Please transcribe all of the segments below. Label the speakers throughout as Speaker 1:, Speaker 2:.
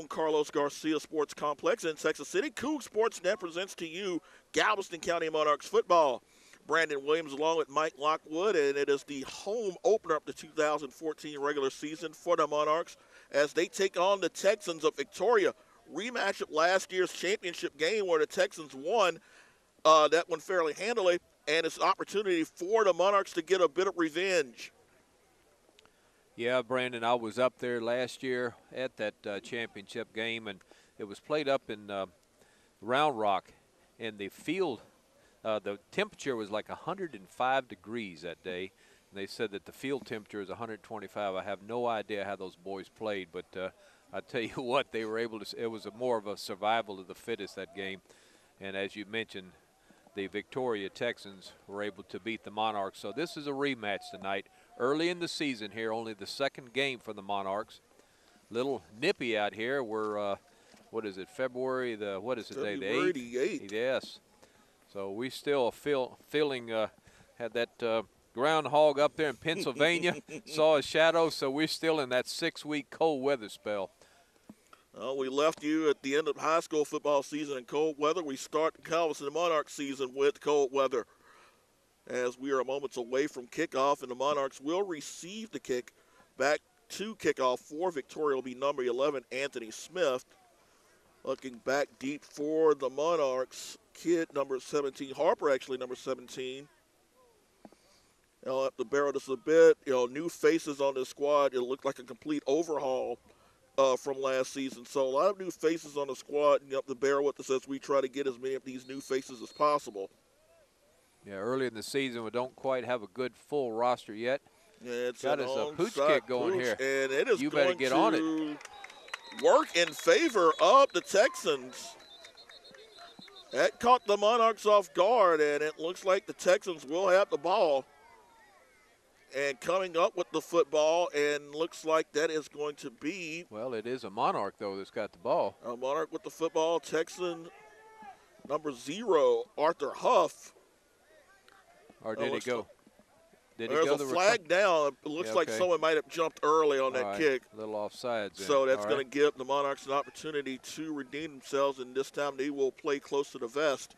Speaker 1: from Carlos Garcia Sports Complex in Texas City, Coug Sports Net presents to you Galveston County Monarchs football. Brandon Williams along with Mike Lockwood, and it is the home opener of the 2014 regular season for the Monarchs as they take on the Texans of Victoria. Rematch of last year's championship game where the Texans won that one fairly handily, and it's an opportunity for the Monarchs to get a bit of revenge.
Speaker 2: Yeah, Brandon, I was up there last year at that championship game, and it was played up in Round Rock, and the field, the temperature was like 105 degrees that day. And they said that the field temperature is 125. I have no idea how those boys played, but I tell you what, they were able to. It was more of a survival of the fittest that game, and as you mentioned, the Victoria Texans were able to beat the Monarchs. So this is a rematch tonight. Early in the season here, only the second game for the Monarchs. Little nippy out here. We're, what is it, February the, what is it today, the 8th?
Speaker 1: The 8th.
Speaker 2: Yes. So we still feeling, had that groundhog up there in Pennsylvania, saw a shadow, so we're still in that 6-week cold weather spell.
Speaker 1: We left you at the end of high school football season in cold weather. We start the Galveston Monarchs season with cold weather, as we are moments away from kickoff, and the Monarchs will receive the kick. Back to kickoff for Victoria will be number 11, Anthony Smith. Looking back deep for the Monarchs, kid number 17, Harper actually number 17. I'll have to barrel this a bit. New faces on this squad. It looked like a complete overhaul from last season. So a lot of new faces on the squad, and you have to bear with us as we try to get as many of these new faces as possible.
Speaker 2: Yeah, early in the season, we don't quite have a good full roster yet.
Speaker 1: Yeah, it's
Speaker 2: got us a pooch kick going here.
Speaker 1: And it is
Speaker 2: you
Speaker 1: going
Speaker 2: better get
Speaker 1: to
Speaker 2: on it.
Speaker 1: Work in favor of the Texans. That caught the Monarchs off guard, and it looks like the Texans will have the ball. And coming up with the football, and looks like that is going to be.
Speaker 2: Well, it is a Monarch, though, that's got the ball.
Speaker 1: A Monarch with the football. Texan number 0, Arthur Huff.
Speaker 2: Or did he go? Did he
Speaker 1: There's
Speaker 2: go
Speaker 1: a flag down. It looks like someone might have jumped early on that kick.
Speaker 2: A little offsides.
Speaker 1: So that's going to give the Monarchs an opportunity to redeem themselves, and this time they will play close to the vest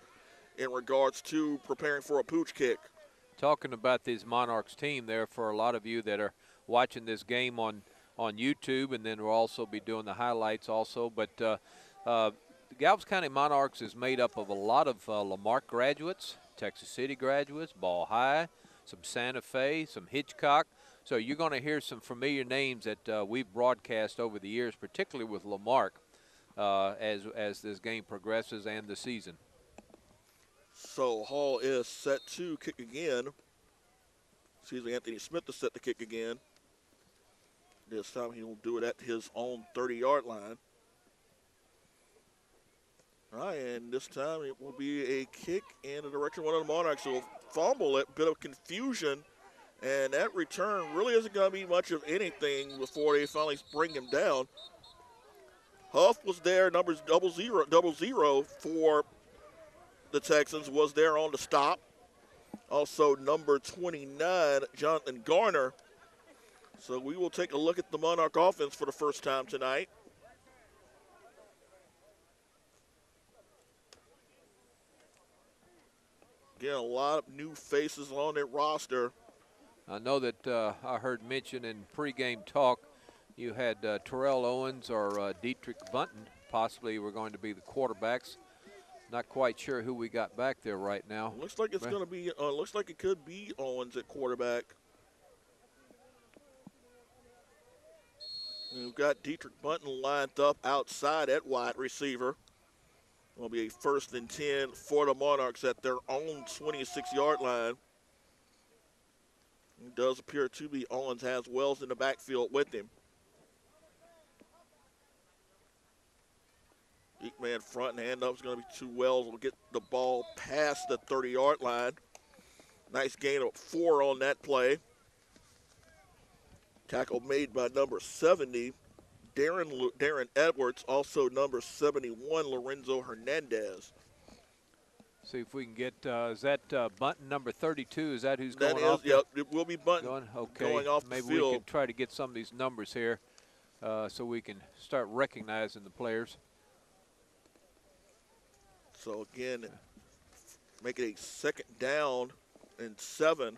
Speaker 1: in regards to preparing for a pooch kick.
Speaker 2: Talking about this Monarchs team there, for a lot of you that are watching this game on YouTube, and then we'll also be doing the highlights also. But the Galveston County Monarchs is made up of a lot of Lamarck graduates, Texas City graduates, Ball High, some Santa Fe, some Hitchcock. So you're going to hear some familiar names that we've broadcast over the years, particularly with Lamarck, as this game progresses and the season.
Speaker 1: So Hall is set to kick again. Anthony Smith is set to kick again. This time he will do it at his own 30-yard line. All right, and this time it will be a kick in the direction of one of the Monarchs. So fumble it, bit of confusion, and that return really isn't going to be much of anything before they finally bring him down. Huff was there, numbers 00 for the Texans, was there on the stop. Also number 29, Jonathan Garner. So we will take a look at the Monarch offense for the first time tonight. Again, a lot of new faces on their roster.
Speaker 2: I know that I heard mention in pregame talk you had Terrell Owens or Dietrich Bunton possibly were going to be the quarterbacks. Not quite sure who we got back there right now.
Speaker 1: Looks like it's going to be. Looks like it could be Owens at quarterback. We've got Dietrich Bunton lined up outside at wide receiver. Will be a 1st and 10 for the Monarchs at their own 26-yard line. It does appear to be Owens, has Wells in the backfield with him. Deep man front and hand up is going to be to Wells. Will get the ball past the 30-yard line. Nice gain of 4 on that play. Tackle made by number 70, Darren Edwards. Also number 71, Lorenzo Hernandez.
Speaker 2: See if we can get, is that Bunton number 32? Is that who's
Speaker 1: that
Speaker 2: going
Speaker 1: is,
Speaker 2: off?
Speaker 1: Yep, it will be Bunton
Speaker 2: going
Speaker 1: off
Speaker 2: Maybe
Speaker 1: the field.
Speaker 2: We can try to get some of these numbers here. so we can start recognizing the players.
Speaker 1: So again, make it a 2nd down and 7.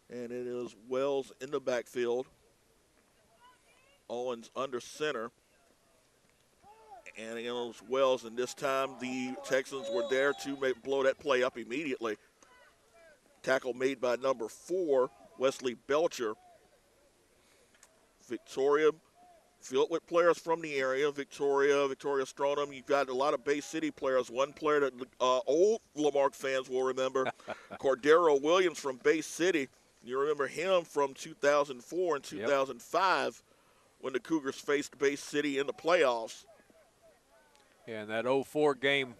Speaker 1: And it is Wells in the backfield. Owens under center. And again, it was Wells, and this time the Texans were there to blow that play up immediately. Tackle made by number 4, Wesley Belcher. Victoria, filled with players from the area. Victoria Stronum. You've got a lot of Bay City players. One player that old Lamarck fans will remember, Cordero Williams from Bay City. You remember him from 2004 and 2005 when the Cougars faced Bay City in the playoffs.
Speaker 2: Yeah, and that 04 game,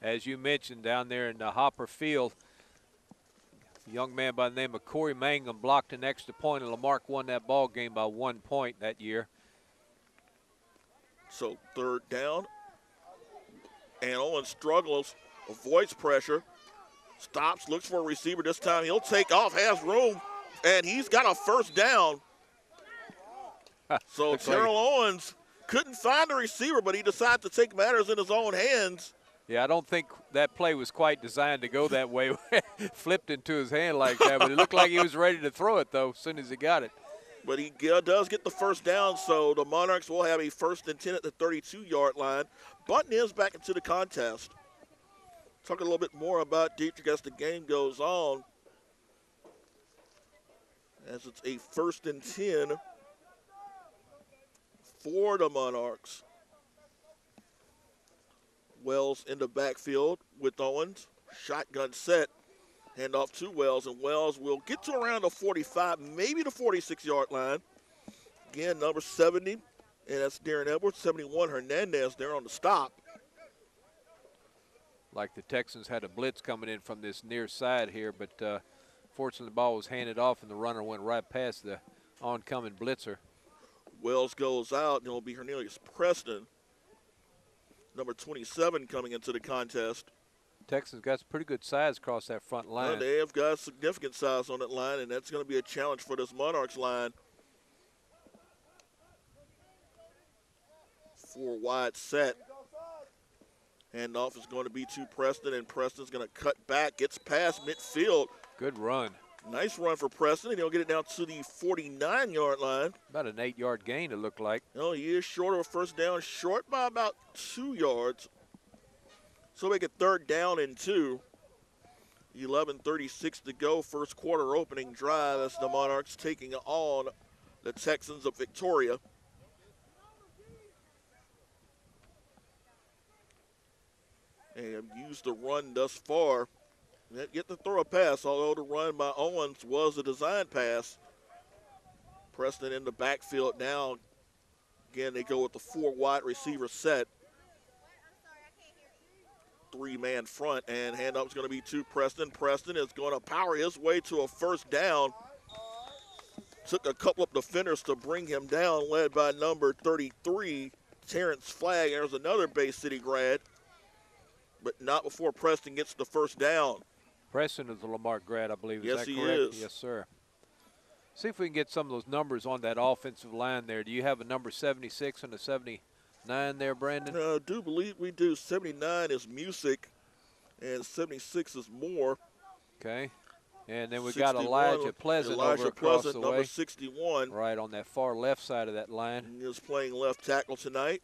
Speaker 2: as you mentioned, down there in the Hopper Field, a young man by the name of Corey Mangum blocked an extra point, and Lamarck won that ball game by 1 point that year.
Speaker 1: So 3rd down, and Owens struggles, avoids pressure, stops, looks for a receiver. This time he'll take off, has room, and he's got a 1st down. So Terrell Owens couldn't find a receiver, but he decided to take matters in his own hands.
Speaker 2: Yeah, I don't think that play was quite designed to go that way. Flipped into his hand like that, but it looked like he was ready to throw it, though, as soon as he got it.
Speaker 1: But he does get the 1st down, so the Monarchs will have a 1st and 10 at the 32-yard line. Button is back into the contest. Talk a little bit more about Dietrich as the game goes on, as it's a 1st and 10 for the Monarchs. Wells in the backfield with Owens. Shotgun set. Hand off to Wells, and Wells will get to around the 45, maybe the 46-yard line. Again, number 70, and that's Darren Edwards. 71, Hernandez there on the stop.
Speaker 2: Like the Texans had a blitz coming in from this near side here, but fortunately the ball was handed off, and the runner went right past the oncoming blitzer.
Speaker 1: Wells goes out, and it'll be Cornelius Preston, number 27, coming into the contest.
Speaker 2: Texans got some pretty good size across that front line.
Speaker 1: Well, they have got significant size on that line, and that's going to be a challenge for this Monarchs line. 4 wide set. Handoff is going to be to Preston, and Preston's going to cut back, gets past midfield.
Speaker 2: Good run.
Speaker 1: Nice run for Preston, and he'll get it down to the 49-yard line.
Speaker 2: About an 8-yard gain, it looked like.
Speaker 1: No, he is short of a 1st down, short by about 2 yards. So make it 3rd down and 2. 11:36 to go, 1st quarter opening drive as the Monarchs taking on the Texans of Victoria. And used the run thus far. Get to throw a pass, although the run by Owens was a design pass. Preston in the backfield now. Again, they go with the 4 wide receiver set. 3-man front, and handoff is going to be to Preston. Preston is going to power his way to a 1st down. Took a couple of defenders to bring him down, led by number 33, Terrence Flagg. There's another Bay City grad, but not before Preston gets the 1st down.
Speaker 2: Preston is a Lamarck grad, I believe.
Speaker 1: Yes,
Speaker 2: is that
Speaker 1: he
Speaker 2: correct?
Speaker 1: is.
Speaker 2: Yes, sir. See if we can get some of those numbers on that offensive line there. Do you have a number 76 and a 79 there, Brandon?
Speaker 1: I do believe we do. 79 is Music, and 76 is Moore.
Speaker 2: Okay. And then we got Elijah Pleasant
Speaker 1: Elijah
Speaker 2: over across
Speaker 1: Pleasant,
Speaker 2: the way.
Speaker 1: number 61.
Speaker 2: Right on that far left side of that line.
Speaker 1: He is playing left tackle tonight.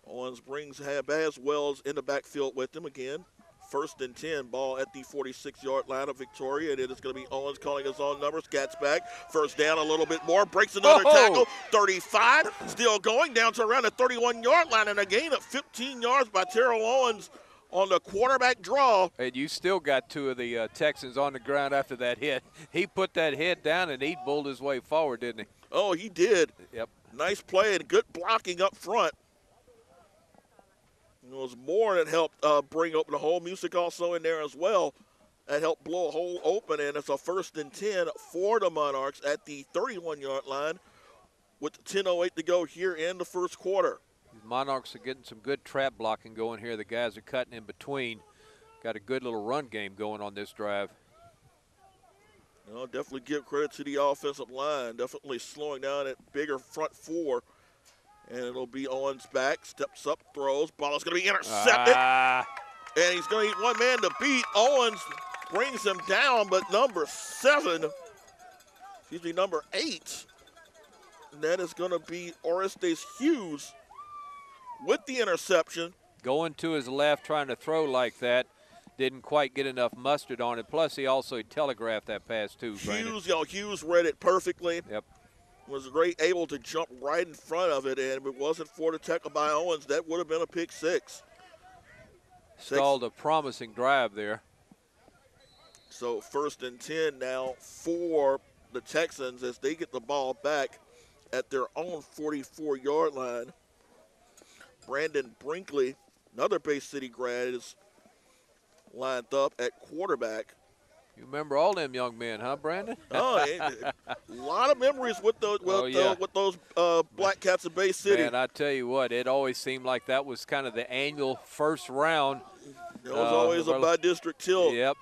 Speaker 1: Owens has Wells in the backfield with him again. 1st and 10, ball at the 46-yard line of Victoria, and it is going to be Owens calling his own numbers. Cats back, 1st down a little bit more, breaks another tackle, 35, still going down to around the 31-yard line, and a gain of 15 yards by Terrell Owens on the quarterback draw.
Speaker 2: And you still got 2 of the Texans on the ground after that hit. He put that head down, and he bowled his way forward, didn't he?
Speaker 1: Oh, he did.
Speaker 2: Yep.
Speaker 1: Nice play and good blocking up front. It was Moore that helped bring open the hole. Music also in there as well. That helped blow a hole open, and it's a 1st and 10 for the Monarchs at the 31-yard line with 10:08 to go here in the 1st quarter.
Speaker 2: The Monarchs are getting some good trap blocking going here. The guys are cutting in between. Got a good little run game going on this drive.
Speaker 1: You know, definitely give credit to the offensive line. Definitely slowing down at bigger front four. And it'll be Owens back, steps up, throws. Ball is going to be intercepted. And he's going to need one man to beat. Owens brings him down, but number 8. And that is going to be Orestes Hughes with the interception.
Speaker 2: Going to his left, trying to throw like that. Didn't quite get enough mustard on it. Plus, he also telegraphed that pass too, Brandon.
Speaker 1: Hughes read it perfectly.
Speaker 2: Yep.
Speaker 1: Was able to jump right in front of it, and if it wasn't for the tackle by Owens, that would have been a pick six.
Speaker 2: Stalled a promising drive there.
Speaker 1: So 1st and 10 now for the Texans as they get the ball back at their own 44-yard line. Brandon Brinkley, another Bay City grad, is lined up at quarterback.
Speaker 2: You remember all them young men, huh, Brandon?
Speaker 1: Oh, a lot of memories with those Black Cats of Bay City.
Speaker 2: Man, I tell you what, it always seemed like that was kind of the annual first round.
Speaker 1: It was always a by-district tilt.
Speaker 2: Yep.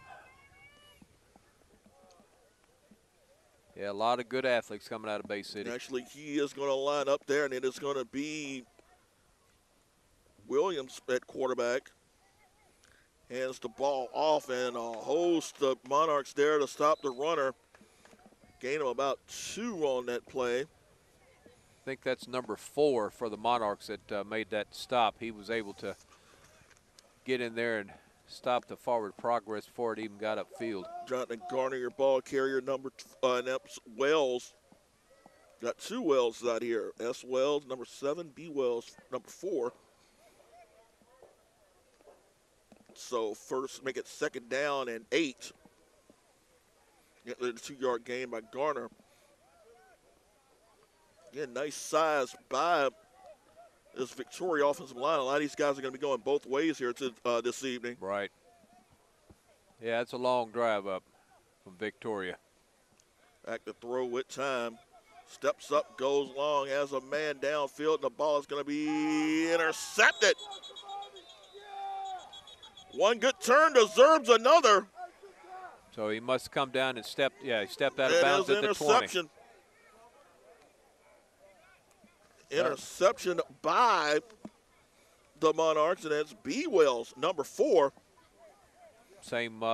Speaker 2: Yeah, a lot of good athletes coming out of Bay City.
Speaker 1: Actually, he is going to line up there, and it is going to be Williams at quarterback. Hands the ball off, and a host of Monarchs there to stop the runner. Gain of about 2 on that play.
Speaker 2: I think that's number 4 for the Monarchs that made that stop. He was able to get in there and stop the forward progress before it even got upfield.
Speaker 1: Jonathan Garner, your ball carrier, and that's Wells. Got 2 Wells out here. S. Wells, number 7, B. Wells, number 4. So first, make it 2nd down and 8. Get the 2-yard gain by Garner. Again, nice size by this Victoria offensive line. A lot of these guys are going to be going both ways here this evening.
Speaker 2: Right. Yeah, it's a long drive up from Victoria.
Speaker 1: Back to throw with time. Steps up, goes long, has a man downfield, and the ball is going to be intercepted. One good turn deserves another.
Speaker 2: So he must come down and step. Yeah, he stepped out of bounds at the 20.
Speaker 1: Interception by the Monarchs, and that's B. Wells, number 4.
Speaker 2: Same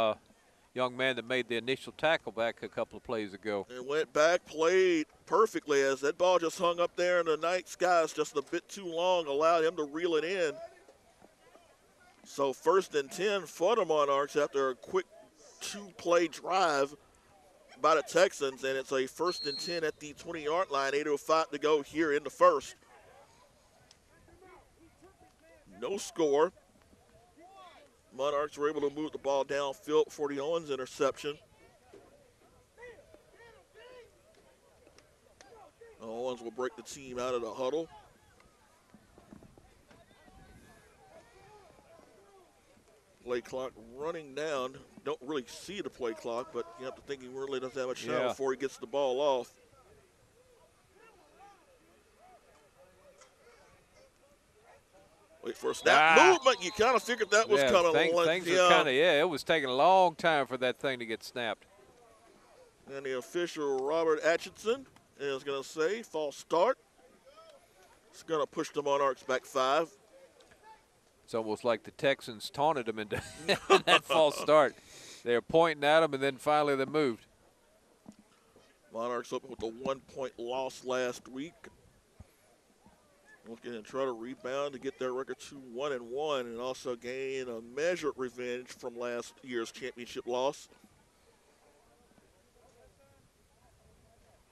Speaker 2: young man that made the initial tackle back a couple of plays ago.
Speaker 1: And went back, played perfectly as that ball just hung up there in the night skies just a bit too long, allowed him to reel it in. So 1st and 10 for the Monarchs after a quick 2-play drive by the Texans, and it's a 1st and 10 at the 20-yard line, 8:05 to go here in the first. No score. Monarchs were able to move the ball downfield for the Owens interception. Owens will break the team out of the huddle. Play clock running down. Don't really see the play clock, but you have to think he really doesn't have much time before he gets the ball off. Wait for a snap movement. You kind of figured that was coming.
Speaker 2: Things are kind of, it was taking a long time for that thing to get snapped.
Speaker 1: And the official, Robert Atchison, is going to say false start. It's going to push the Monarchs back 5.
Speaker 2: It's almost like the Texans taunted him into that false start. They were pointing at him, and then finally they moved.
Speaker 1: Monarchs up with a 1-point loss last week. Looking to try to rebound to get their record to 1-1 and also gain a measured revenge from last year's championship loss.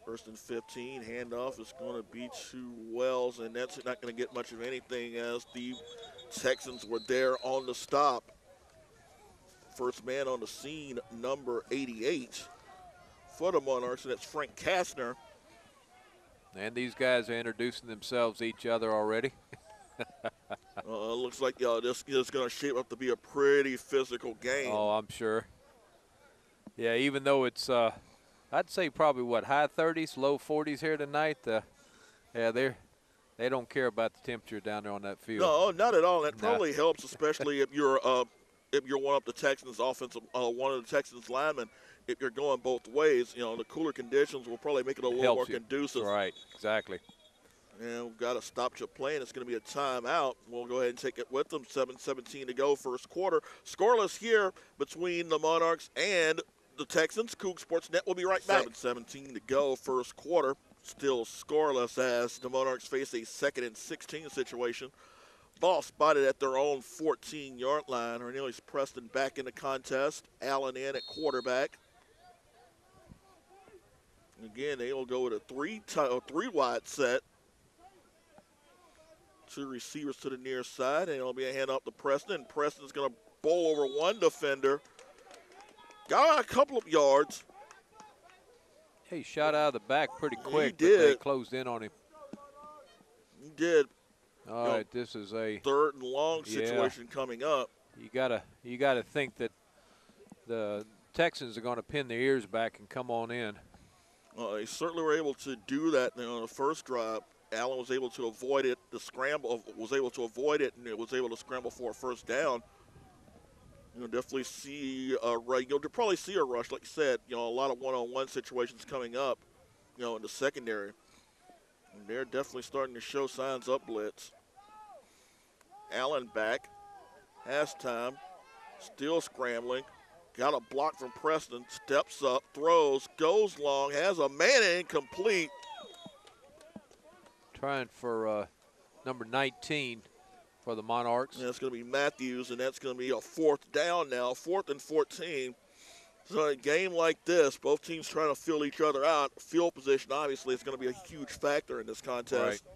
Speaker 1: 1st and 15, handoff is going to be to Wells, and that's not going to get much of anything as the Texans were there on the stop. First man on the scene, number 88 for the Monarchs, and that's Frank Kastner.
Speaker 2: And these guys are introducing themselves to each other already.
Speaker 1: Looks like this is going to shape up to be a pretty physical game.
Speaker 2: Oh, I'm sure. Yeah, even though it's, I'd say probably, high 30s, low 40s here tonight. They don't care about the temperature down there on that field.
Speaker 1: No, not at all. That probably helps, especially if you're one of the Texans' one of the Texans' linemen. if you're going both ways, you know, the cooler conditions will probably make it a little more conducive.
Speaker 2: Right, exactly.
Speaker 1: And we've got to stop you playing. It's going to be a timeout. We'll go ahead and take it with them. 7:17 to go, first quarter. Scoreless here between the Monarchs and the Texans. Coug Sports Net will be right back. 7:17 to go, first quarter. Still scoreless as the Monarchs face a 2nd and 16 situation. Ball spotted at their own 14-yard line. Cornelius Preston back in the contest. Allen in at quarterback. Again, they will go with a three-wide set. 2 receivers to the near side, and it'll be a hand up to Preston. Preston's going to bowl over one defender. Got a couple of yards.
Speaker 2: He shot out of the back pretty quick.
Speaker 1: He did.
Speaker 2: But they closed in on him.
Speaker 1: He did.
Speaker 2: All right, this is a
Speaker 1: 3rd and long situation coming up.
Speaker 2: You gotta think that the Texans are going to pin their ears back and come on in.
Speaker 1: They certainly were able to do that on the first drive. Allen was able to avoid it. The scramble was able to avoid it, and it was able to scramble for a first down. You'll definitely see you'll probably see a rush, like you said. You know, a lot of one-on-one situations coming up. You know, in the secondary, and they're definitely starting to show signs of blitz. Allen back, has time, still scrambling. Got a block from Preston. Steps up, throws, goes long, has a man incomplete.
Speaker 2: Trying for number 19 for the Monarchs.
Speaker 1: And that's going to be Matthews, and that's going to be a 4th down now, 4th and 14. So a game like this, both teams trying to fill each other out. Field position, obviously, is going to be a huge factor in this contest.
Speaker 2: Right.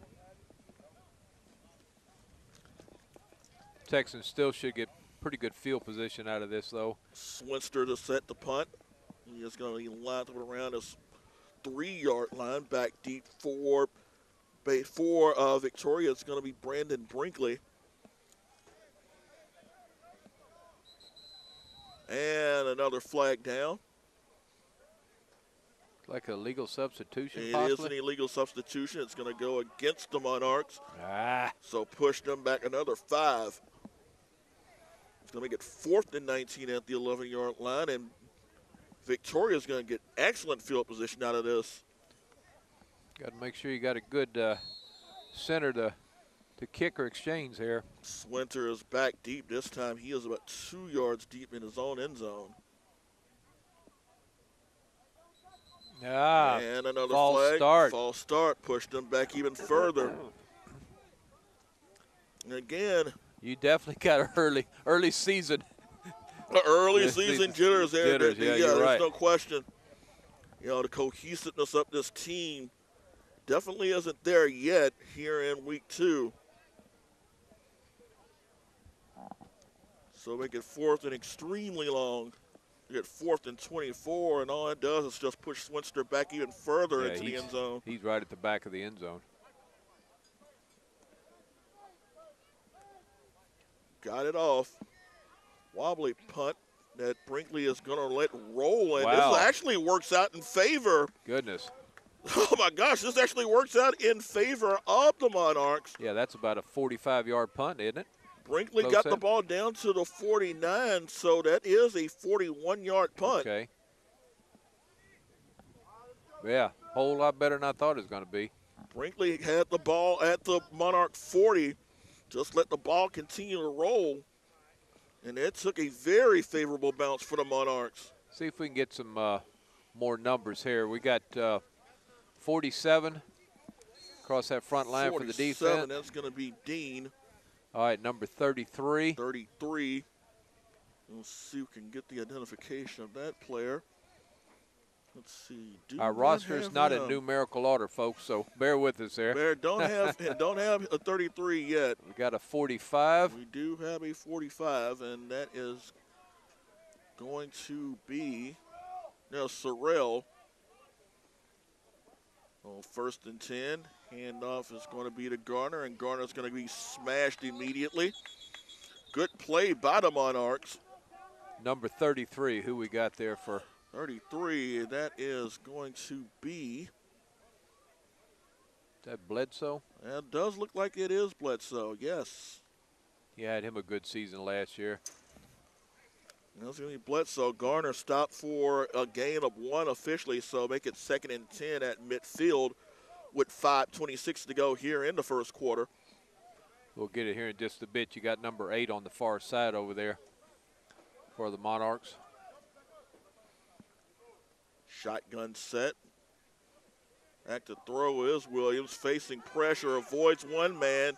Speaker 2: Texans still should get pretty good field position out of this, though.
Speaker 1: Swinster to set the punt. He is going to be lined up around his 3-yard line, back deep for Victoria. It's going to be Brandon Brinkley. And another flag down.
Speaker 2: Like a legal substitution,
Speaker 1: It
Speaker 2: possibly?
Speaker 1: is an illegal substitution. It's going to go against the Monarchs.
Speaker 2: Ah.
Speaker 1: So push them back another 5. It's going to make it 4th and 19 at the 11-yard line, and Victoria's going to get excellent field position out of this.
Speaker 2: Got to make sure you got a good center to kick or exchange here.
Speaker 1: Swinter is back deep. This time he is about 2 yards deep in his own end zone. And another flag. False start. Pushed them back even further. And again,
Speaker 2: you definitely got an early season.
Speaker 1: Early season jitters there.
Speaker 2: Jitters, yeah, you're
Speaker 1: there's
Speaker 2: right.
Speaker 1: no question. You know, the cohesiveness of this team definitely isn't there yet here in week 2. So make it 4th and extremely long. You get 4th and 24, and all it does is just push Swinster back even further into the end zone.
Speaker 2: He's right at the back of the end zone.
Speaker 1: Got it off. Wobbly punt that Brinkley is going to let roll. And
Speaker 2: wow.
Speaker 1: This actually works out in favor.
Speaker 2: Goodness.
Speaker 1: Oh, my gosh. This actually works out in favor of the Monarchs.
Speaker 2: Yeah, that's about a 45-yard punt, isn't it?
Speaker 1: Brinkley got the ball down to the 49, so that is a 41-yard punt.
Speaker 2: Okay. Yeah, a whole lot better than I thought it was going to be.
Speaker 1: Brinkley had the ball at the Monarch 40. Just let the ball continue to roll. And it took a very favorable bounce for the Monarchs.
Speaker 2: See if we can get some more numbers here. We got 47 across that front line for the defense.
Speaker 1: That's going to be Dean.
Speaker 2: All right, number 33.
Speaker 1: 33. We'll see if we can get the identification of that player. Let's see.
Speaker 2: Our roster is not in numerical order, folks, so bear with us there.
Speaker 1: Don't have a 33 yet.
Speaker 2: We got a 45.
Speaker 1: We do have a 45, and that is going to be Sorrell. Oh, 1st and 10. Handoff is going to be to Garner, and Garner's going to be smashed immediately. Good play by the Monarchs.
Speaker 2: Number 33, who we got there for?
Speaker 1: 33, that is going to be.
Speaker 2: Is that Bledsoe?
Speaker 1: That does look like it is Bledsoe, yes.
Speaker 2: He had him a good season last year.
Speaker 1: That's going to be Bledsoe. Garner stopped for a gain of 1 officially, so make it 2nd and 10 at midfield with 5:26 to go here in the first quarter.
Speaker 2: We'll get it here in just a bit. You got number 8 on the far side over there for the Monarchs.
Speaker 1: Shotgun set. Back to throw is Williams, facing pressure, avoids one man,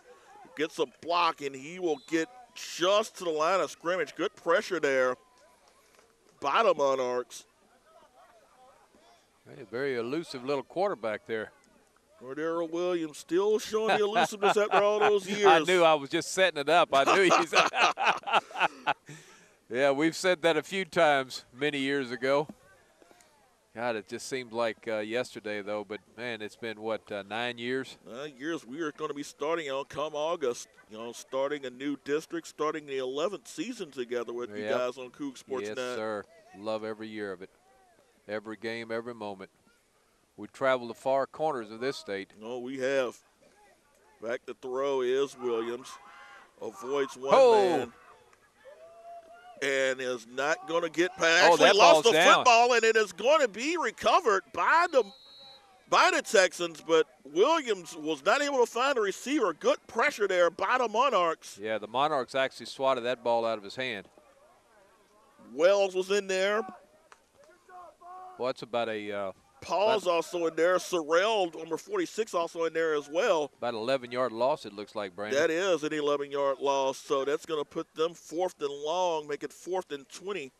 Speaker 1: gets a block, and he will get just to the line of scrimmage. Good pressure there by the Monarchs.
Speaker 2: Hey, very elusive little quarterback there.
Speaker 1: Cordero Williams still showing the elusiveness after all those years.
Speaker 2: I knew I was just setting it up. I knew he's. Yeah, we've said that a few times many years ago. God, it just seemed like yesterday, though. But, man, it's been, what, 9 years?
Speaker 1: 9 years. We are going to be starting come August, starting a new district, starting the 11th season together with you guys on Coug Sports Net.
Speaker 2: Yes, sir. Love every year of it. Every game, every moment. We travel the far corners of this state.
Speaker 1: No, we have. Back to throw is Williams. Avoids one man. And is not going to get past. Actually lost the football, and it is going to be recovered by the Texans, but Williams was not able to find a receiver. Good pressure there by the Monarchs.
Speaker 2: Yeah, the Monarchs actually swatted that ball out of his hand.
Speaker 1: Wells was in there.
Speaker 2: Well, it's about a
Speaker 1: Paul's also in there. Sorrell, number 46, also in there as well.
Speaker 2: About an 11-yard loss, it looks like, Brandon.
Speaker 1: That is an 11-yard loss, so that's going to put them 4th and long, make it 4th and 20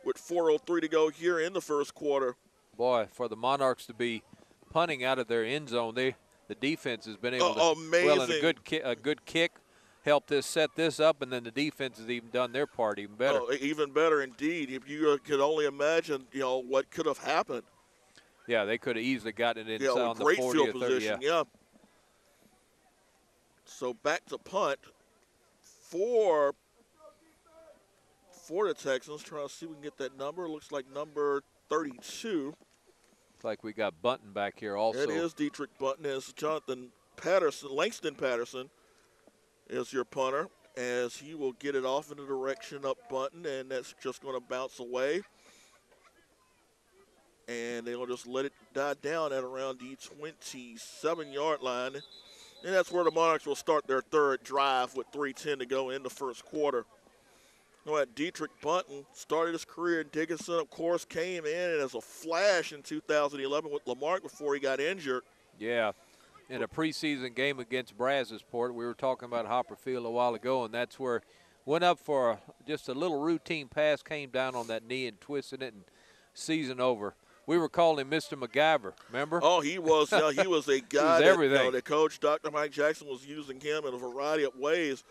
Speaker 1: with 4:03 to go here in the first quarter.
Speaker 2: Boy, for the Monarchs to be punting out of their end zone, the defense has been able to,
Speaker 1: amazing.
Speaker 2: Well, and a good kick helped set this up, and then the defense has even done their part even better.
Speaker 1: Even better indeed. If you could only imagine, what could have happened.
Speaker 2: Yeah, they could have easily gotten it inside on the 40
Speaker 1: great field
Speaker 2: or 30.
Speaker 1: Position, yeah. So back to punt for the Texans. Trying to see if we can get that number. Looks like number 32.
Speaker 2: Looks like we got Bunton back here also.
Speaker 1: It is Dietrich Bunton. It's Jonathan Patterson. Langston Patterson is your punter, as he will get it off in the direction up Bunton, and that's just going to bounce away. And they'll just let it die down at around the 27-yard line. And that's where the Monarchs will start their third drive with 3:10 to go in the first quarter. Dietrich Bunton started his career in Dickinson, of course, came in as a flash in 2011 with Lamarck before he got injured.
Speaker 2: Yeah, in a preseason game against Brazosport, we were talking about Hopper Field a while ago, and that's where went up for just a little routine pass, came down on that knee and twisted it, and season over. We were calling him Mr. MacGyver, remember?
Speaker 1: Oh, he was. He was a guy that coach Dr. Mike Jackson was using him in a variety of ways.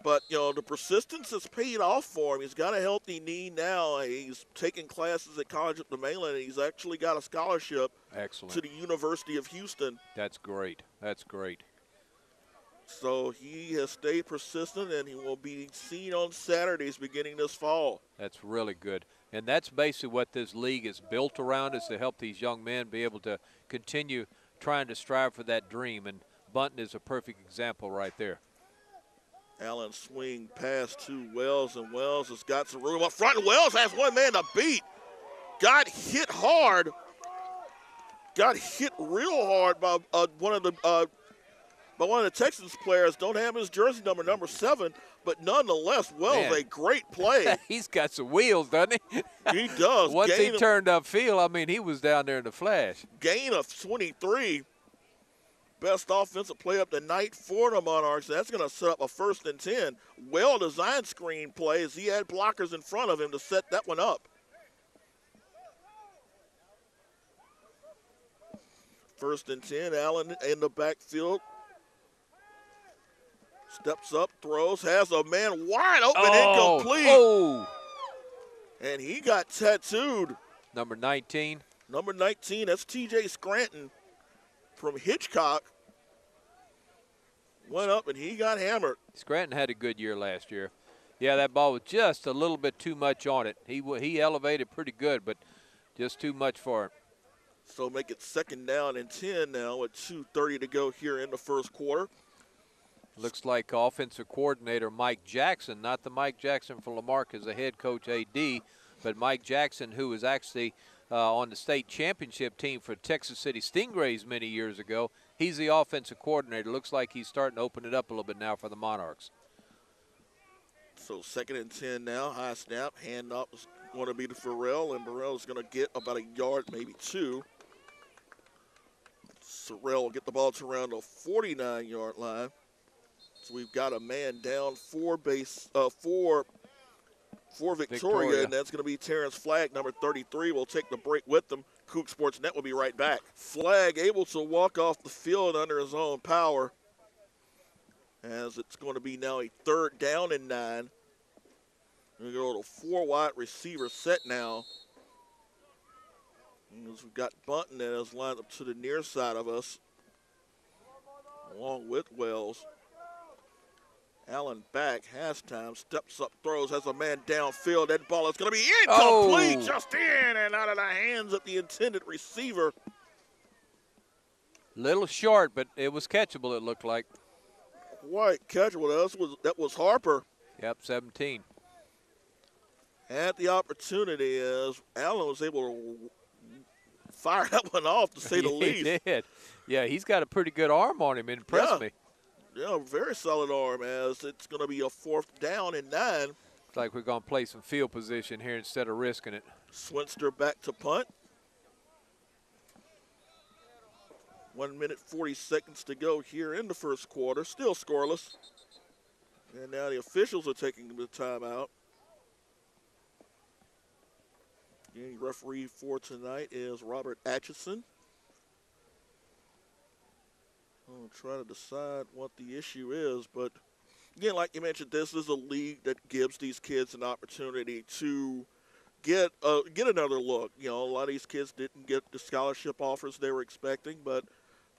Speaker 1: But, the persistence has paid off for him. He's got a healthy knee now. He's taking classes at College up the Mainland, and he's actually got a scholarship to the University of Houston.
Speaker 2: That's great. That's great.
Speaker 1: So he has stayed persistent, and he will be seen on Saturdays beginning this fall.
Speaker 2: That's really good. And that's basically what this league is built around, is to help these young men be able to continue trying to strive for that dream. And Bunton is a perfect example right there.
Speaker 1: Allen swing pass to Wells, and Wells has got some room up front. And Wells has one man to beat. Got hit hard. Got hit real hard by one of the Texans players. Don't have his jersey number 7. But nonetheless, Wells, a great play.
Speaker 2: He's got some wheels, doesn't he?
Speaker 1: He does.
Speaker 2: Once he turned upfield, he was down there in the flash.
Speaker 1: Gain of 23. Best offensive play up the night for the Monarchs. That's going to set up a 1st and 10. Well-designed screen play, as he had blockers in front of him to set that one up. 1st and 10. Allen in the backfield. Steps up, throws, has a man wide open, incomplete.
Speaker 2: Oh.
Speaker 1: And he got tattooed.
Speaker 2: Number 19.
Speaker 1: Number 19, that's T.J. Scranton from Hitchcock. Went up, and he got hammered.
Speaker 2: Scranton had a good year last year. Yeah, that ball was just a little bit too much on it. He elevated pretty good, but just too much for him.
Speaker 1: So make it 2nd down and 10 now with 2:30 to go here in the first quarter.
Speaker 2: Looks like offensive coordinator Mike Jackson, not the Mike Jackson for Lamarck as a head coach AD, but Mike Jackson, who was actually on the state championship team for Texas City Stingrays many years ago. He's the offensive coordinator. Looks like he's starting to open it up a little bit now for the Monarchs.
Speaker 1: So 2nd and 10 now. High snap. Hand up is going to be to Farrell, and Farrell is going to get about a yard, maybe 2. Farrell will get the ball to around the 49-yard line. So we've got a man down for Victoria, and that's going to be Terrence Flagg, number 33. We'll take the break with them. Kook Sports Net will be right back. Flagg able to walk off the field under his own power, as it's going to be now a 3rd down and 9. We go to 4 wide receiver set now. As we've got Bunton that is lined up to the near side of us, along with Wells. Allen back, has time, steps up, throws, has a man downfield. That ball is going to be incomplete, just in and out of the hands of the intended receiver.
Speaker 2: Little short, but it was catchable, it looked like.
Speaker 1: Quite catchable. That was Harper.
Speaker 2: Yep, 17.
Speaker 1: Had the opportunity as Allen was able to fire that one off, to say the least.
Speaker 2: He did. Yeah, he's got a pretty good arm on him. It impressed me.
Speaker 1: Yeah, very solid arm, as it's going to be a 4th down and 9.
Speaker 2: Looks like we're going to play some field position here instead of risking it.
Speaker 1: Swinster back to punt. 1 minute, 40 seconds to go here in the first quarter. Still scoreless. And now the officials are taking the timeout. The referee for tonight is Robert Atchison. I'll try to decide what the issue is, but again, like you mentioned, this is a league that gives these kids an opportunity to get another look. You know, a lot of these kids didn't get the scholarship offers they were expecting, but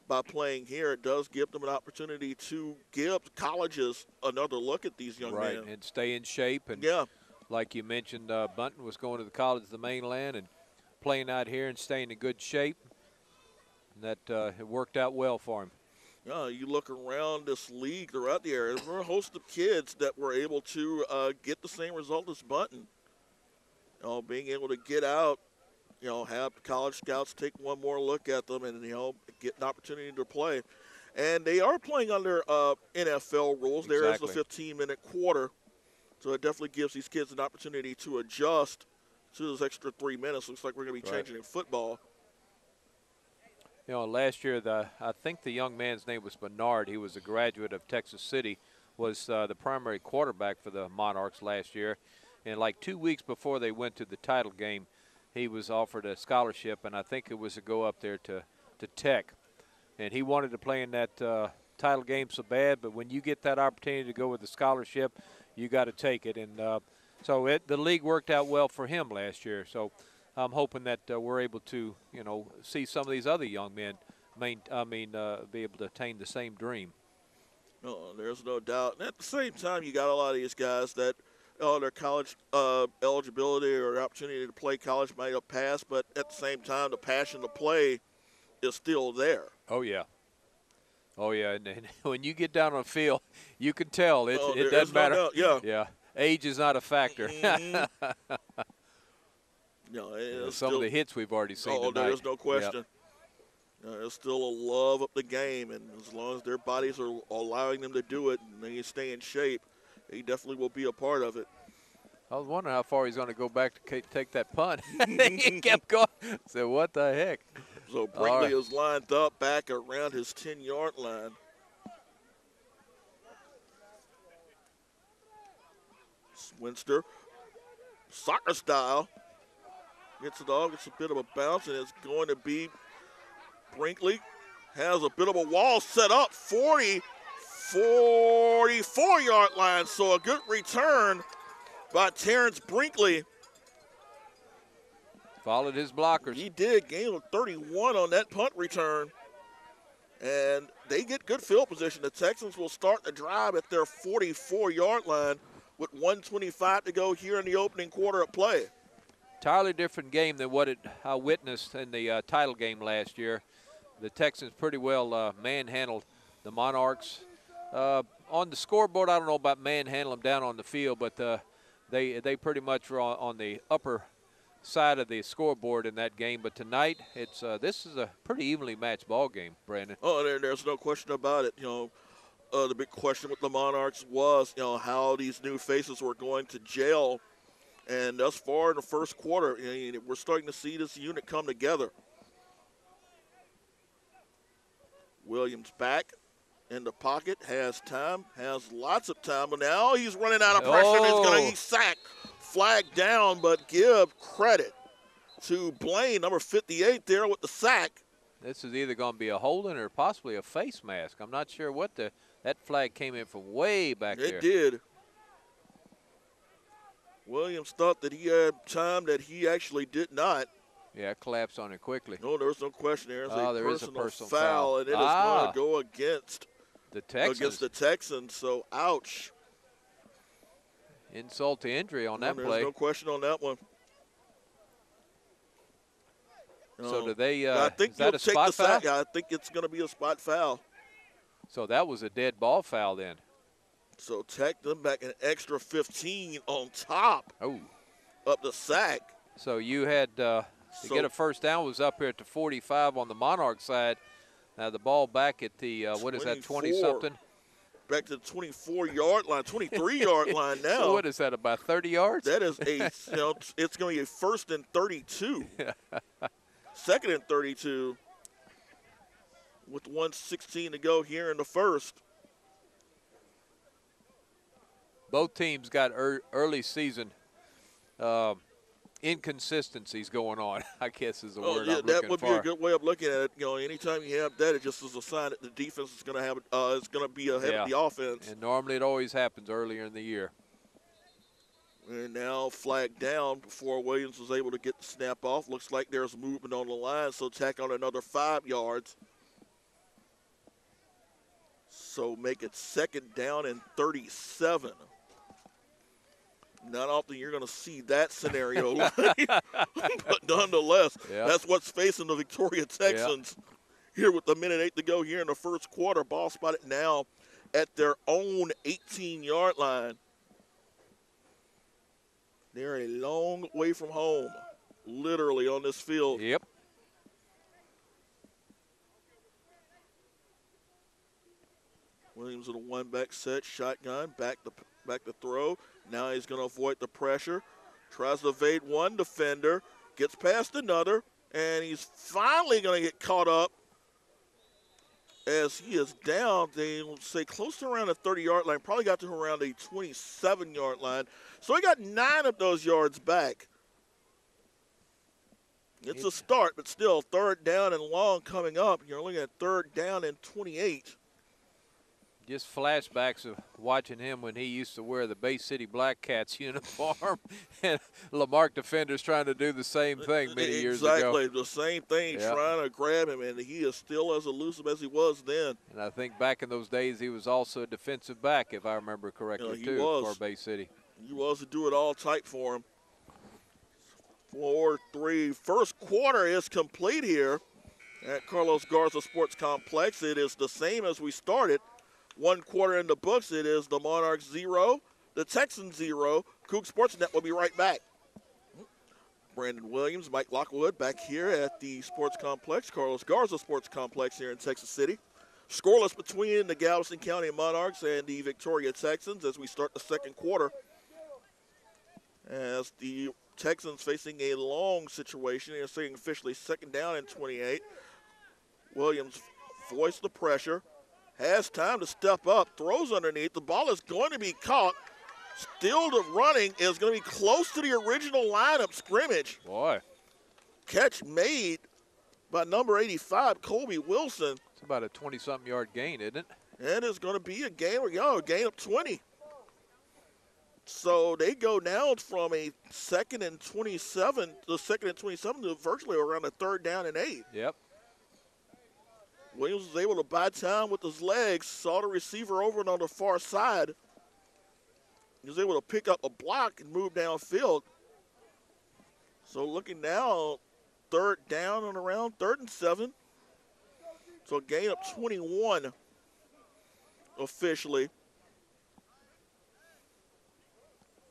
Speaker 1: by playing here, it does give them an opportunity to give colleges another look at these young men.
Speaker 2: Right, and stay in shape. And
Speaker 1: yeah,
Speaker 2: like you mentioned, Bunton was going to the College of the Mainland and playing out here and staying in good shape. And that it worked out well for him.
Speaker 1: You look around this league throughout the area, there are a host of kids that were able to get the same result as Bunton. You know, being able to get out, you know, have college scouts take one more look at them and, you know, get an opportunity to play. And they are playing under NFL rules.
Speaker 2: Exactly.
Speaker 1: There is a 15-minute quarter, so it definitely gives these kids an opportunity to adjust to those extra 3 minutes. Looks like we're going to be changing in football.
Speaker 2: You know, last year, I think the young man's name was Bernard. He was a graduate of Texas City, was the primary quarterback for the Monarchs last year. And like 2 weeks before they went to the title game, he was offered a scholarship, and I think it was to go up there to Tech. And he wanted to play in that title game so bad, but when you get that opportunity to go with the scholarship, you got to take it. And so the league worked out well for him last year. So I'm hoping that we're able to, you know, see some of these other young men be able to attain the same dream.
Speaker 1: No, there's no doubt. And at the same time, you got a lot of these guys that their college eligibility or opportunity to play college might have passed, but at the same time, the passion to play is still there.
Speaker 2: Oh, yeah. Oh, yeah. And when you get down on the field, you can tell it doesn't matter.
Speaker 1: No doubt.
Speaker 2: Yeah. Age is not a factor.
Speaker 1: Mm-hmm.
Speaker 2: Some of the hits we've already seen tonight.
Speaker 1: There's no question. Yep. There's still a love of the game, and as long as their bodies are allowing them to do it and they stay in shape, he definitely will be a part of it.
Speaker 2: I was wondering how far he's going to go back to take that punt. He kept going. So what the heck?
Speaker 1: So Brinkley is lined up back around his 10-yard line. Swinster, soccer style. Gets it all, gets a bit of a bounce, and it's going to be Brinkley. Has a bit of a wall set up, 44-yard line. So a good return by Terrence Brinkley.
Speaker 2: Followed his blockers.
Speaker 1: He did, gain of 31 on that punt return. And they get good field position. The Texans will start the drive at their 44-yard line with 1:25 to go here in the opening quarter of play.
Speaker 2: Entirely different game than what I witnessed in the title game last year. The Texans pretty well manhandled the Monarchs. On the scoreboard, I don't know about manhandle them down on the field, but they pretty much were on the upper side of the scoreboard in that game. But tonight, this is a pretty evenly matched ball game, Brandon.
Speaker 1: Oh, there's no question about it. The big question with the Monarchs was, how these new faces were going to gel. And thus far in the first quarter, we're starting to see this unit come together. Williams back in the pocket, has time, has lots of time, but now he's running out of pressure and he's going to get sacked. Flag down, but give credit to Blaine, number 58 there with the sack.
Speaker 2: This is either going to be a holding or possibly a face mask. I'm not sure what that flag came in from way back there.
Speaker 1: It did. Williams thought that he had time that he actually did not.
Speaker 2: Yeah, collapsed on it quickly.
Speaker 1: No, there's no question. There's
Speaker 2: a personal
Speaker 1: foul, and it is going to go against
Speaker 2: the Texans.
Speaker 1: So, ouch.
Speaker 2: Insult to injury on that play.
Speaker 1: There's no question on that one.
Speaker 2: So do they?
Speaker 1: I think
Speaker 2: is that a spot foul?
Speaker 1: Yeah, I think it's going to be a spot foul.
Speaker 2: So that was a dead ball foul then.
Speaker 1: So Tech them back an extra 15 on top of the sack.
Speaker 2: So you had to get a first down was up here at the 45 on the Monarch side. Now the ball back at the what is that, 20-something?
Speaker 1: Back to the 24-yard line, 23-yard line now.
Speaker 2: So what is that, about 30 yards?
Speaker 1: That is it's going to be a first and 32. Second and 32 with 1:16 to go here in the first.
Speaker 2: Both teams got early season inconsistencies going on, I guess is the word I'm looking for.
Speaker 1: That would be a good way of looking at it. Anytime you have that, it just is a sign that the defense is going to have is going to be ahead of the offense.
Speaker 2: And normally it always happens earlier in the year.
Speaker 1: And now flag down before Williams was able to get the snap off. Looks like there's movement on the line, so tack on another 5 yards. So make it second down and 37. Not often you're going to see that scenario, but nonetheless, that's what's facing the Victoria Texans here with a minute 8 to go here in the first quarter. Ball spotted now at their own 18-yard line. They're a long way from home, literally on this field.
Speaker 2: Yep.
Speaker 1: Williams in a one-back set, shotgun, back to throw. Now he's going to avoid the pressure. Tries to evade one defender, gets past another, and he's finally going to get caught up as he is down, they will say close to around the 30-yard line, probably got to around the 27-yard line. So he got 9 of those yards back. It's a start, but still third down and long coming up. You're looking at third down and 28.
Speaker 2: Just flashbacks of watching him when he used to wear the Bay City Black Cats uniform, and Lamarck defenders trying to do the same thing many years ago.
Speaker 1: Exactly, the same thing, trying to grab him, and he is still as elusive as he was then.
Speaker 2: And I think back in those days he was also a defensive back, if I remember correctly, for Bay City.
Speaker 1: He was a do-it-all type for him. 4-3. First quarter is complete here at Carlos Garza Sports Complex. It is the same as we started. 1 quarter in the books. It is the Monarchs 0, the Texans 0. Coug Sportsnet will be right back. Brandon Williams, Mike Lockwood back here at the Sports Complex, Carlos Garza Sports Complex here in Texas City. Scoreless between the Galveston County Monarchs and the Victoria Texans as we start the second quarter. As the Texans facing a long situation. They're saying officially second down and 28. Williams voiced the pressure. Has time to step up, throws underneath. The ball is going to be caught. Still the running is going to be close to the original lineup scrimmage.
Speaker 2: Boy.
Speaker 1: Catch made by number 85, Colby Wilson.
Speaker 2: It's about a 20-something yard gain, isn't it?
Speaker 1: And it's going to be a gain of 20. So they go down from a second and 27 to virtually around a third down and 8.
Speaker 2: Yep.
Speaker 1: Williams was able to buy time with his legs, saw the receiver over and on the far side. He was able to pick up a block and move downfield. So looking now, third down and around 3rd and 7. So a gain of 21 officially.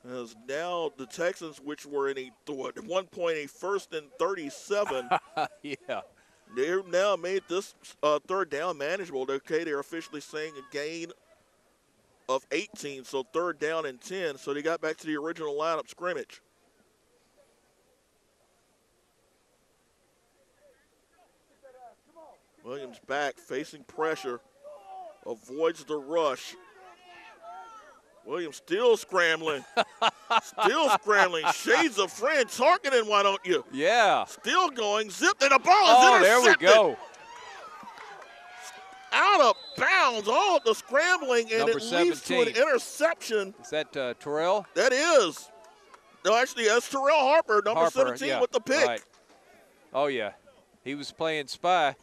Speaker 1: As now the Texans, which were in at one point a 1st and 37,
Speaker 2: Yeah.
Speaker 1: they've now made this third down manageable. Okay, they're officially saying a gain of 18, so 3rd down and 10. So they got back to the original lineup scrimmage. Williams back, facing pressure, avoids the rush. Williams still scrambling. Still scrambling. Shades of Fran Tarkinen, why don't you?
Speaker 2: Yeah.
Speaker 1: Still going. Zipped, and the ball is intercepted.
Speaker 2: There we go.
Speaker 1: Out of bounds. All the scrambling, and
Speaker 2: Number
Speaker 1: it leads to an
Speaker 2: 17.
Speaker 1: interception.
Speaker 2: Is that Terrell?
Speaker 1: That is. No, actually, that's Terrell Harper, number 17,
Speaker 2: yeah,
Speaker 1: with the pick.
Speaker 2: Right. Oh, yeah. He was playing spy.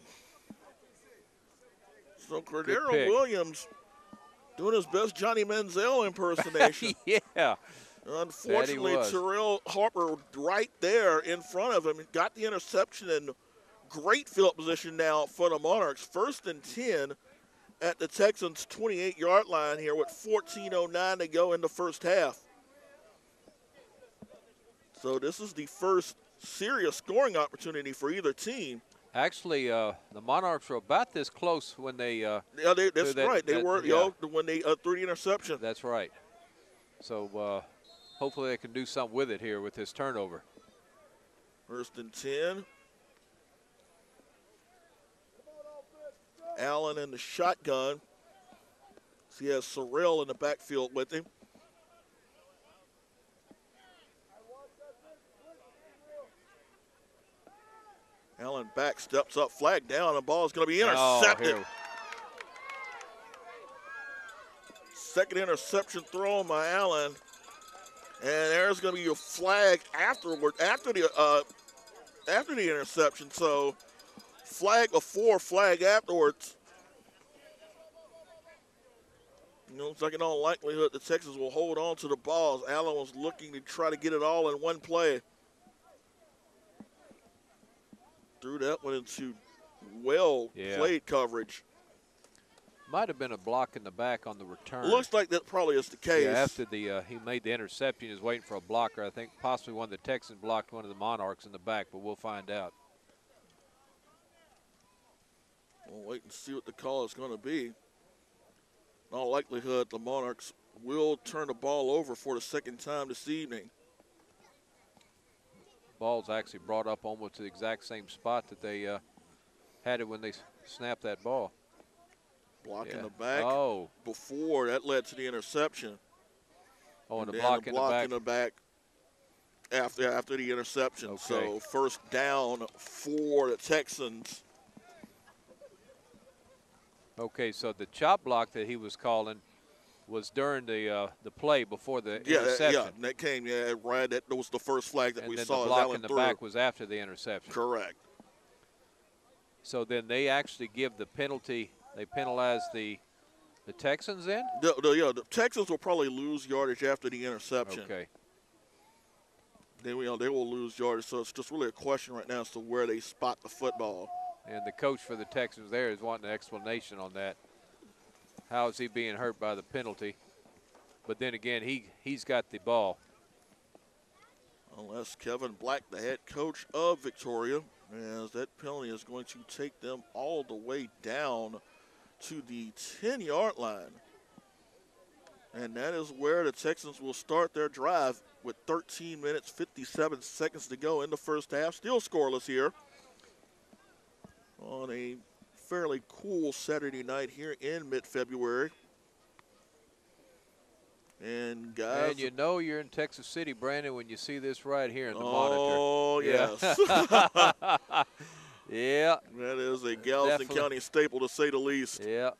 Speaker 1: So Cordero Williams doing his best Johnny Manziel impersonation.
Speaker 2: Yeah.
Speaker 1: Unfortunately, Terrell Harper right there in front of him got the interception, and great field position now for the Monarchs. 1st and 10 at the Texans' 28-yard line here with 14:09 to go in the first half. So this is the first serious scoring opportunity for either team.
Speaker 2: Actually, the Monarchs were about this close when they.
Speaker 1: Yeah, that's right. They were, when they threw the interception.
Speaker 2: That's right. So hopefully they can do something with it here with this turnover.
Speaker 1: 1st and 10. Allen in the shotgun. So he has Sorrell in the backfield with him. Allen back, steps up, flag down, the ball is going to be intercepted. Second interception thrown by Allen. And there's going to be a flag afterward, after the interception. So flag before, flag afterwards. Looks like in all likelihood the Texans will hold on to the ball as Allen was looking to try to get it all in one play. Threw that one into well-played coverage.
Speaker 2: Might have been a block in the back on the return.
Speaker 1: Looks like that probably is the case.
Speaker 2: Yeah, after he made the interception, he was waiting for a blocker. I think possibly one of the Texans blocked one of the Monarchs in the back, but we'll find out.
Speaker 1: We'll wait and see what the call is going to be. In all likelihood, the Monarchs will turn the ball over for the second time this evening.
Speaker 2: Ball's actually brought up almost to the exact same spot that they had it when they snapped that ball.
Speaker 1: Block in the back. Before that led to the interception.
Speaker 2: Oh, and
Speaker 1: the
Speaker 2: block
Speaker 1: in the back after the interception.
Speaker 2: Okay.
Speaker 1: So 1st down for the Texans.
Speaker 2: Okay, so the chop block that he was calling was during the play before the interception.
Speaker 1: That came, right. That was the first flag that we saw.
Speaker 2: And the block in the back was after the interception.
Speaker 1: Correct.
Speaker 2: So then they actually give the penalty. They penalize the Texans then?
Speaker 1: The Texans will probably lose yardage after the interception.
Speaker 2: Okay.
Speaker 1: They will lose yardage, so it's just really a question right now as to where they spot the football.
Speaker 2: And the coach for the Texans there is wanting an explanation on that. How is he being hurt by the penalty? But then again, he's got the ball.
Speaker 1: Unless Kevin Black, the head coach of Victoria, as that penalty is going to take them all the way down to the 10-yard line. And that is where the Texans will start their drive with 13 minutes, 57 seconds to go in the first half. Still scoreless here on a fairly cool Saturday night here in mid-February. And guys,
Speaker 2: and you know you're in Texas City, Brandon, when you see this right here in the
Speaker 1: monitor. Yes.
Speaker 2: Yeah.
Speaker 1: That is a Galveston County staple, to say the least.
Speaker 2: Yeah.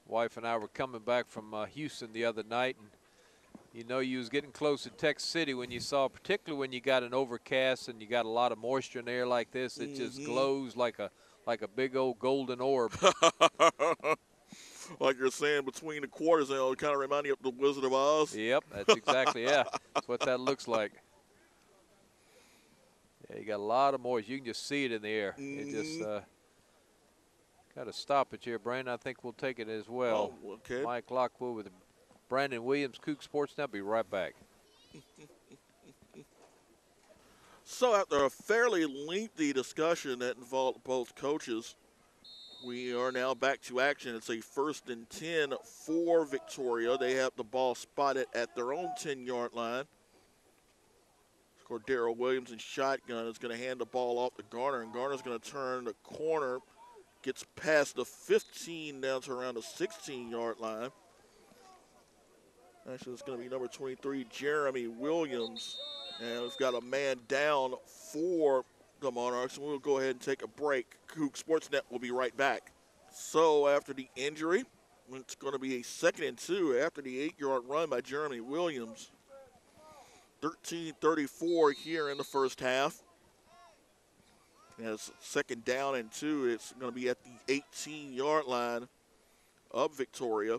Speaker 2: Wife and I were coming back from Houston the other night, and you know you was getting close to Texas City when you saw, particularly when you got an overcast and you got a lot of moisture in the air like this. It just glows like a big old golden orb.
Speaker 1: Like you're saying, between the quarters, it kind of remind you of the Wizard of Oz.
Speaker 2: Yep, that's exactly, that's what that looks like. Yeah, you got a lot of moisture. You can just see it in the air. It just Got a stoppage here, Brandon. I think we'll take it as well.
Speaker 1: Oh, okay.
Speaker 2: Mike Lockwood with Brandon Williams, Kook Sports Now. Be right back.
Speaker 1: So after a fairly lengthy discussion that involved both coaches, we are now back to action. It's a 1st and 10 for Victoria. They have the ball spotted at their own 10-yard line. Cordero Williams in shotgun is going to hand the ball off to Garner, and Garner's going to turn the corner, gets past the 15 down to around the 16-yard line. Actually, it's going to be number 23, Jeremy Williams. And we've got a man down for the Monarchs, and we'll go ahead and take a break. Kook Sportsnet will be right back. So after the injury, it's going to be a 2nd and 2 after the 8-yard run by Jeremy Williams. 13:34 here in the first half. As 2nd down and 2, it's going to be at the 18-yard line of Victoria.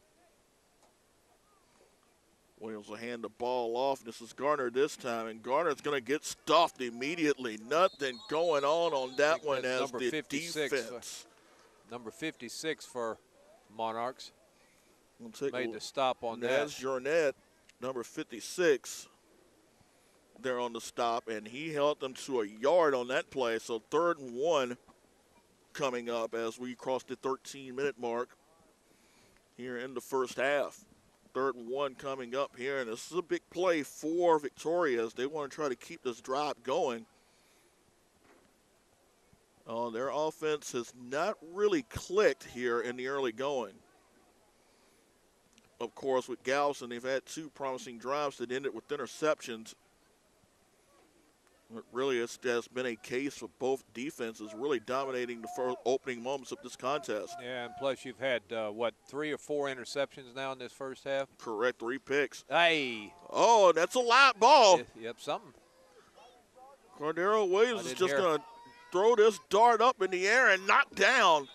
Speaker 1: Williams will hand the ball off. This is Garner this time, and Garner's going to get stuffed immediately. Nothing going on that one as the 56, defense.
Speaker 2: Number 56 for Monarchs.
Speaker 1: We'll
Speaker 2: made the stop on that.
Speaker 1: That's Jornet, number 56. There on the stop, and he held them to a yard on that play. So 3rd and 1 coming up as we cross the 13-minute mark here in the first half. 3rd and 1 coming up here, and this is a big play for Victoria as they want to try to keep this drive going. Their offense has not really clicked here in the early going. Of course, with Galveston, they've had 2 promising drives that ended with interceptions. It really has been a case for both defenses really dominating the first opening moments of this contest.
Speaker 2: Yeah, and plus you've had, 3 or 4 interceptions now in this first half?
Speaker 1: Correct, 3 picks.
Speaker 2: Hey.
Speaker 1: Oh, that's a light ball.
Speaker 2: Yep, something.
Speaker 1: Cordero Williams is just going to throw this dart up in the air and knock down.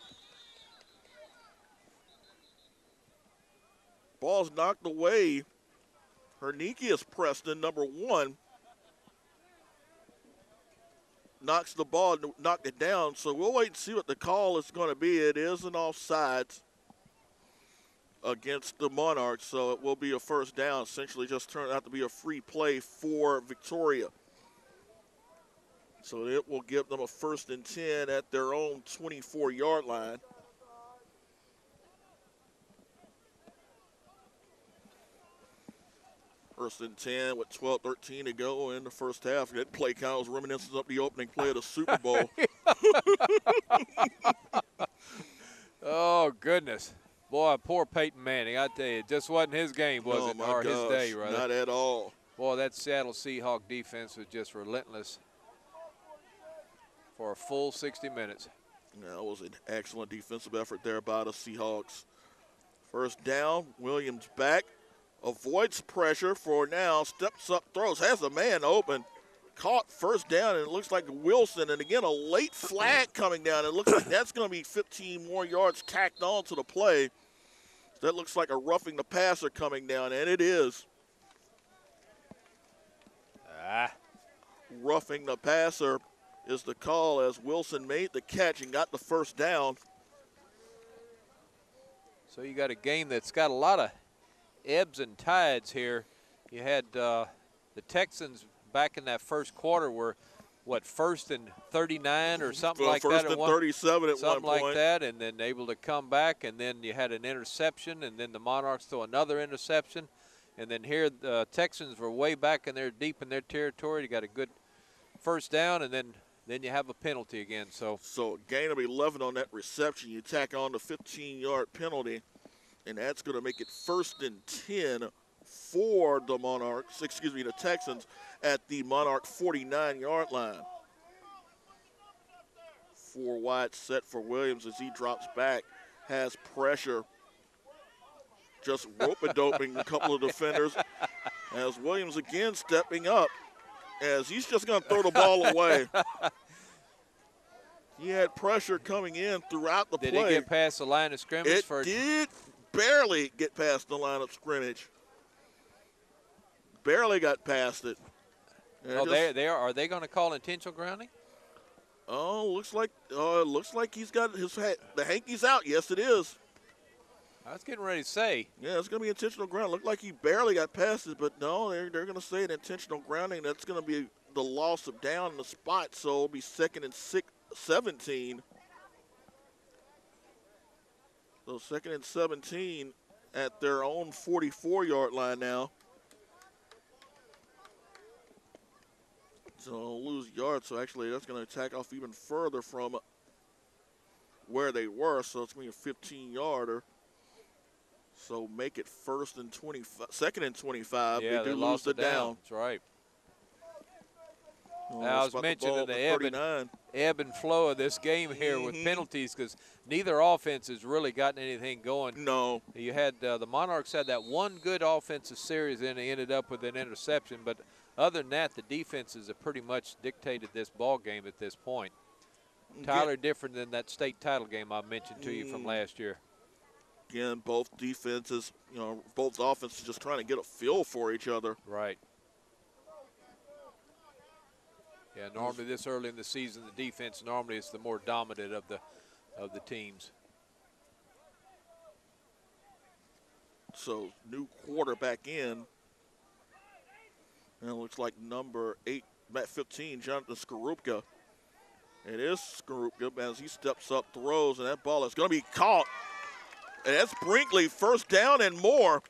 Speaker 1: Ball's knocked away. Hernicius Preston, number 1. Knocks the ball, knocked it down. So we'll wait and see what the call is going to be. It is an offsides against the Monarchs, so it will be a 1st down. Essentially just turned out to be a free play for Victoria. So it will give them a 1st and 10 at their own 24-yard line. First and 10 with 12:13 to go in the first half. That play kind of was reminiscent of the opening play of the Super Bowl.
Speaker 2: Oh, goodness. Boy, poor Peyton Manning. I tell you, it just wasn't his game, was
Speaker 1: oh
Speaker 2: it?
Speaker 1: My
Speaker 2: or
Speaker 1: gosh,
Speaker 2: his day, rather.
Speaker 1: Not at all.
Speaker 2: Boy, that Seattle Seahawk defense was just relentless for a full 60 minutes.
Speaker 1: That was an excellent defensive effort there by the Seahawks. 1st down, Williams back. Avoids pressure for now, steps up, throws, has a man open. Caught 1st down, and it looks like Wilson. And again, a late flag coming down. It looks like that's going to be 15 more yards tacked on to the play. That looks like a roughing the passer coming down, and it is. Roughing the passer is the call as Wilson made the catch and got the 1st down.
Speaker 2: So you got a game that's got a lot of ebbs and tides here. You had the Texans back in that first quarter were, 1st and 39 or something like that.
Speaker 1: 1st and 37 at one point.
Speaker 2: Something like that, and then able to come back, and then you had an interception, and then the Monarchs throw another interception. And then here the Texans were way back in there, deep in their territory. You got a good 1st down, and then you have a penalty again. So
Speaker 1: gain of 11 on that reception. You tack on the 15-yard penalty. And that's going to make it 1st and 10 for the Monarchs, the Texans at the Monarch 49-yard line. 4 wide set for Williams as he drops back, has pressure. Just rope-a-doping a couple of defenders as Williams again stepping up as he's just going to throw the ball away. He had pressure coming in throughout the play.
Speaker 2: Did it get past the line of scrimmage?
Speaker 1: It did. Barely get past the line of scrimmage. Barely got past it.
Speaker 2: Oh, are they going to call intentional grounding?
Speaker 1: Oh, looks like he's got the hankies out. Yes, it is.
Speaker 2: I was getting ready to say.
Speaker 1: Yeah, it's going to be intentional ground. Looked like he barely got past it, but no, they're going to say an intentional grounding. That's going to be the loss of down in the spot, so it'll be 2nd and 17. So 2nd and 17 at their own 44-yard line now. So they'll lose yards, so actually that's going to attack off even further from where they were, so it's going to be a 15-yarder. So make it 2nd and 25.
Speaker 2: Yeah,
Speaker 1: they do
Speaker 2: lost
Speaker 1: lose the down.
Speaker 2: That's right.
Speaker 1: Oh,
Speaker 2: I was mentioning the ebb and flow of this game here with penalties because neither offense has really gotten anything going.
Speaker 1: No.
Speaker 2: You had the Monarchs had that one good offensive series and they ended up with an interception. But other than that, the defenses have pretty much dictated this ball game at this point. Tyler, different than that state title game I mentioned to you from last year.
Speaker 1: Again, both defenses, both offenses just trying to get a feel for each other.
Speaker 2: Right. Yeah, normally this early in the season, the defense normally is the more dominant of the teams.
Speaker 1: So new quarterback in. And it looks like number 15, Jonathan Skorupka. It is Skorupka as he steps up, throws, and that ball is going to be caught. And that's Brinkley, 1st down and more.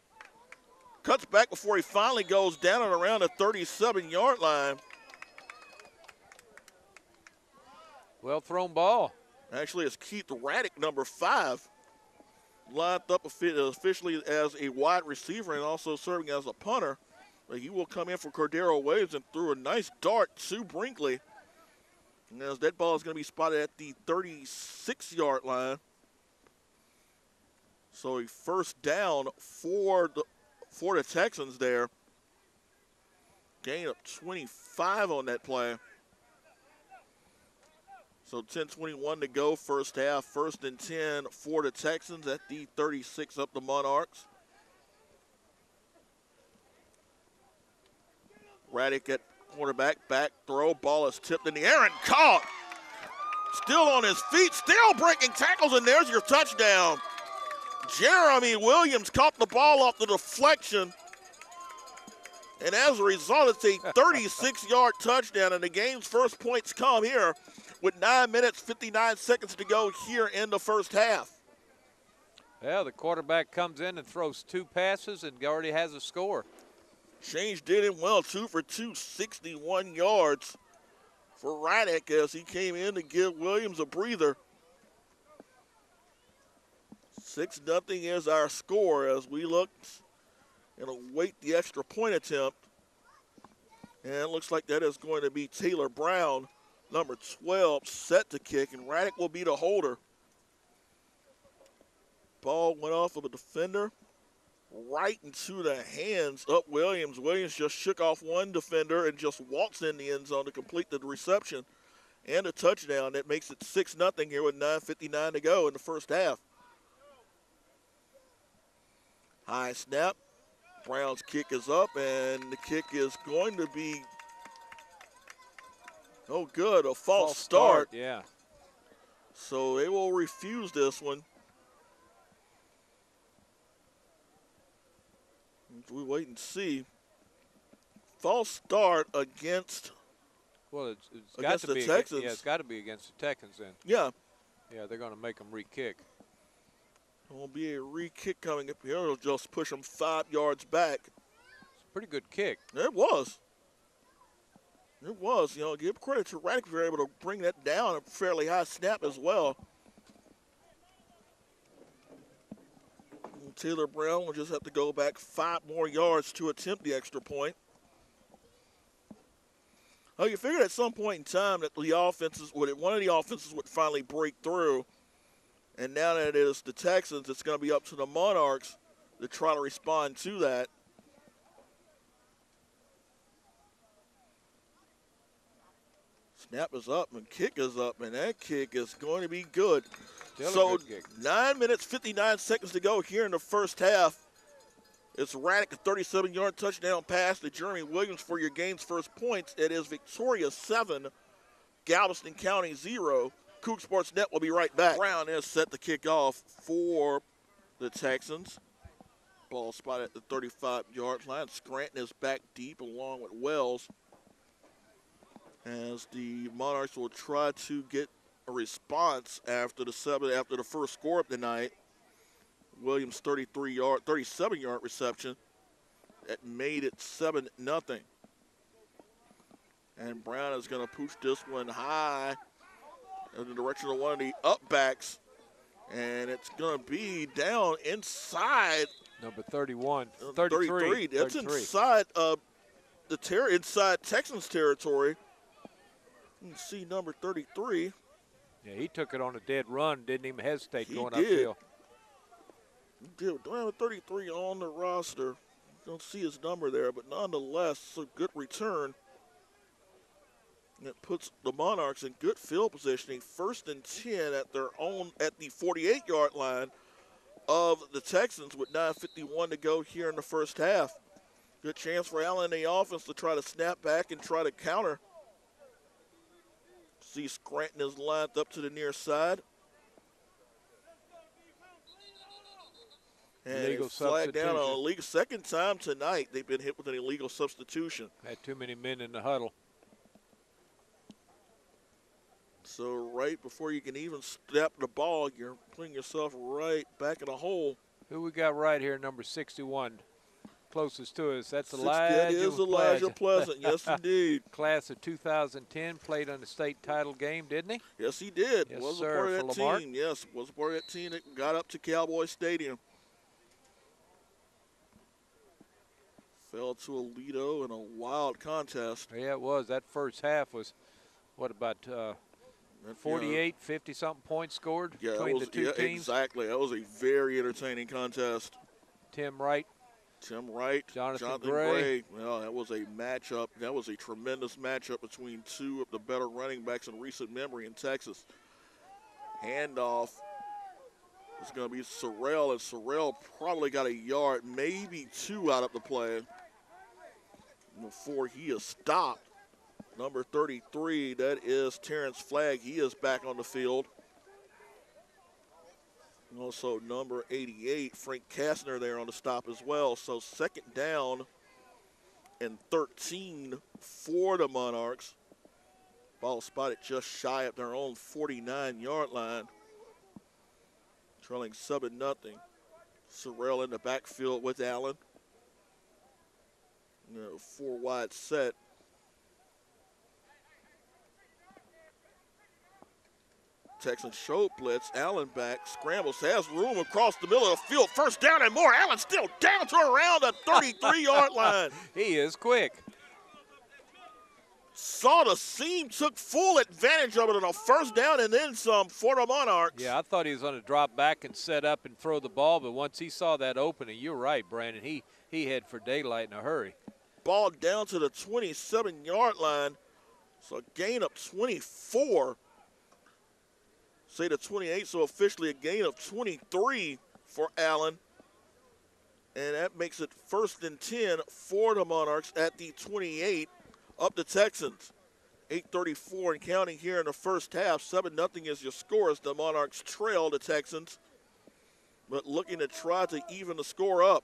Speaker 1: Cuts back before he finally goes down and around the 37-yard line.
Speaker 2: Well thrown ball.
Speaker 1: Actually, it's Keith Raddick, number 5, lined up officially as a wide receiver and also serving as a punter. But he will come in for Cordero Waves and threw a nice dart to Brinkley. And as that ball is going to be spotted at the 36-yard line. So a 1st down for the Texans there. Gain of 25 on that play. So 10:21 to go, 1st half. 1st and 10 for the Texans at the 36 up the Monarchs. Raddick at quarterback, back throw, ball is tipped in the air and caught. Still on his feet, still breaking tackles, and there's your touchdown. Jeremy Williams caught the ball off the deflection. And as a result, it's a 36-yard touchdown, and the game's first points come here with 9 minutes, 59 seconds to go here in the 1st half.
Speaker 2: Well, the quarterback comes in and throws 2 passes and already has a score.
Speaker 1: Change did him well, 2 for 2, 61 yards for Raddick as he came in to give Williams a breather. 6-0 is our score as we look and await the extra point attempt. And it looks like that is going to be Taylor Brown, number 12, set to kick, and Raddick will be the holder. Ball went off of a defender right into the hands of Williams. Williams just shook off one defender and just walks in the end zone to complete the reception and a touchdown. That makes it 6-0 here with 9:59 to go in the 1st half. High snap. Brown's kick is up, and the kick is going to be good, a false start.
Speaker 2: Yeah.
Speaker 1: So they will refuse this one. We wait and see. False start against.
Speaker 2: Well, it's got to be
Speaker 1: the Texans.
Speaker 2: Yeah, it's got to be against the Texans then.
Speaker 1: Yeah.
Speaker 2: Yeah, they're going to make them re-kick.
Speaker 1: There will be a re-kick coming up here. It'll just push them 5 yards back.
Speaker 2: It's a pretty good kick.
Speaker 1: It was. It was. Give credit to Raddick for able to bring that down, a fairly high snap as well. Taylor Brown will just have to go back 5 more yards to attempt the extra point. Oh, you figured at some point in time that one of the offenses would finally break through. And now that it is the Texans, it's going to be up to the Monarchs to try to respond to that. Snap is up and kick is up, and that kick is going to be good.
Speaker 2: Still a good kick.
Speaker 1: 9 minutes, 59 seconds to go here in the 1st half. It's Raddick, a 37-yard touchdown pass to Jeremy Williams for your game's first points. It is Victoria 7, Galveston County 0. Coug Sports Net will be right back. Brown is set to kick off for the Texans. Ball spotted at the 35-yard line. Scranton is back deep along with Wells, as the Monarchs will try to get a response after the first score of the night. Williams' 37-yard reception that made it 7-0. And Brown is going to pooch this one high in the direction of one of the upbacks, and it's going to be down inside
Speaker 2: Number 31,
Speaker 1: 33. That's
Speaker 2: 33.
Speaker 1: inside inside Texans territory. You can see number 33.
Speaker 2: Yeah, he took it on a dead run, didn't even hesitate going
Speaker 1: did.
Speaker 2: upfield.
Speaker 1: He did. Don't have a 33 on the roster. Don't see his number there, but nonetheless, a good return. And it puts the Monarchs in good field positioning, 1st and 10 at the 48-yard line of the Texans with 9:51 to go here in the first half. Good chance for Allen and the offense to try to snap back and try to counter. See Scranton is lined up to the near side. And
Speaker 2: illegal
Speaker 1: flag down on
Speaker 2: substitution.
Speaker 1: illegal. Second time tonight they've been hit with an illegal substitution.
Speaker 2: Had too many men in the huddle.
Speaker 1: So right before you can even snap the ball, you're putting yourself right back in a hole.
Speaker 2: Who we got right here, number 61? Closest to us. That's
Speaker 1: That is Elijah Pleasant. Yes, indeed.
Speaker 2: Class of 2010, played on the state title game, didn't he?
Speaker 1: Yes, he did.
Speaker 2: Yes,
Speaker 1: was
Speaker 2: sir,
Speaker 1: a part of
Speaker 2: for
Speaker 1: that
Speaker 2: Lamar.
Speaker 1: team. Yes, was a part of that team that got up to Cowboy Stadium. Fell to Aledo in a wild contest.
Speaker 2: Yeah, it was. That first half was, what, about 48, 50-something points scored between the two teams?
Speaker 1: Exactly. That was a very entertaining contest.
Speaker 2: Tim Wright.
Speaker 1: Jonathan Gray. Well, that was a matchup. That was a tremendous matchup between two of the better running backs in recent memory in Texas. Handoff is going to be Sorrell, and Sorrell probably got a yard, maybe 2 out of the play before he is stopped. Number 33, that is Terrence Flagg. He is back on the field. And also number 88, Frank Kastner there on the stop as well. So second down and 13 for the Monarchs. Ball spotted just shy of their own 49-yard line. Trailing 7-0. Sorrell in the backfield with Allen. 4 wide set. Texans show blitz. Allen back, scrambles, has room across the middle of the field. First down and more. Allen still down to around the 33-yard line.
Speaker 2: He is quick.
Speaker 1: Saw the seam, took full advantage of it on a first down and then some for the Monarchs.
Speaker 2: Yeah, I thought he was going to drop back and set up and throw the ball, but once he saw that opening, you're right, Brandon, he had for daylight in a hurry.
Speaker 1: Ball down to the 27-yard line. So a gain of 24. Say the 28, so officially a gain of 23 for Allen. And that makes it 1st and 10 for the Monarchs at the 28 of the Texans. 8:34 and counting here in the first half. 7-0 is your score as the Monarchs trail the Texans, but looking to try to even the score up.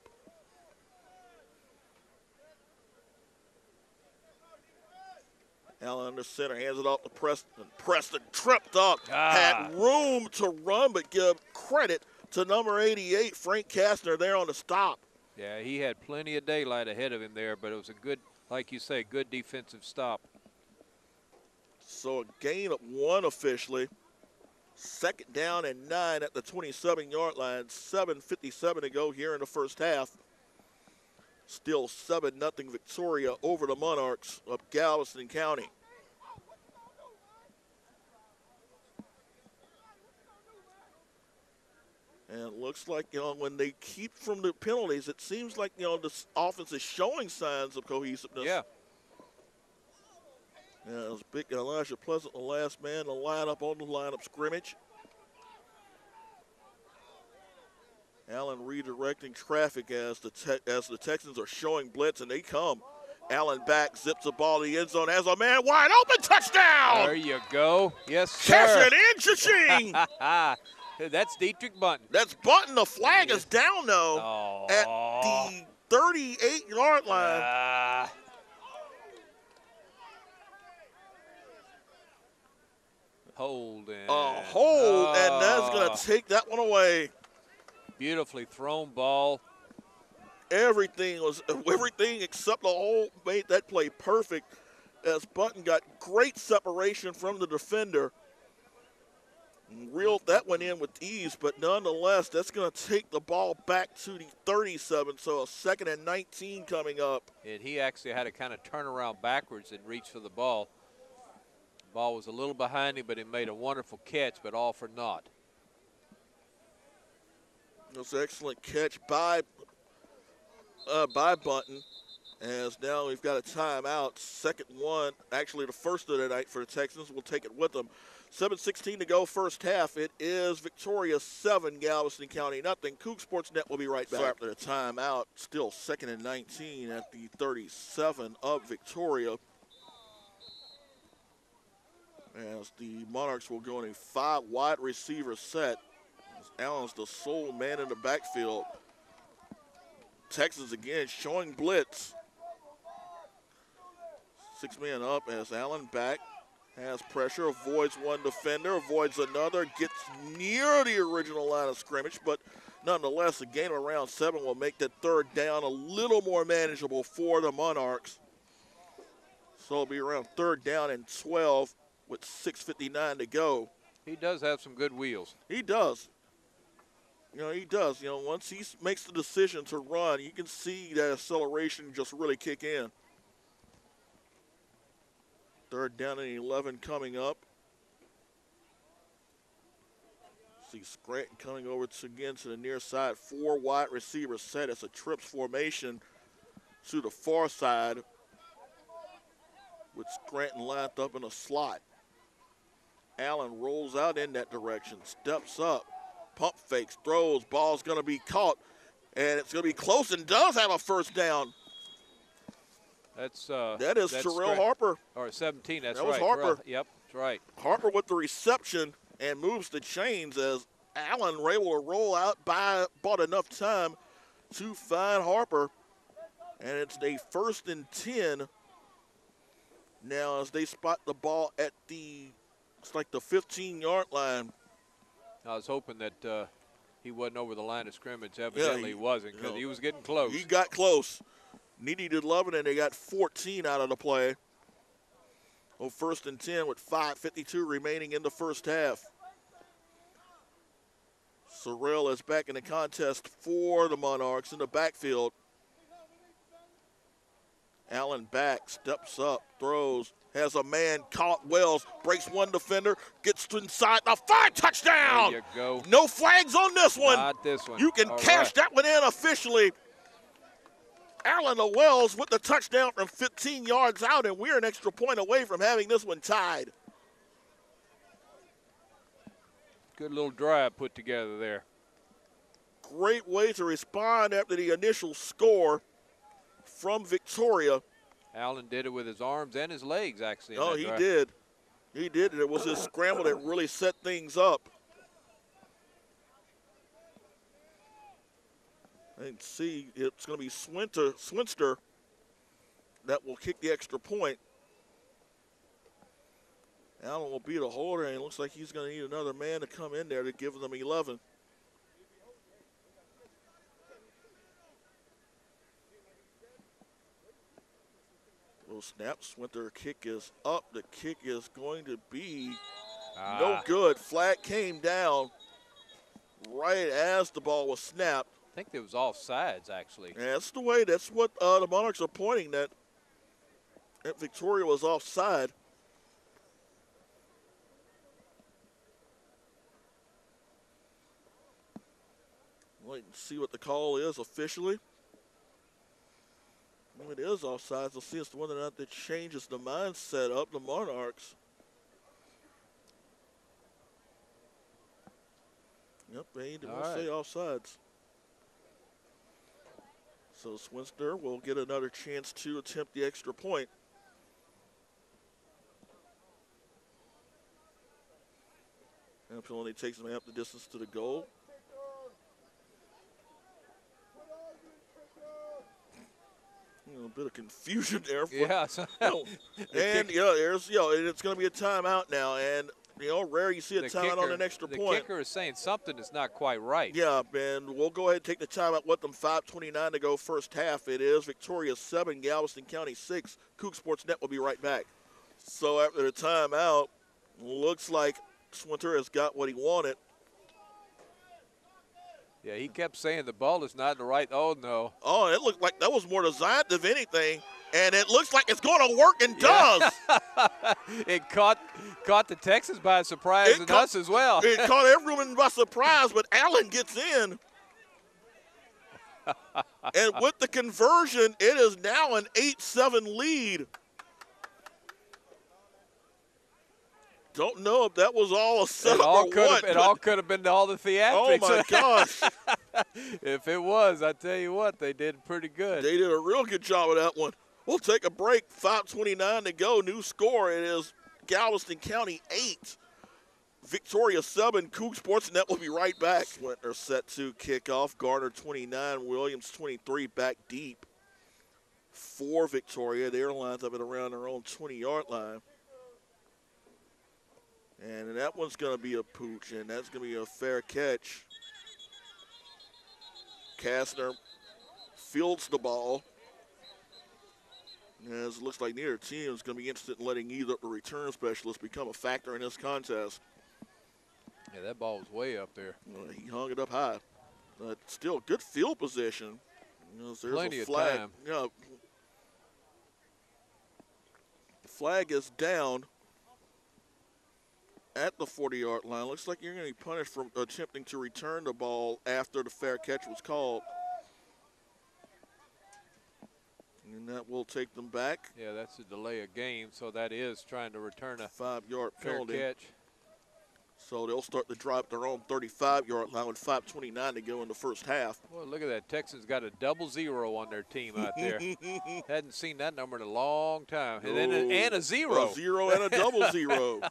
Speaker 1: Allen under center, hands it off to Preston. Preston tripped up, had room to run, but give credit to number 88, Frank Kastner, there on the stop.
Speaker 2: Yeah, he had plenty of daylight ahead of him there, but it was a good, like you say, good defensive stop.
Speaker 1: So a gain of 1 officially. Second down and 9 at the 27-yard line. 7:57 to go here in the first half. Still 7-0 Victoria over the Monarchs of Galveston County. And it looks like, when they keep from the penalties, it seems like, this offense is showing signs of cohesiveness.
Speaker 2: Yeah.
Speaker 1: Yeah, it was big Elijah Pleasant, the last man to line up on the lineup scrimmage. Allen redirecting traffic as the Texans are showing blitz, and they come Allen back, zips the ball to the end zone, has a man wide open, touchdown!
Speaker 2: There you go. Yes, sir.
Speaker 1: Cash it in, cha-ching!
Speaker 2: That's Dietrich Bunton.
Speaker 1: That's Bunton. The flag is down, though, at
Speaker 2: Oh.
Speaker 1: the 38-yard line.
Speaker 2: Hold and
Speaker 1: and that's going to take that one away.
Speaker 2: Beautifully thrown ball.
Speaker 1: Everything except the hole made that play perfect, as Bunton got great separation from the defender. Reeled that one in with ease, but nonetheless, that's going to take the ball back to the 37, so a 2nd and 19 coming up.
Speaker 2: And he actually had to kind of turn around backwards and reach for the ball. The ball was a little behind him, but he made a wonderful catch, but all for naught.
Speaker 1: That's an excellent catch by Bunton, as now we've got a timeout. Second one, actually the first of the night for the Texans. We'll take it with them. 7:16 to go, first half. It is Victoria 7, Galveston County nothing. Coug Sportsnet will be right back. So after the timeout, still 2nd and 19 at the 37 of Victoria, as the Monarchs will go in a 5 wide receiver set. Allen's the sole man in the backfield. Texans again showing blitz. 6 men up as Allen back. Has pressure, avoids one defender, avoids another, gets near the original line of scrimmage, but nonetheless, a gain of around 7 will make that third down a little more manageable for the Monarchs. So it'll be around 3rd down and 12 with 6:59 to go.
Speaker 2: He does have some good wheels.
Speaker 1: He does. He does. Once he makes the decision to run, you can see that acceleration just really kick in. 3rd down and 11 coming up. See Scranton coming over to the near side. 4 wide receiver set. It's a trips formation to the far side, with Scranton lined up in a slot. Allen rolls out in that direction, steps up, pump fakes, throws, ball's going to be caught, and it's going to be close and does have a first down. That is Terrell Harper.
Speaker 2: Or 17, that's
Speaker 1: right.
Speaker 2: That
Speaker 1: was Harper.
Speaker 2: Yep, that's right.
Speaker 1: Harper with the reception and moves the chains, as Allen were able to roll out, bought enough time to find Harper. And it's a 1st and 10 now, as they spot the ball at the 15-yard line.
Speaker 2: I was hoping that he wasn't over the line of scrimmage. Evidently he wasn't, because he was getting close.
Speaker 1: He got close. Needed 11, and they got 14 out of the play. 1st and 10 with 5:52 remaining in the first half. Sorrell is back in the contest for the Monarchs in the backfield. Allen back, steps up, throws, has a man caught. Wells breaks one defender, gets to inside the 5, touchdown!
Speaker 2: There you go.
Speaker 1: No flags on this one.
Speaker 2: Not this one.
Speaker 1: You can cash that one in officially. Allen to Wells with the touchdown from 15 yards out, and we're an extra point away from having this one tied.
Speaker 2: Good little drive put together there.
Speaker 1: Great way to respond after the initial score from Victoria.
Speaker 2: Allen did it with his arms and his legs, actually.
Speaker 1: Oh, he did. He did. It was his scramble that really set things up. And see, it's going to be Swinster that will kick the extra point. Allen will be the holder, and it looks like he's going to need another man to come in there to give them 11. Little snap, Swinter kick is up. The kick is going to be no good. Flag came down right as the ball was snapped.
Speaker 2: I think it was offsides, actually.
Speaker 1: Yeah, that's the way. That's what the Monarchs are pointing, that Victoria was offside. Wait and see what the call is officially. Well, it is offside. We'll see as to whether or not that changes the mindset of the Monarchs. Yep, they didn't say offsides. So Swinster will get another chance to attempt the extra point. And penalty takes him half the distance to the goal. A bit of confusion there.
Speaker 2: Yeah.
Speaker 1: And there's and it's going to be a timeout now. And rare you see a timeout on an extra point.
Speaker 2: The kicker is saying something is not quite right.
Speaker 1: Yeah, and we'll go ahead and take the timeout with them. 5:29 to go first half. It is Victoria 7, Galveston County 6. Coug Sports Net will be right back. So after the timeout, looks like Swinter has got what he wanted.
Speaker 2: Yeah, he kept saying the ball is not in the right. Oh, no.
Speaker 1: Oh, it looked like that was more designed than anything. And it looks like it's going to work and does.
Speaker 2: It caught the Texans by surprise and us as well.
Speaker 1: It caught everyone by surprise, but Allen gets in. And with the conversion, it is now an 8-7 lead. Don't know if that was all a setup or what.
Speaker 2: It all could have been all the theatrics.
Speaker 1: Oh, my gosh.
Speaker 2: If it was, I tell you what, they did pretty good.
Speaker 1: They did a real good job of that one. We'll take a break. 5:29 to go. New score. It is Galveston County 8. Victoria 7. Coug Sports Net will be right back. Swinter set to kick off. Garner 29. Williams 23 back deep for Victoria. They're lined up at around their own 20-yard line. And that one's going to be a pooch, and that's going to be a fair catch. Kastner fields the ball. As it looks like neither team is going to be interested in letting either the return specialist become a factor in this contest.
Speaker 2: Yeah, that ball was way up there.
Speaker 1: He hung it up high. But still, good field position. There's
Speaker 2: Plenty
Speaker 1: a flag.
Speaker 2: of time.
Speaker 1: Yeah. The flag is down at the 40-yard line. Looks like you're going to be punished for attempting to return the ball after the fair catch was called. And that will take them back.
Speaker 2: Yeah, that's a delay of game, so that is trying to return a
Speaker 1: 5-yard
Speaker 2: fair
Speaker 1: penalty.
Speaker 2: catch.
Speaker 1: So they'll start the drive at their own 35-yard line with 5:29 to go in the first half.
Speaker 2: Well, look at that. Texans got a 00 on their team out there. Hadn't seen that number in a long time. And then and a 0.
Speaker 1: A 0 and a 00.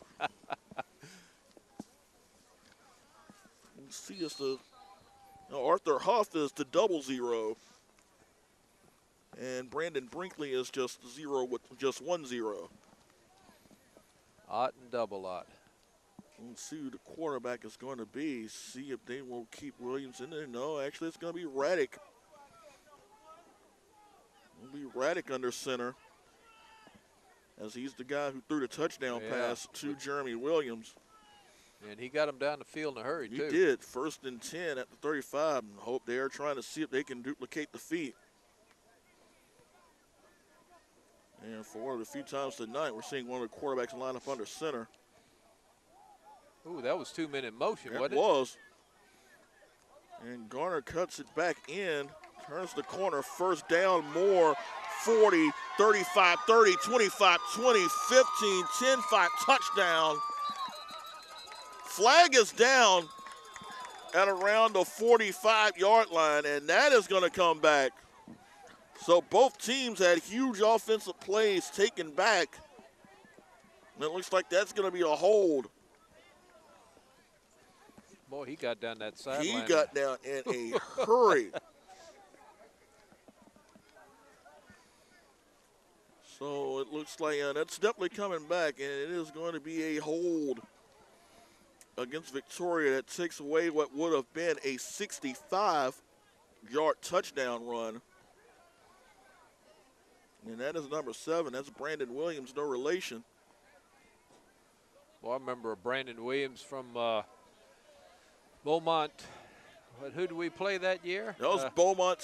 Speaker 1: Let's see, it's the Arthur Huff is the 00. And Brandon Brinkley is just 0 with just 1 0.
Speaker 2: Odd and double odd.
Speaker 1: Let's see who the quarterback is going to be. See if they will keep Williams in there. No, actually, it's going to be Raddick. It'll be Raddick under center, as he's the guy who threw the touchdown pass to Jeremy Williams.
Speaker 2: And he got him down the field in a hurry, too.
Speaker 1: He did. 1st and 10 at the 35. And hope they are trying to see if they can duplicate the feat. And for one of the few times tonight, we're seeing one of the quarterbacks line up under center.
Speaker 2: Ooh, that was 2-minute motion, wasn't it?
Speaker 1: It was. And Garner cuts it back in, turns the corner, first down, more, 40, 35, 30, 25, 20, 15, 10, 5, touchdown. Flag is down at around the 45-yard line, and that is going to come back. So both teams had huge offensive plays taken back. And it looks like that's going to be a hold.
Speaker 2: Boy, he got down that sideline.
Speaker 1: He got down in a hurry. So it looks like that's definitely coming back, and it is going to be a hold against Victoria that takes away what would have been a 65-yard touchdown run. And that is number 7. That's Brandon Williams, no relation.
Speaker 2: Well, I remember Brandon Williams from Beaumont. Who did we play that year?
Speaker 1: That was Beaumont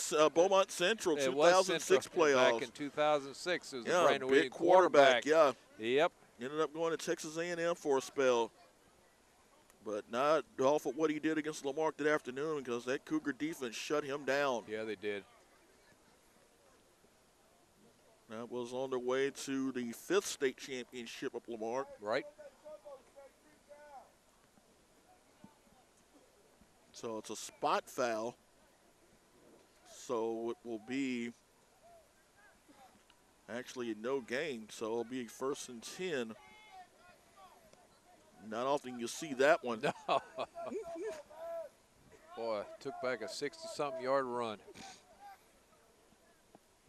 Speaker 1: Central, 2006 playoffs.
Speaker 2: Back in 2006, it was
Speaker 1: the
Speaker 2: Brandon
Speaker 1: big
Speaker 2: Williams
Speaker 1: quarterback. Yeah.
Speaker 2: Yep.
Speaker 1: Ended up going to Texas A&M for a spell. But not off of what he did against Lamarck that afternoon, because that Cougar defense shut him down.
Speaker 2: Yeah, they did.
Speaker 1: That was on their way to the 5th state championship of Lamarck.
Speaker 2: Right.
Speaker 1: So it's a spot foul. so it will be actually no gain. So it'll be 1st and 10. Not often you see that one.
Speaker 2: No. Boy, took back a 60-something yard run.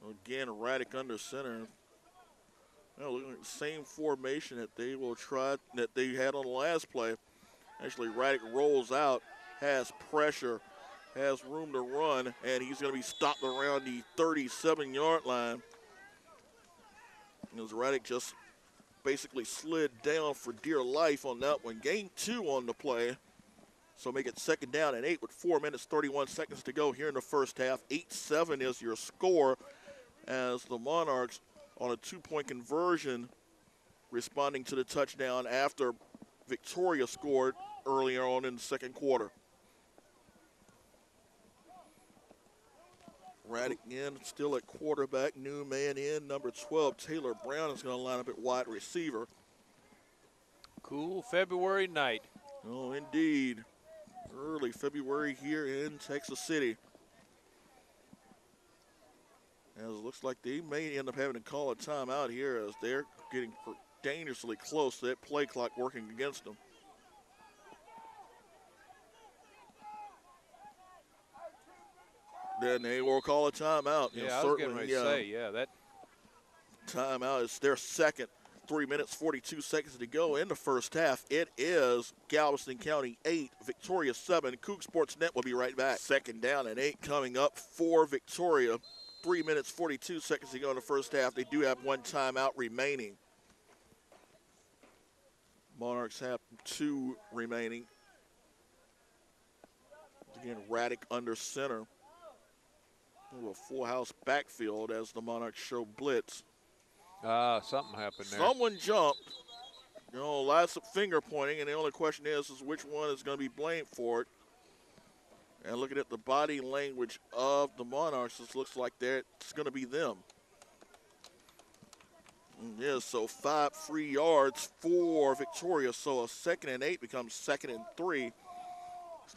Speaker 1: Again, Raddick under center. Well, looking at the same formation that they will try that they had on the last play. Actually, Raddick rolls out, has pressure, has room to run, and he's going to be stopped around the 37-yard line. As Raddick just basically slid down for dear life on that one. Gain 2 on the play. So make it 2nd down and 8 with 4 minutes, 31 seconds to go here in the first half. 8-7 is your score as the Monarchs on a 2-point conversion responding to the touchdown after Victoria scored earlier on in the second quarter. Raddick in, still at quarterback, new man in, number 12, Taylor Brown is going to line up at wide receiver.
Speaker 2: Cool February night.
Speaker 1: Oh, indeed. Early February here in Texas City. As it looks like they may end up having to call a timeout here as they're getting dangerously close to that play clock working against them. Then they will call a timeout.
Speaker 2: Yeah, I was getting ready to say, yeah, that
Speaker 1: timeout is their second. 3 minutes, 42 seconds to go in the first half. It is Galveston County 8, Victoria 7. Coug Sports Net will be right back. 2nd down and 8 coming up for Victoria. 3 minutes, 42 seconds to go in the first half. They do have 1 timeout remaining. Monarchs have 2 remaining. Again, Raddick under center. A full house backfield as the Monarchs show blitz.
Speaker 2: Something happened there.
Speaker 1: Someone jumped. You know, lots of finger pointing, and the only question is which one is going to be blamed for it. And looking at the body language of the Monarchs, it looks like it's going to be them. Yeah, so 5 free yards for Victoria. So a 2nd and 8 becomes 2nd and 3.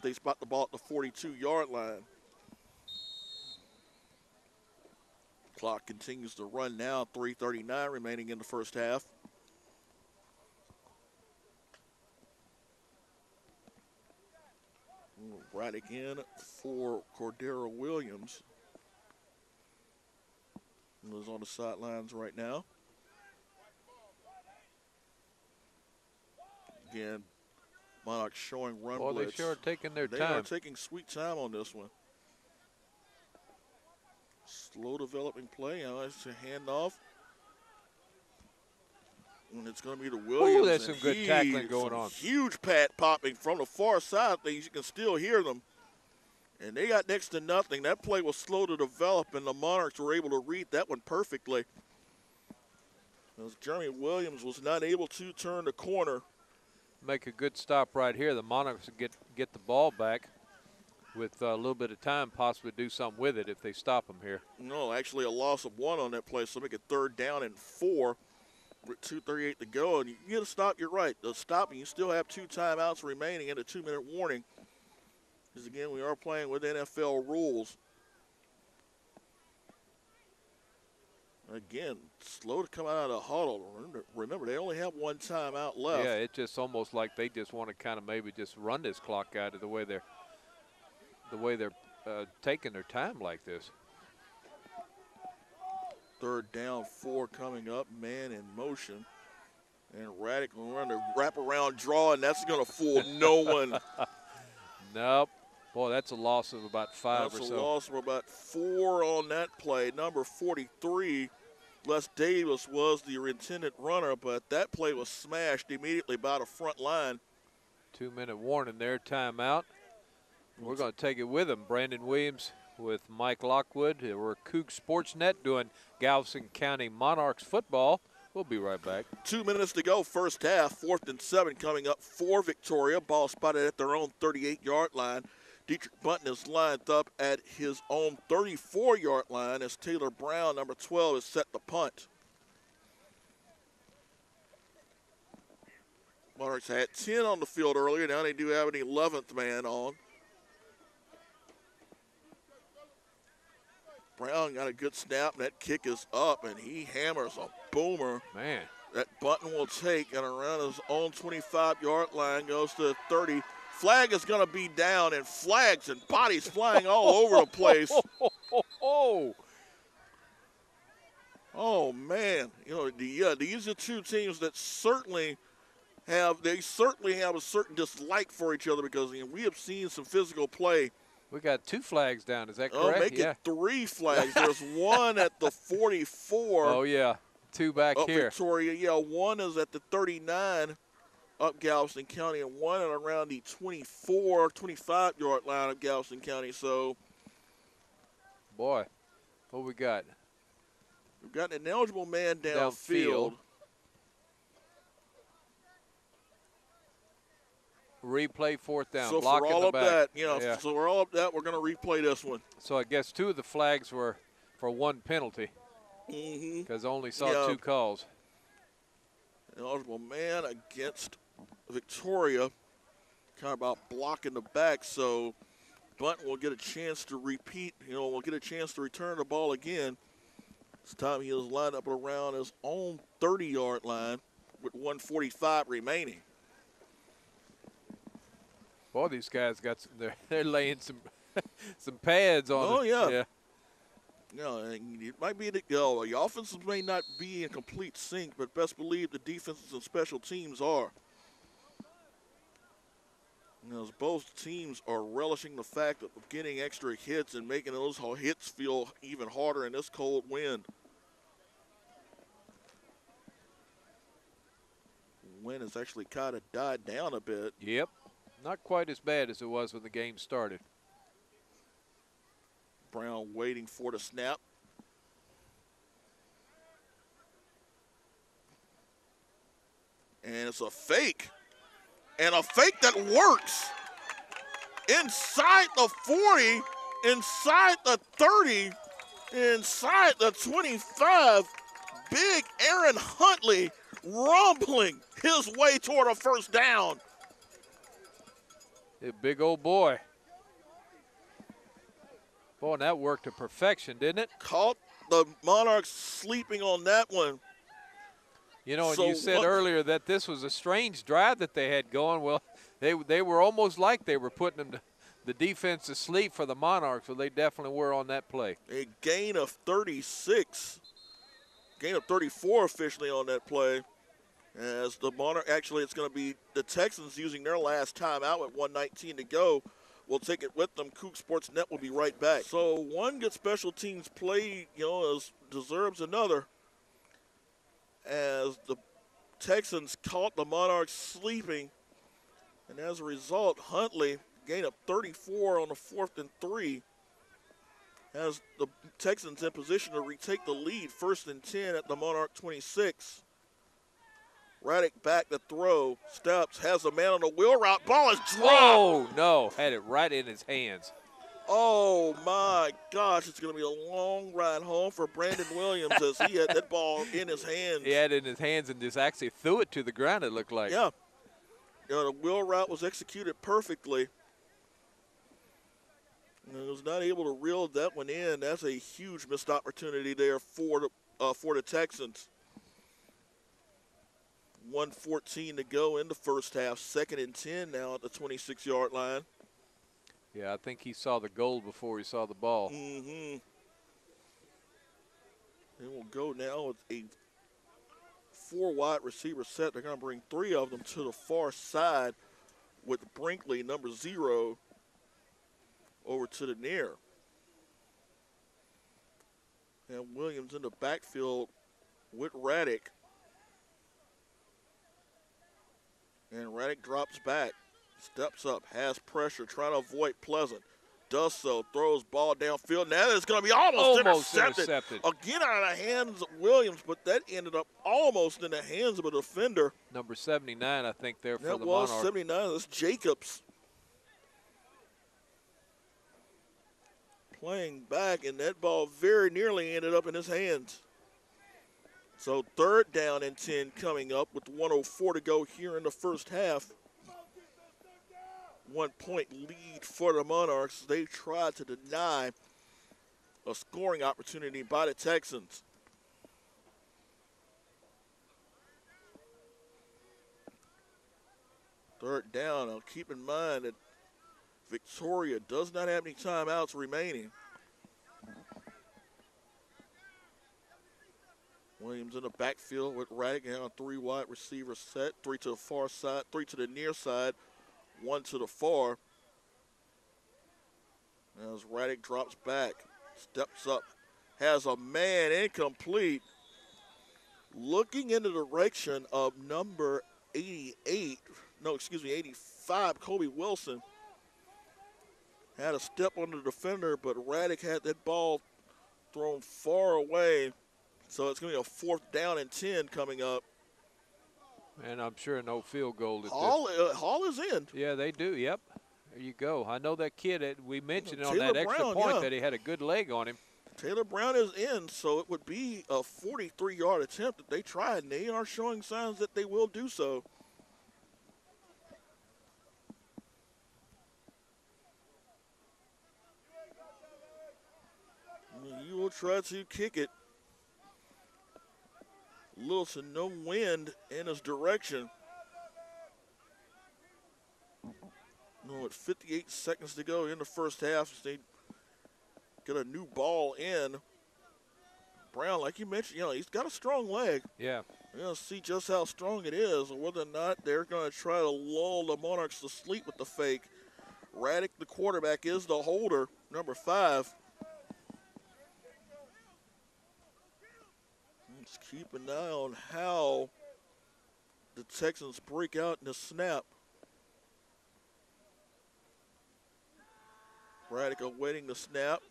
Speaker 1: They spot the ball at the 42-yard line. Clock continues to run now, 3:39 remaining in the first half. Raddick in for Cordero Williams. He's on the sidelines right now. Again, Monarchs showing run blitz.
Speaker 2: They sure are taking their time.
Speaker 1: They are taking sweet time on this one. Slow developing play. Now it's a handoff. And it's going to be to Williams.
Speaker 2: Ooh, that's some good tackling going on.
Speaker 1: Huge pad popping from the far side. Things you can still hear them. And they got next to nothing. That play was slow to develop, and the Monarchs were able to read that one perfectly. As Jeremy Williams was not able to turn the corner.
Speaker 2: Make a good stop right here. The Monarchs get the ball back with a little bit of time, possibly do something with it if they stop them here.
Speaker 1: No, actually a loss of 1 on that play, so make it 3rd down and 4 with 2:38 to go. And you get a stop, you're right. The stopping, you still have 2 timeouts remaining and a 2-minute warning. Because, again, we are playing with NFL rules. Again, slow to come out of the huddle. Remember, they only have 1 timeout left.
Speaker 2: Yeah, it's just almost like they just want to kind of maybe just run this clock out of the way they're taking their time like this.
Speaker 1: 3rd down, 4 coming up, man in motion. And Raddick will run the wraparound draw, and that's going to fool no one.
Speaker 2: Nope. Boy, that's a loss of about 5 or so.
Speaker 1: That's a loss of about 4 on that play. Number 43, Les Davis, was the intended runner, but that play was smashed immediately by the front line.
Speaker 2: 2-minute warning there, timeout. We're going to take it with them. Brandon Williams with Mike Lockwood. We're Coug Sports Net doing Galveston County Monarchs football. We'll be right back. 2
Speaker 1: minutes to go, first half. 4th and 7 coming up for Victoria. Ball spotted at their own 38-yard line. Dietrich Bunton is lined up at his own 34-yard line as Taylor Brown, number 12, is set to punt. Monarchs had 10 on the field earlier. Now they do have an 11th man on. Brown got a good snap, and that kick is up, and he hammers a boomer.
Speaker 2: Man.
Speaker 1: That Button will take, and around his own 25-yard line goes to 30. Flag is going to be down, and flags and bodies flying all over the place. Oh, man. You know, these are two teams that certainly have a certain dislike for each other because we have seen some physical play.
Speaker 2: We got 2 flags down. Is that correct?
Speaker 1: Oh, make it 3 flags. There's one at the 44.
Speaker 2: Oh, yeah. 2 back here.
Speaker 1: Victoria. Yeah, one is at the 39 up Galveston County and one at around the 24, 25-yard line of Galveston County. So,
Speaker 2: boy, what we got?
Speaker 1: We've got an ineligible man downfield.
Speaker 2: Replay 4th down.
Speaker 1: So
Speaker 2: block
Speaker 1: for
Speaker 2: in
Speaker 1: all
Speaker 2: the
Speaker 1: of
Speaker 2: back.
Speaker 1: that, yeah. So for all of that, we're going to replay this one.
Speaker 2: So I guess 2 of the flags were for 1 penalty. Because I only saw 2 calls.
Speaker 1: Ineligible man against Victoria, kind of about blocking the back. So Bunton will get a chance to repeat. Will get a chance to return the ball again. This time he is lined up around his own 30-yard line with 1:45 remaining.
Speaker 2: Boy, these guys got some. They're laying some some pads on.
Speaker 1: Oh, yeah.
Speaker 2: Yeah.
Speaker 1: It might be that the offenses may not be in complete sync, but best believe the defenses and special teams are. As both teams are relishing the fact of getting extra hits and making those hits feel even harder in this cold wind. Wind has actually kind of died down a bit.
Speaker 2: Yep. Not quite as bad as it was when the game started.
Speaker 1: Brown waiting for the snap. And it's a fake. And a fake that works. Inside the 40, inside the 30, inside the 25. Big Aaron Huntley rumbling his way toward a first down.
Speaker 2: A big old boy. Boy, and that worked to perfection, didn't it?
Speaker 1: Caught the Monarchs sleeping on that one.
Speaker 2: You know, and you said earlier that this was a strange drive that they had going. Well, they were almost like they were putting them the defense to sleep for the Monarchs, so they definitely were on that play.
Speaker 1: A gain of 36. Gain of 34 officially on that play. As the Monarch, actually it's going to be the Texans using their last timeout with 1:19 to go. We'll take it with them. Kook Sports Net will be right back. So one good special teams play, deserves another. As the Texans caught the Monarchs sleeping. And as a result, Huntley gained up 34 on the 4th and 3. Has the Texans in position to retake the lead, 1st and 10 at the Monarch 26. Raddick back to throw, steps, has a man on the wheel route, ball is dropped.
Speaker 2: Oh, no, had it right in his hands.
Speaker 1: Oh, my gosh, it's going to be a long ride home for Brandon Williams as he had that ball in his hands.
Speaker 2: He had it in his hands and just actually threw it to the ground, it looked like.
Speaker 1: Yeah. The wheel route was executed perfectly. And was not able to reel that one in. That's a huge missed opportunity there for the Texans. 1:14 to go in the first half. 2nd and 10 now at the 26-yard line.
Speaker 2: Yeah, I think he saw the goal before he saw the ball.
Speaker 1: And we'll go now with a 4 wide receiver set. They're going to bring 3 of them to the far side with Brinkley, number 0, over to the near. And Williams in the backfield with Raddick. And Raddick drops back, steps up, has pressure, trying to avoid Pleasant. Does so, throws ball downfield. Now it's going to be almost intercepted. Again out of the hands of Williams, but that ended up almost in the hands of a defender.
Speaker 2: Number 79, I think, there for the
Speaker 1: That was
Speaker 2: Monarchs.
Speaker 1: 79. That's Jacobs. Playing back, and that ball very nearly ended up in his hands. So 3rd down and 10 coming up with 1:04 to go here in the first half. 1-point lead for the Monarchs. They tried to deny a scoring opportunity by the Texans. Third down. Now keep in mind that Victoria does not have any timeouts remaining. Williams in the backfield with Raddick now, 3 wide receiver set, 3 to the far side, 3 to the near side, 1 to the far. As Raddick drops back, steps up, has a man incomplete. Looking in the direction of number 85, Kobe Wilson. Had a step on the defender, but Raddick had that ball thrown far away. So it's going to be a 4th down and 10 coming up.
Speaker 2: And I'm sure no field goal.
Speaker 1: Hall is in.
Speaker 2: Yeah, they do. Yep. There you go. I know that kid, we mentioned on
Speaker 1: Taylor
Speaker 2: that extra
Speaker 1: Brown,
Speaker 2: point
Speaker 1: yeah.
Speaker 2: that he had a good leg on him.
Speaker 1: Taylor Brown is in, so it would be a 43-yard attempt that they tried, and they are showing signs that they will do so. You will try to kick it. Little to no wind in his direction. No, with 58 seconds to go in the first half, they get a new ball in. Brown, like you mentioned, he's got a strong leg.
Speaker 2: Yeah.
Speaker 1: We're going to see just how strong it is and whether or not they're going to try to lull the Monarchs to sleep with the fake. Raddick, the quarterback, is the holder, number 5. Let's keep an eye on how the Texans break out in the snap. Raddick awaiting the snap.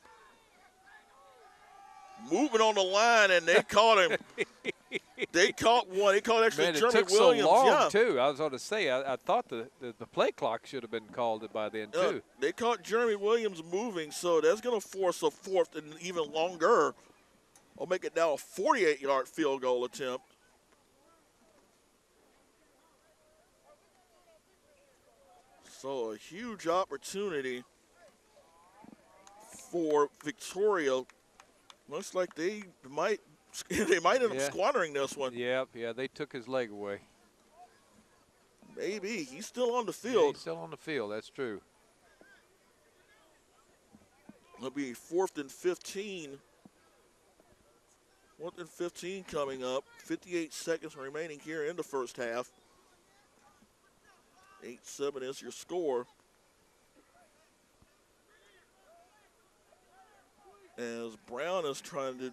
Speaker 1: Moving on the line, and they caught him. They caught one. They caught actually
Speaker 2: Man,
Speaker 1: Jeremy
Speaker 2: it took
Speaker 1: Williams.
Speaker 2: so long,
Speaker 1: yeah.
Speaker 2: too. I was going to say, I thought the play clock should have been called by then, too.
Speaker 1: They caught Jeremy Williams moving, so that's going to force a 4th and even longer. I'll make it now a 48-yard field goal attempt. So a huge opportunity for Victoria. Looks like they might end up squandering this one.
Speaker 2: Yeah, they took his leg away.
Speaker 1: Maybe. He's still on the
Speaker 2: Yeah,
Speaker 1: field.
Speaker 2: he's still on the field, that's true.
Speaker 1: It'll be 4th and 15. 4th and 15 coming up. 58 seconds remaining here in the first half. 8-7 is your score. As Brown is trying to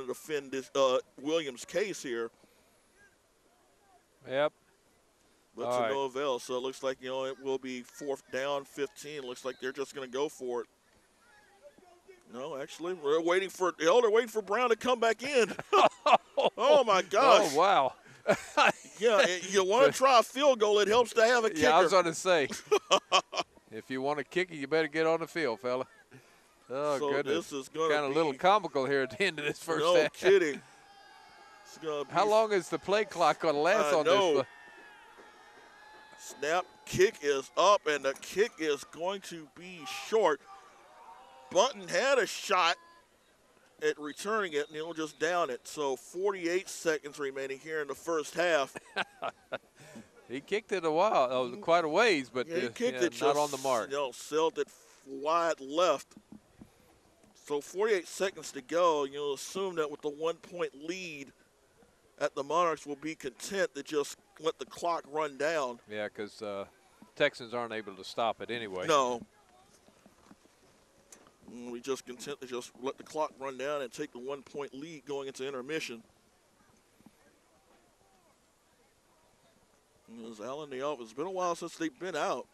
Speaker 1: defend this Williams' case here.
Speaker 2: Yep.
Speaker 1: But to no avail. So it looks like it will be 4th down, 15. Looks like they're just going to go for it. No, actually, they're waiting for Brown to come back in. Oh my gosh!
Speaker 2: Oh wow!
Speaker 1: Yeah, you want to try a field goal? It helps to have a kicker.
Speaker 2: Yeah, I was going to say, if you want to kick it, you better get on the field, fella. Oh
Speaker 1: so
Speaker 2: goodness!
Speaker 1: This is going to
Speaker 2: be kind of a little comical here at the end of this first half.
Speaker 1: No kidding. It's gonna be,
Speaker 2: how long is the play clock going to last on this?
Speaker 1: Snap, kick is up, and the kick is going to be short. Bunton had a shot at returning it, and he'll just down it. So 48 seconds remaining here in the first half.
Speaker 2: He kicked it quite a ways, but
Speaker 1: he kicked it
Speaker 2: not on the mark.
Speaker 1: Sailed it wide left. So 48 seconds to go. You'll assume that with the 1-point lead, that the Monarchs will be content to just let the clock run down.
Speaker 2: Yeah, because Texans aren't able to stop it anyway.
Speaker 1: No. We just content to just let the clock run down and take the 1-point lead going into intermission. As Allen the office. It's been a while since they've been out.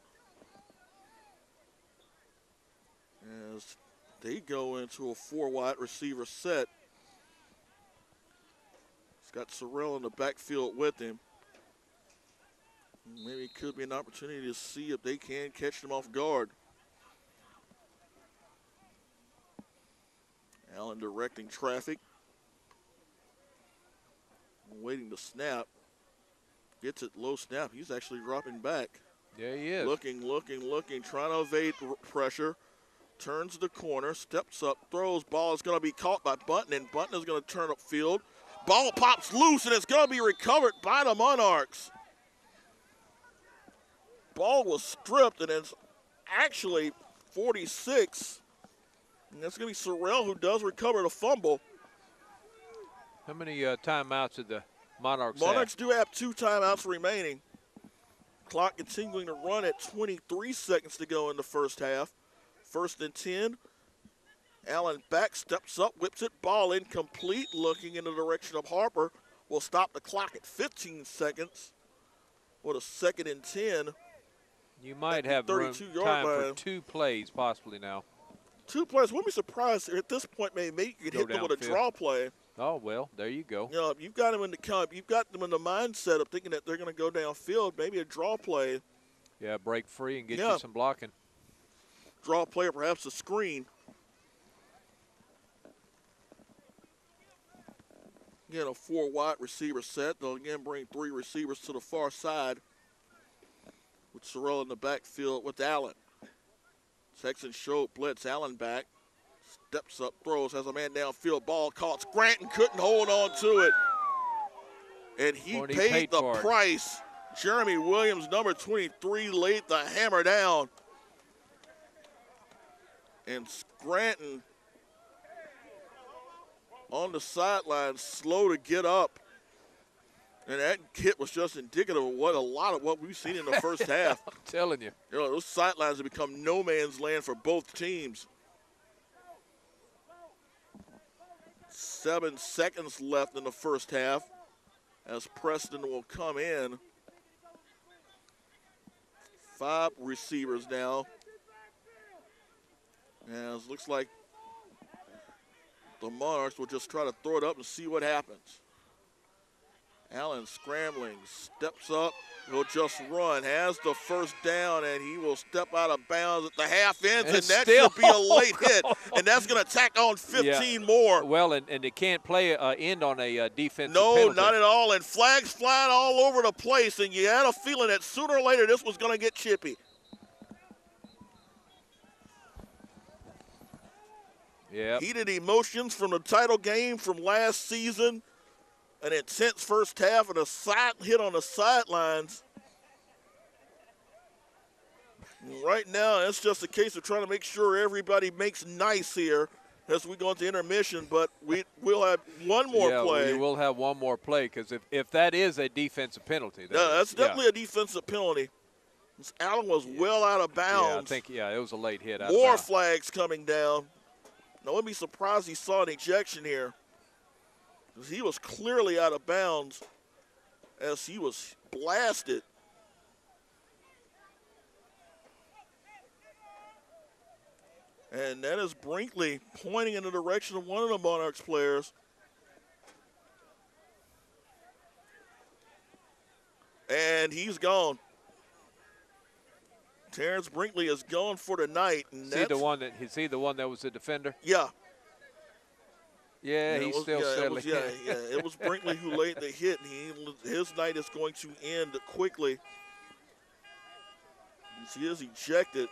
Speaker 1: As they go into a 4-wide receiver set. He's got Sorrell in the backfield with him. Maybe it could be an opportunity to see if they can catch them off guard. Allen directing traffic. Waiting to snap. Gets it low snap. He's actually dropping back.
Speaker 2: Yeah, he is.
Speaker 1: Looking, trying to evade pressure. turns the corner, steps up, throws. Ball is going to be caught by Bunton, and Bunton is going to turn upfield. Ball pops loose, and it's going to be recovered by the Monarchs. Ball was stripped, and it's actually 46. And that's going to be Sorrell who does recover the fumble.
Speaker 2: How many timeouts did the Monarchs
Speaker 1: Monarchs
Speaker 2: have?
Speaker 1: do have 2 timeouts remaining. Clock continuing to run at 23 seconds to go in the first half. 1st and 10. Allen back, steps up, whips it. Ball incomplete, looking in the direction of Harper. Will stop the clock at 15 seconds. With a 2nd and 10.
Speaker 2: You might have room, time for 2 plays possibly now.
Speaker 1: 2 plays. Wouldn't be surprised at this point. Maybe you could hit them with a draw play.
Speaker 2: Oh well, there you go.
Speaker 1: You know, you've got them in the mindset of thinking that they're going to go downfield. Maybe a draw play.
Speaker 2: Yeah, break free and get you some blocking.
Speaker 1: Draw play, or perhaps a screen. Again, a 4 wide receiver set. They'll again bring 3 receivers to the far side. With Sorrell in the backfield with Allen. Texans show blitz. Allen back. Steps up, throws, has a man downfield. Ball caught. Scranton couldn't hold on to it. And he paid the price. Jeremy Williams, number 23, laid the hammer down. And Scranton on the sideline, slow to get up. And that hit was just indicative of a lot of what we've seen in the first half.
Speaker 2: I'm telling you.
Speaker 1: You know, those sidelines have become no man's land for both teams. 7 seconds left in the first half as Preston will come in. 5 receivers now. As it looks like the Monarchs will just try to throw it up and see what happens. Allen scrambling, steps up, he'll just run, has the first down, and he will step out of bounds at the half ends, and that should be a late hit, and that's going to tack on 15 more.
Speaker 2: Well, and they can't play end on a defensive
Speaker 1: penalty. No, not at all, and flags flying all over the place, and you had a feeling that sooner or later this was going to get chippy.
Speaker 2: Yeah.
Speaker 1: Heated emotions from the title game from last season. An intense first half and a side hit on the sidelines. Right now, it's just a case of trying to make sure everybody makes nice here as we go into intermission, but we'll have one more play.
Speaker 2: We will have one more play because if that is a defensive penalty.
Speaker 1: That's definitely a defensive penalty. Allen was well out of bounds.
Speaker 2: Yeah, I think, it was a late hit.
Speaker 1: More flags coming down. Now, I wouldn't be surprised he saw an ejection here. He was clearly out of bounds as he was blasted. And that is Brinkley pointing in the direction of one of the Monarchs players. And he's gone. Terrence Brinkley is gone for the night. And
Speaker 2: is he the one that was the defender?
Speaker 1: Yeah.
Speaker 2: Yeah, he's still settling.
Speaker 1: It was Brinkley who laid the hit. His night is going to end quickly. He is ejected.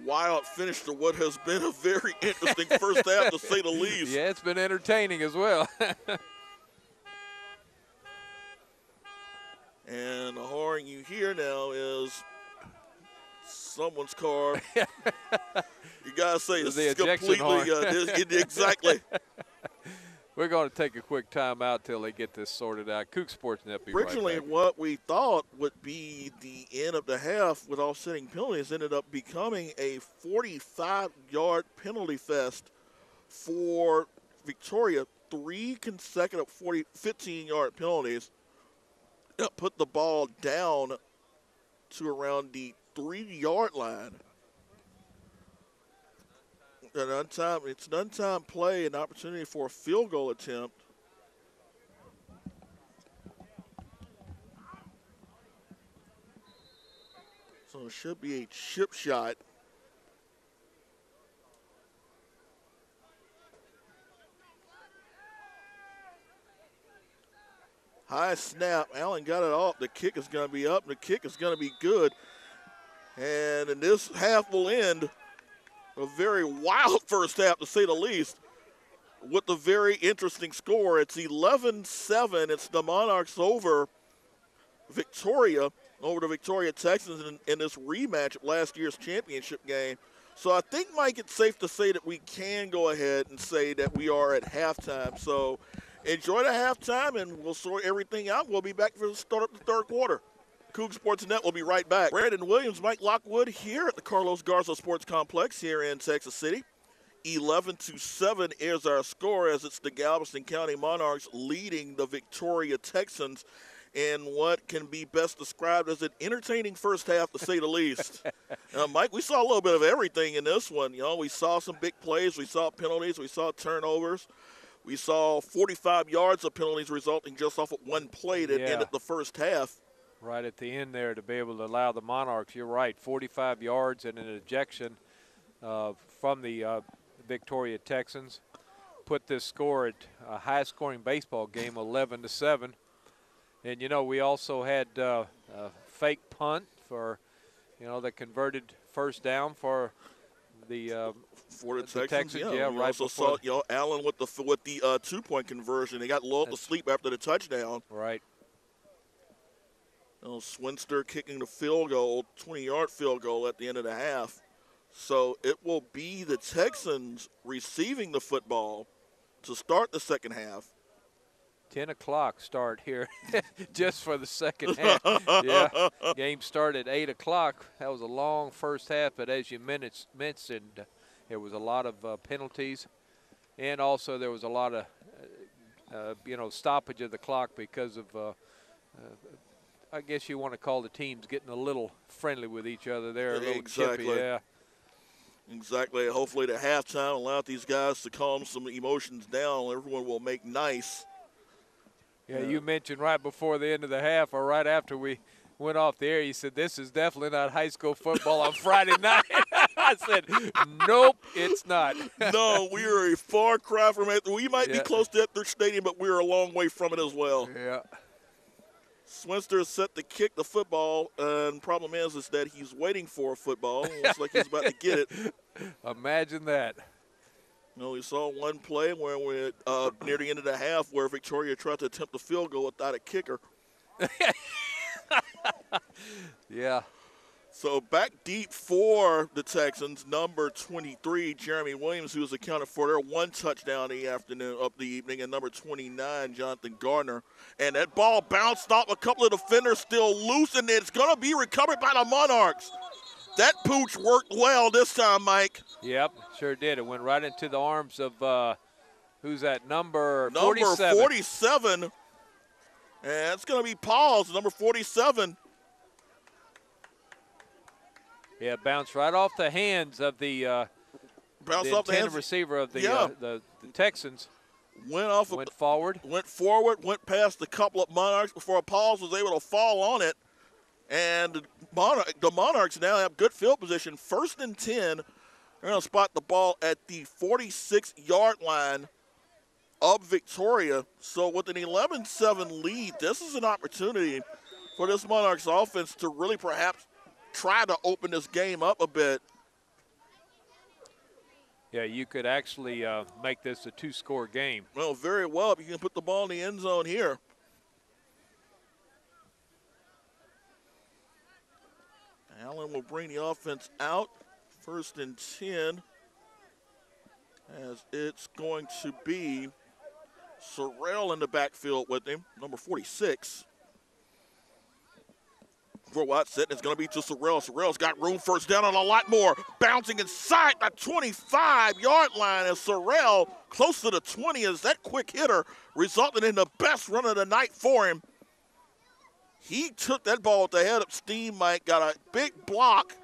Speaker 1: Wild finish to what has been a very interesting first half, to say the least.
Speaker 2: Yeah, it's been entertaining as well.
Speaker 1: And the horn you hear now is someone's car. You gotta say it's completely exactly.
Speaker 2: We're going to take a quick timeout till they get this sorted out. Kook Sportsnet be
Speaker 1: Originally,
Speaker 2: right back.
Speaker 1: what we thought would be the end of the half with offsetting penalties ended up becoming a 45-yard penalty fest for Victoria. 3 consecutive 15-yard penalties. It put the ball down to around the 3-yard line. It's an untimed play, an opportunity for a field goal attempt. So it should be a chip shot. High snap. Allen got it off. The kick is going to be up. The kick is going to be good. And in this half will end a very wild first half, to say the least, with a very interesting score. It's 11-7. It's the Monarchs over Victoria, over the Victoria Texans in this rematch of last year's championship game. So I think, Mike, it's safe to say that we can go ahead and say that we are at halftime. So enjoy the halftime, and we'll sort everything out. We'll be back for the start of the third quarter. Coug Sports Net will be right back. Brandon Williams, Mike Lockwood here at the Carlos Garza Sports Complex here in Texas City. 11-7 is our score, as it's the Galveston County Monarchs leading the Victoria Texans in what can be best described as an entertaining first half, to say the least. Mike, we saw a little bit of everything in this one. You know, we saw some big plays, we saw penalties, we saw turnovers. We saw 45 yards of penalties resulting just off of one play that ended the first half.
Speaker 2: Right at the end there, to be able to allow the Monarchs, you're right, 45 yards and an ejection from the Victoria Texans. Put this score at a high-scoring baseball game, 11-7. And, you know, we also had a fake punt for, you know, the converted first down for the Texans.
Speaker 1: Yeah, we
Speaker 2: right.
Speaker 1: Also saw, you know, Allen with the 2-point conversion. They got lulled to sleep after the touchdown.
Speaker 2: Right.
Speaker 1: You know, Swinster kicking the field goal, 20-yard field goal at the end of the half. So it will be the Texans receiving the football to start the second half.
Speaker 2: 10 o'clock start here just for the second half. Yeah, game started at 8 o'clock. That was a long first half, but as you mentioned, there was a lot of penalties, and also there was a lot of, you know, stoppage of the clock because of, I guess you want to call the teams getting a little friendly with each other there, a little chippy, yeah.
Speaker 1: Exactly. Hopefully the halftime allowed these guys to calm some emotions down. Everyone will make nice.
Speaker 2: Yeah, you mentioned right before the end of the half, or right after we went off the air, you said, this is definitely not high school football on Friday night. I said, nope, it's not.
Speaker 1: No, we are a far cry from it. We might be close to that stadium, but we're a long way from it as well.
Speaker 2: Yeah.
Speaker 1: Swinster is set to kick the football, and problem is that he's waiting for a football. It looks like he's about to get it.
Speaker 2: Imagine that.
Speaker 1: You know, we saw one play where we're near the end of the half where Victoria tried to attempt a field goal without a kicker.
Speaker 2: Yeah.
Speaker 1: So back deep for the Texans, number 23, Jeremy Williams, who has accounted for their one touchdown of the evening, and number 29, Jonathan Gardner. And that ball bounced off a couple of defenders, still loose, and it's going to be recovered by the Monarchs. That pooch worked well this time, Mike.
Speaker 2: Yep, sure did. It went right into the arms of, who's that, number 47.
Speaker 1: Number 47. And it's going to be Paul's, number 47.
Speaker 2: Yeah, bounced right off the hands of the intended receiver of the Texans. Went forward.
Speaker 1: Went past a couple of Monarchs before Pauls was able to fall on it. And the Monarchs now have good field position. 1st and 10. They're going to spot the ball at the 46-yard line of Victoria. So with an 11-7 lead, this is an opportunity for this Monarchs offense to really perhaps try to open this game up a bit.
Speaker 2: Yeah, you could actually make this a 2-score game.
Speaker 1: Well, very well, if you can put the ball in the end zone here. Allen will bring the offense out. 1st and 10, as it's going to be Sorrell in the backfield with him, number 46. For Watson, it's going to be to Sorrell. Sorrell's got room, first down, and a lot more. Bouncing inside the 25-yard line as Sorrell close to the 20 as that quick hitter resulted in the best run of the night for him. He took that ball with the head up steam, Mike, got a big block,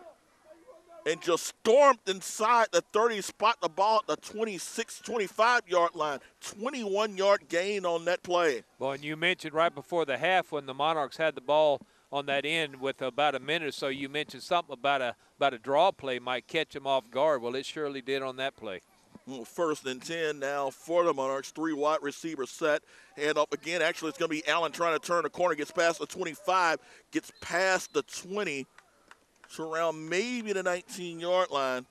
Speaker 1: and just stormed inside the 30, spot the ball at the 26, 25-yard line. 21-yard gain on that play.
Speaker 2: Well, and you mentioned right before the half when the Monarchs had the ball on that end with about a minute or so, you mentioned something about a draw play might catch them off guard. Well, it surely did on that play.
Speaker 1: 1st and 10 now for the Monarchs. 3 wide receivers set. Hand up again. Actually, it's going to be Allen trying to turn the corner. Gets past the 25. Gets past the 20. to around maybe the 19-yard line.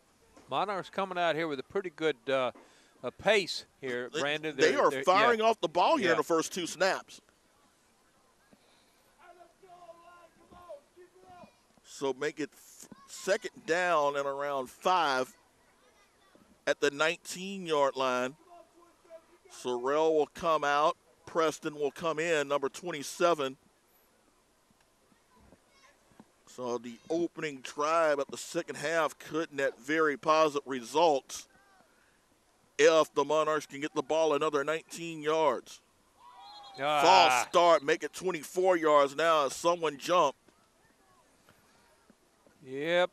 Speaker 2: Monarchs coming out here with a pretty good pace here, Brandon.
Speaker 1: They are firing off the ball here in
Speaker 2: Yeah.
Speaker 1: the first 2 snaps. So make it second down and around 5 at the 19-yard line. Sorrell will come out. Preston will come in, number 27. So the opening drive at the second half could net very positive results if the Monarchs can get the ball another 19 yards. False start, make it 24 yards now as someone jumped.
Speaker 2: Yep.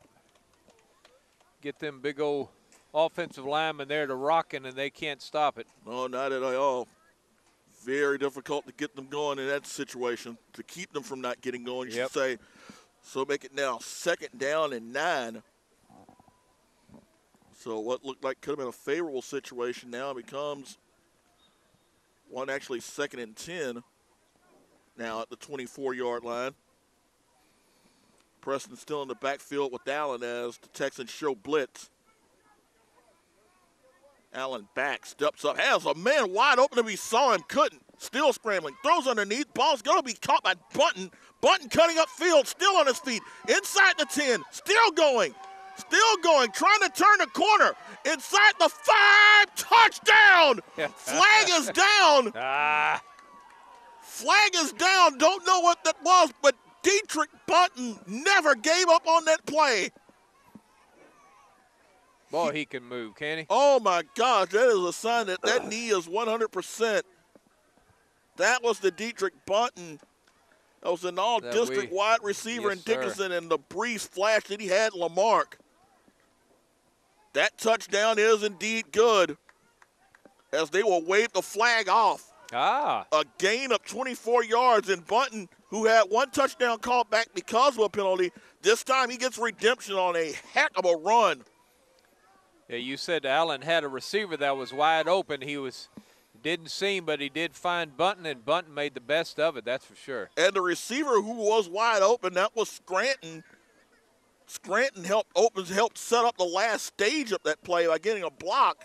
Speaker 2: Get them big old offensive linemen there to rocking, and they can't stop it.
Speaker 1: No, not at all. Very difficult to get them going in that situation, to keep them from not getting going, you should say. So make it now second down and 9. So what looked like could have been a favorable situation now becomes one actually second and 10 now at the 24-yard line. Preston still in the backfield with Allen as the Texans show blitz. Allen back, steps up, has a man wide open if he saw him, couldn't. Still scrambling, throws underneath, ball's going to be caught by Bunton. Bunton cutting up field, still on his feet, inside the 10, still going, trying to turn the corner, inside the 5, touchdown! Flag is down. Flag is down, don't know what that was, but Dietrich Bunton never gave up on that play.
Speaker 2: Boy, he can move, can he?
Speaker 1: Oh, my gosh, that is a sign that that knee is 100%. That was the Dietrich Bunton. That was an all-district wide receiver in Dickinson, and the brief flash that he had Lamarck. That touchdown is indeed good as they will wave the flag off. A gain of 24 yards, and Bunton, who had one touchdown called back because of a penalty, this time he gets redemption on a heck of a run.
Speaker 2: Yeah, you said Allen had a receiver that was wide open. He didn't see him, but he did find Bunton, and Bunton made the best of it, that's for sure.
Speaker 1: And the receiver who was wide open, that was Scranton. Scranton helped set up the last stage of that play by getting a block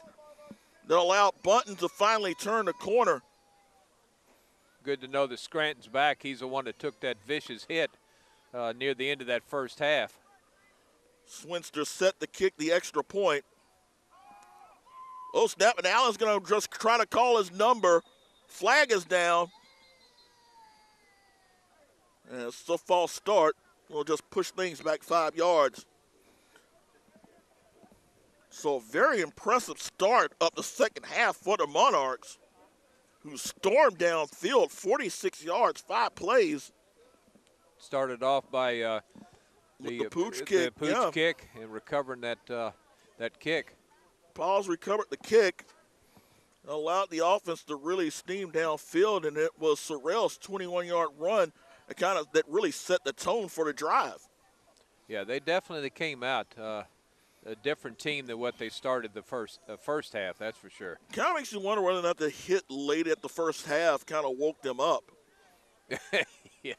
Speaker 1: that allowed Bunton to finally turn the corner.
Speaker 2: Good to know that Scranton's back. He's the one that took that vicious hit near the end of that first half.
Speaker 1: Swinster set to kick the extra point. Oh, snap, and Allen's going to just try to call his number. Flag is down. And it's a false start. We'll just push things back 5 yards. So a very impressive start of the second half for the Monarchs, who stormed downfield 46 yards, 5 plays.
Speaker 2: Started off by
Speaker 1: the pooch kick.
Speaker 2: The pooch kick and recovering that kick.
Speaker 1: Paul's recovered the kick, allowed the offense to really steam downfield, and it was Sorrell's 21-yard run that really set the tone for the drive.
Speaker 2: Yeah, they definitely came out a different team than what they started the first half, that's for sure.
Speaker 1: Kind of makes you wonder whether or not the hit late at the first half kind of woke them up.
Speaker 2: Yeah,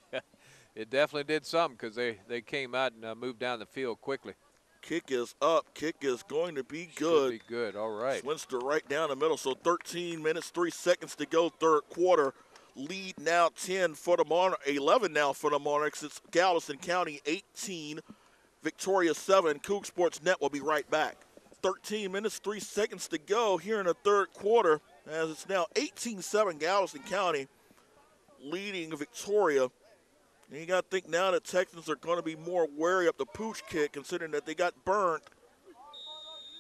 Speaker 2: it definitely did something because they came out and moved down the field quickly.
Speaker 1: Kick is up. Kick is going to be good.
Speaker 2: Should be good. All right.
Speaker 1: Swinster right down the middle. So 13 minutes, 3 seconds to go, third quarter. Lead now 10 for the Monarchs, 11 now for the Monarchs. It's Galveston County 18, Victoria 7. Coug Sports Net will be right back. 13 minutes, 3 seconds to go here in the third quarter as it's now 18-7 Galveston County leading Victoria. And you got to think now the Texans are going to be more wary of the pooch kick, considering that they got burnt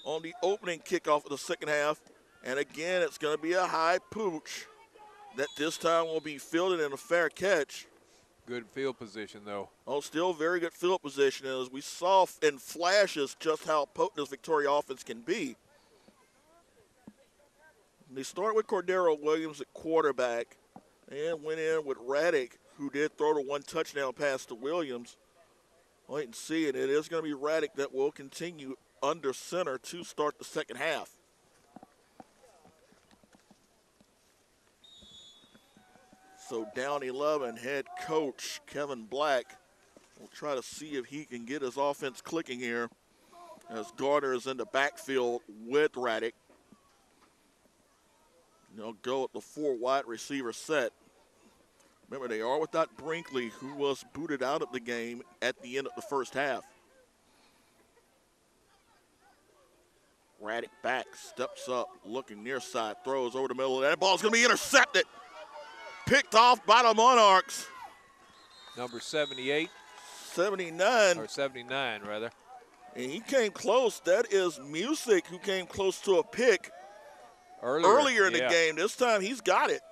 Speaker 1: on the opening kickoff of the second half. And again, it's going to be a high pooch that this time will be fielded in a fair catch.
Speaker 2: Good field position, though.
Speaker 1: Oh, still very good field position, as we saw in flashes just how potent this Victoria offense can be. And they start with Cordero Williams at quarterback and went in with Raddick, who did throw the one touchdown pass to Williams. Wait and see, and it is going to be Raddick that will continue under center to start the second half. So down 11, head coach Kevin Black We'll try to see if he can get his offense clicking here as Gardner is in the backfield with Raddick. They'll go at the 4 wide receiver set. Remember, they are without Brinkley, who was booted out of the game at the end of the first half. Raddick back, steps up, looking near side, throws over the middle. That ball's going to be intercepted. Picked off by the Monarchs.
Speaker 2: Number 78.
Speaker 1: 79.
Speaker 2: Or 79, rather.
Speaker 1: And he came close. That is Music, who came close to a pick earlier in the game. This time he's got it.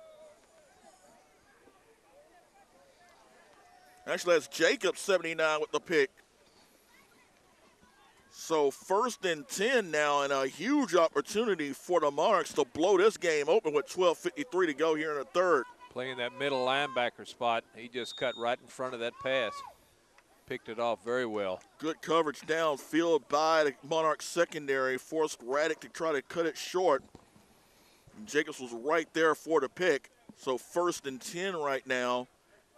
Speaker 1: Actually, that's Jacobs, 79, with the pick. So 1st and 10 now, and a huge opportunity for the Monarchs to blow this game open with 12:53 to go here in the third.
Speaker 2: Playing that middle linebacker spot. He just cut right in front of that pass. Picked it off very well.
Speaker 1: Good coverage downfield by the Monarchs secondary. Forced Raddick to try to cut it short. And Jacobs was right there for the pick. So 1st and 10 right now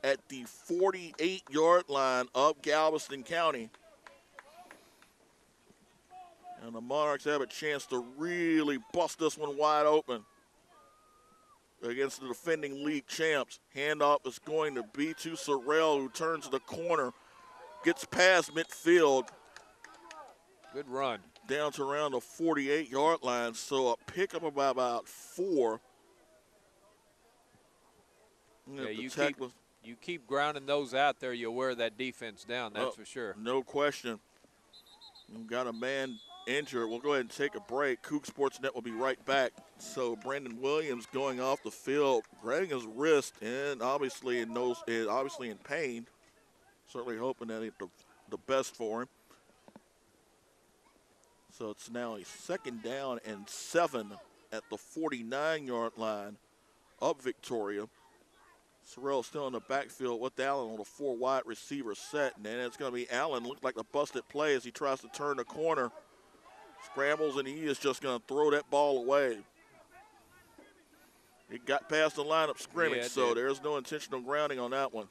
Speaker 1: at the 48-yard line of Galveston County. And the Monarchs have a chance to really bust this one wide open against the defending league champs. Handoff is going to be to Sorrell, who turns the corner, gets past midfield.
Speaker 2: Good run.
Speaker 1: Down to around the 48-yard line, so a pickup of about 4.
Speaker 2: Yeah, you keep grounding those out there, you'll wear that defense down, that's for sure.
Speaker 1: No question. We've got a man injured. We'll go ahead and take a break. Coug Sportsnet will be right back. So Brandon Williams going off the field, grabbing his wrist, and obviously in pain. Certainly hoping that it's the best for him. So it's now a 2nd down and 7 at the 49-yard line of Victoria. Sorrell still in the backfield with Allen on a 4 wide receiver set. And then it's going to be Allen. Looks like a busted play as he tries to turn the corner. Scrambles, and he is just going to throw that ball away. It got past the line of scrimmage, so there's no intentional grounding on that one.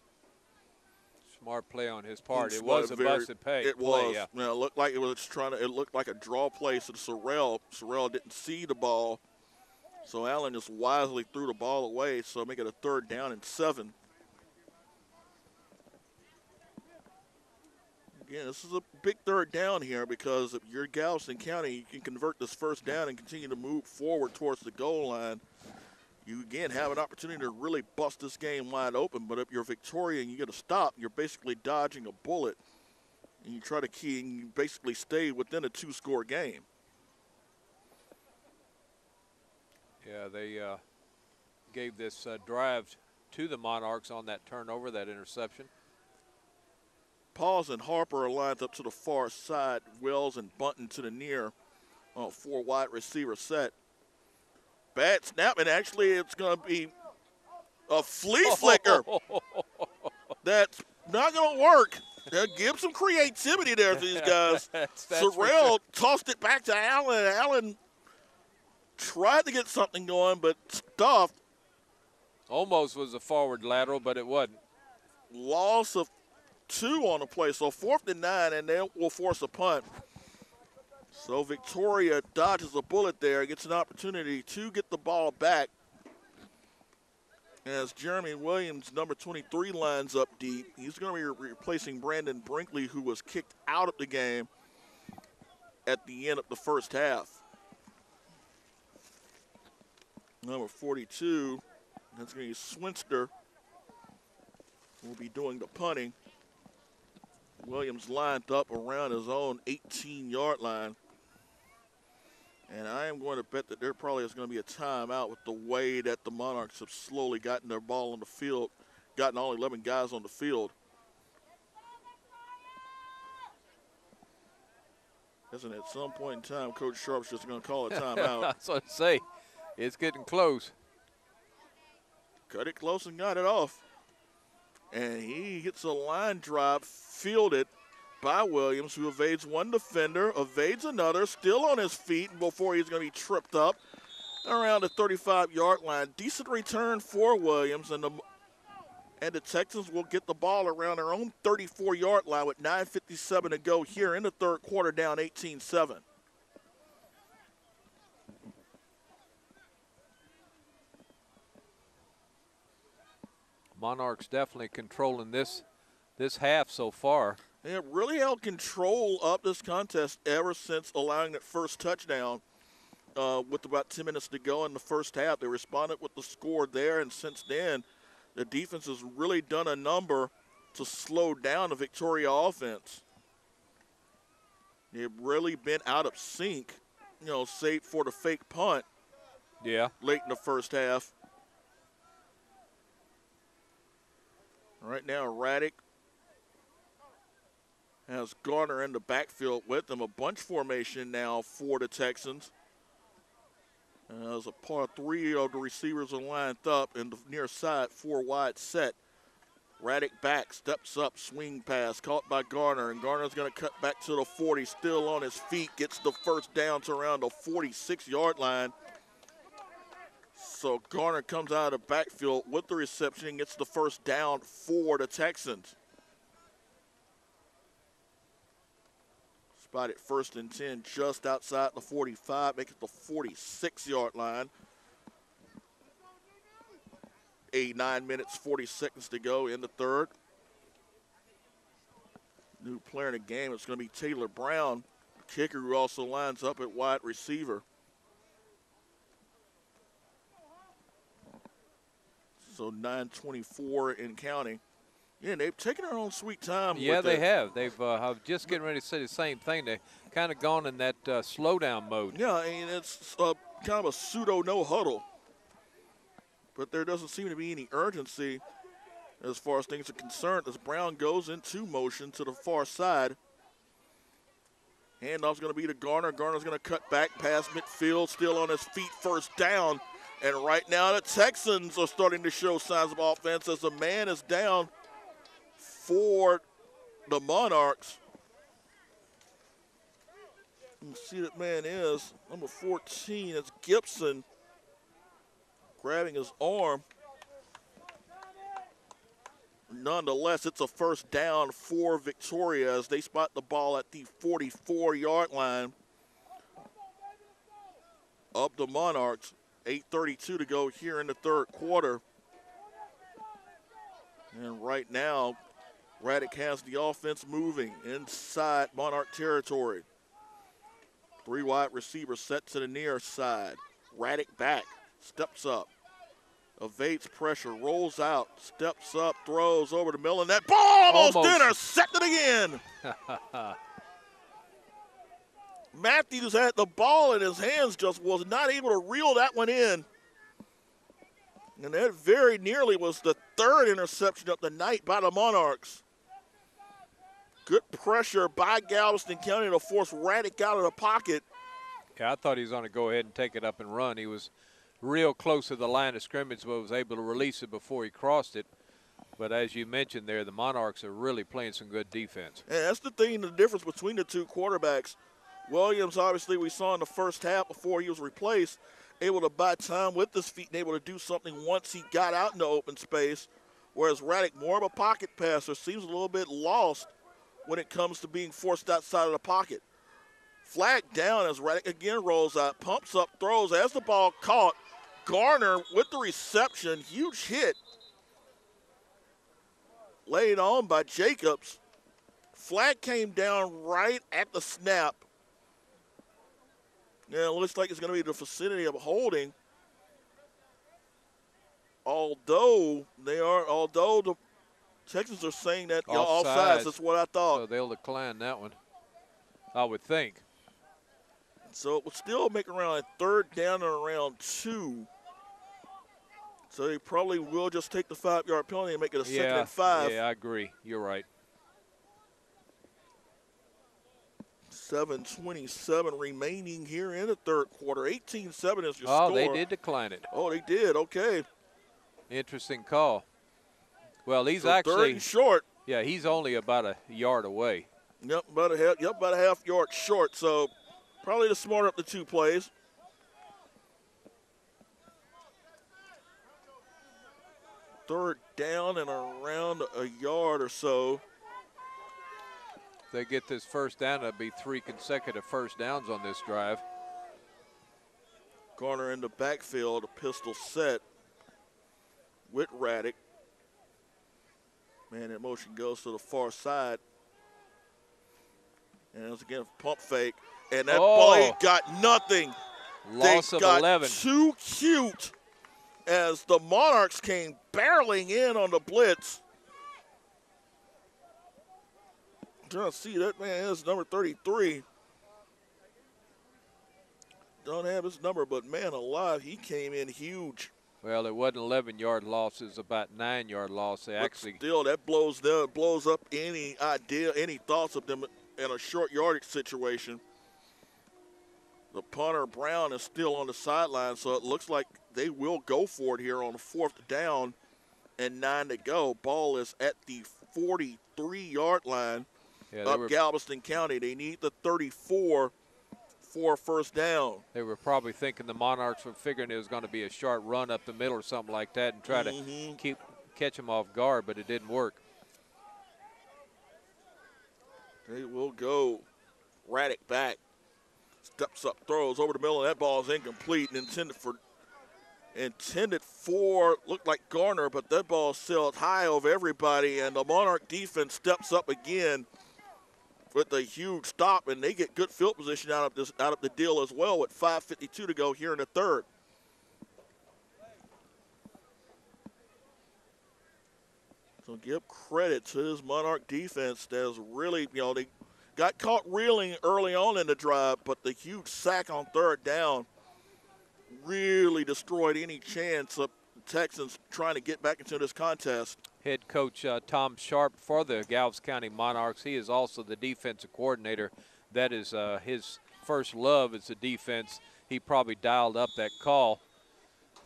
Speaker 2: Smart play on his part. It was a busted play.
Speaker 1: It was. Yeah. It looked like it looked like a draw play to Sorrell. Sorrell didn't see the ball, so Allen just wisely threw the ball away. So make it a 3rd down and 7. Again, this is a big 3rd down here because if you're Galveston County, you can convert this 1st down and continue to move forward towards the goal line. You, again, have an opportunity to really bust this game wide open, but if you're Victoria and you get a stop, you're basically dodging a bullet. And you try to and you basically stay within a 2-score game.
Speaker 2: Yeah, they gave this drive to the Monarchs on that turnover, that interception.
Speaker 1: Pauls and Harper are lined up to the far side. Wells and Bunton to the near on a 4 wide receiver set. Bad snap, and actually it's going to be a flea flicker. That's not going to work. Give some creativity there to these guys. Sorrell tossed it back to Allen. Allen tried to get something going, but stuffed.
Speaker 2: Almost was a forward lateral, but it wasn't.
Speaker 1: Loss of 2 on the play, so 4th and 9, and they will force a punt. So Victoria dodges a bullet there, gets an opportunity to get the ball back as Jeremy Williams, number 23, lines up deep. He's going to be replacing Brandon Brinkley, who was kicked out of the game at the end of the first half. Number 42, that's going to be Swinster, will be doing the punting. Williams lined up around his own 18-yard line. And I am going to bet that there probably is going to be a timeout with the way that the Monarchs have slowly gotten their ball on the field, gotten all 11 guys on the field. Isn't at some point in time, Coach Sharp's just going to call a timeout.
Speaker 2: That's what I say. It's getting close.
Speaker 1: Cut it close and got it off. And he gets a line drive fielded by Williams, who evades one defender, evades another, still on his feet before he's going to be tripped up around the 35-yard line. Decent return for Williams, And the Texans will get the ball around their own 34-yard line with 9:57 to go here in the third quarter, down 18-7.
Speaker 2: Monarchs definitely controlling this half so far.
Speaker 1: They have really held control of this contest ever since allowing that first touchdown with about 10 minutes to go in the first half. They responded with the score there, and since then, the defense has really done a number to slow down the Victoria offense. They've really been out of sync, save for the fake punt.
Speaker 2: Yeah.
Speaker 1: Late in the first half. Right now, Raddick has Garner in the backfield with them. A bunch formation now for the Texans. As a part 3 of the receivers are lined up in the near side, 4 wide set. Raddick back, steps up, swing pass, caught by Garner, and Garner's going to cut back to the 40, still on his feet, gets the first down to around the 46-yard line. So Garner comes out of the backfield with the reception and gets the first down for the Texans. Spotted 1st and 10 just outside the 45, make it the 46-yard line. 9 minutes, 40 seconds to go in the third. New player in the game, it's going to be Taylor Brown, kicker, who also lines up at wide receiver. So 9:24 in counting. Yeah, they've taken their own sweet time.
Speaker 2: Yeah, they have. They've I'm just getting ready to say the same thing. They've kind of gone in that slowdown mode.
Speaker 1: Yeah, and it's kind of a pseudo no huddle. But there doesn't seem to be any urgency as far as things are concerned as Brown goes into motion to the far side. Handoff's going to be to Garner. Garner's going to cut back past midfield, still on his feet, first down. And right now the Texans are starting to show signs of offense as a man is down for the Monarchs. Let's see who that man is. Number 14, it's Gibson grabbing his arm. Nonetheless, it's a first down for Victoria as they spot the ball at the 44-yard line of the Monarchs. 8:32 to go here in the third quarter. And right now, Raddick has the offense moving inside Monarch territory. 3 wide receivers set to the near side. Raddick back, steps up, evades pressure, rolls out, steps up, throws over the middle, and that ball almost intercepted again. Matthews had the ball in his hands, just was not able to reel that one in. And that very nearly was the 3rd interception of the night by the Monarchs. Good pressure by Galveston County to force Raddick out of the pocket.
Speaker 2: Yeah, I thought he was going to go ahead and take it up and run. He was real close to the line of scrimmage, but was able to release it before he crossed it. But as you mentioned there, the Monarchs are really playing some good defense.
Speaker 1: And that's the thing, the difference between the two quarterbacks. Williams, obviously, we saw in the first half before he was replaced, able to buy time with his feet and able to do something once he got out in the open space, whereas Raddick, more of a pocket passer, seems a little bit lost when it comes to being forced outside of the pocket. Flag down as Raddick again rolls out, pumps up, throws, as the ball caught. Garner with the reception, huge hit. Laid on by Jacobs. Flag came down right at the snap. Yeah, it looks like it's going to be the vicinity of holding. Although the Texans are saying that offsides. That's what I thought.
Speaker 2: So they'll decline that one, I would think.
Speaker 1: So it would still make around a 3rd down and around 2. So they probably will just take the 5-yard penalty and make it a 2nd and 5.
Speaker 2: Yeah, I agree. You're right.
Speaker 1: 7:27 remaining here in the third quarter. 18-7 is your score.
Speaker 2: Oh, they did decline it.
Speaker 1: Oh, they did. Okay.
Speaker 2: Interesting call. Well, he's
Speaker 1: so
Speaker 2: actually
Speaker 1: 3rd and short.
Speaker 2: Yeah, he's only about a yard away.
Speaker 1: Yep, about a half yard short. So probably the smarter of the 2 plays. Third down and around a yard or so.
Speaker 2: If they get this first down, it'll be 3 consecutive first downs on this drive.
Speaker 1: Garner in the backfield, a pistol set with Raddick. Man, that motion goes to the far side. And once again, pump fake. And that play got nothing.
Speaker 2: Loss
Speaker 1: they
Speaker 2: of
Speaker 1: got
Speaker 2: 11.
Speaker 1: Too cute as the Monarchs came barreling in on the blitz. I'm trying to see that man is number 33. Don't have his number, but man alive, he came in huge.
Speaker 2: Well, it wasn't 11-yard loss. It was about 9-yard loss. They actually
Speaker 1: still, that blows up any idea, any thoughts of them in a short yardage situation. The punter, Brown, is still on the sideline, so it looks like they will go for it here on the 4th down and 9 to go. Ball is at the 43-yard line of Galveston County. They need the 34 for a first down.
Speaker 2: They were probably thinking the Monarchs were figuring it was going to be a sharp run up the middle or something like that and try to catch them off guard, but it didn't work.
Speaker 1: They will go. Raddick back. Steps up, throws over the middle, and that ball is incomplete and intended for looked like Garner, but that ball sailed high over everybody, and the Monarch defense steps up again with a huge stop, and they get good field position out of the deal as well with 5:52 to go here in the third. So give credit to this Monarch defense that's really, they got caught reeling early on in the drive, but the huge sack on 3rd down really destroyed any chance of the Texans trying to get back into this contest.
Speaker 2: Head coach Tom Sharp for the Galveston County Monarchs. He is also the defensive coordinator. That is his first love is the defense. He probably dialed up that call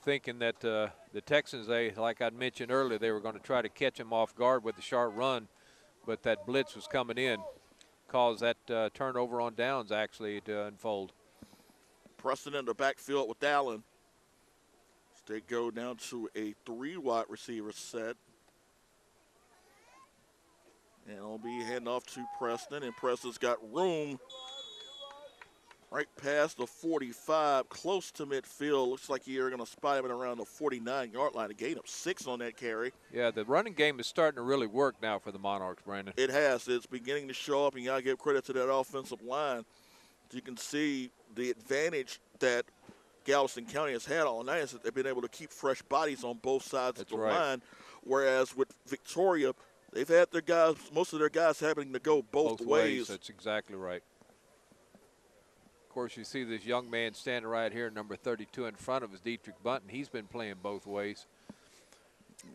Speaker 2: thinking that the Texans, like I mentioned earlier, they were going to try to catch him off guard with a sharp run, but that blitz was coming in, caused that turnover on downs actually to unfold.
Speaker 1: Preston in the backfield with Allen. They go down to a 3 wide receiver set. And it'll be heading off to Preston, and Preston's got room right past the 45, close to midfield. Looks like you're going to spot him at around the 49-yard line. A gain of 6 on that carry.
Speaker 2: Yeah, the running game is starting to really work now for the Monarchs, Brandon.
Speaker 1: It has. It's beginning to show up, and you got to give credit to that offensive line. You can see the advantage that Galveston County has had all night is that they've been able to keep fresh bodies on both sides of the line, whereas with Victoria, they've had their guys, most of their guys having to go both ways.
Speaker 2: That's exactly right. Of course, you see this young man standing right here, number 32 in front of us, Dietrich Bunton. He's been playing both ways.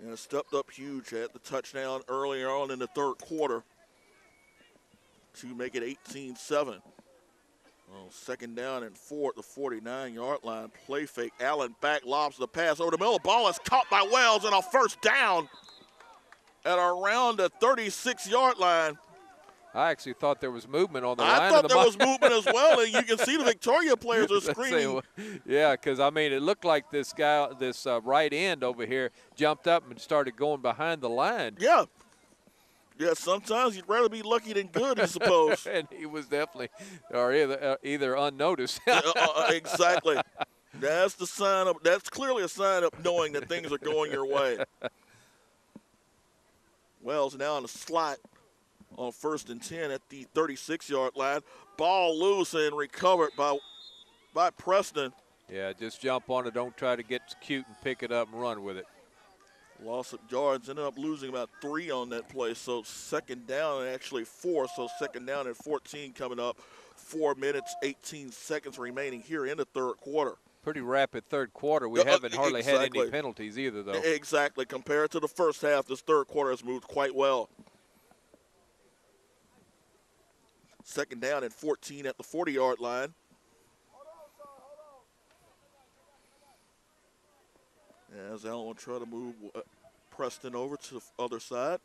Speaker 1: And stepped up huge at the touchdown earlier on in the 3rd quarter to make it 18-7. Well, 2nd down and 4 at the 49-yard line. Play fake. Allen back, lobs the pass over the middle. Ball is caught by Wells and a first down at around the 36-yard line.
Speaker 2: I actually thought there was movement on the line.
Speaker 1: I thought there was movement as well, and you can see the Victoria players are screaming.
Speaker 2: Yeah, because, I mean, it looked like this guy, this right end over here, jumped up and started going behind the line.
Speaker 1: Yeah. Yeah, sometimes you'd rather be lucky than good, I suppose.
Speaker 2: And he was definitely either unnoticed.
Speaker 1: Exactly. That's the sign of. That's clearly a sign of knowing that things are going your way. Wells now in the slot on 1st and 10 at the 36-yard line. Ball loose and recovered by Preston.
Speaker 2: Yeah, just jump on it. Don't try to get cute and pick it up and run with it.
Speaker 1: Loss of yards, ended up losing about 3 on that play. So 2nd down and actually 4. So 2nd down and 14 coming up. 4 minutes, 18 seconds remaining here in the 3rd quarter.
Speaker 2: Pretty rapid 3rd quarter. We haven't hardly had any penalties either, though.
Speaker 1: Exactly. Compared to the first half, this 3rd quarter has moved quite well. 2nd down and 14 at the 40-yard line. As Allen will try to move Preston over to the other side.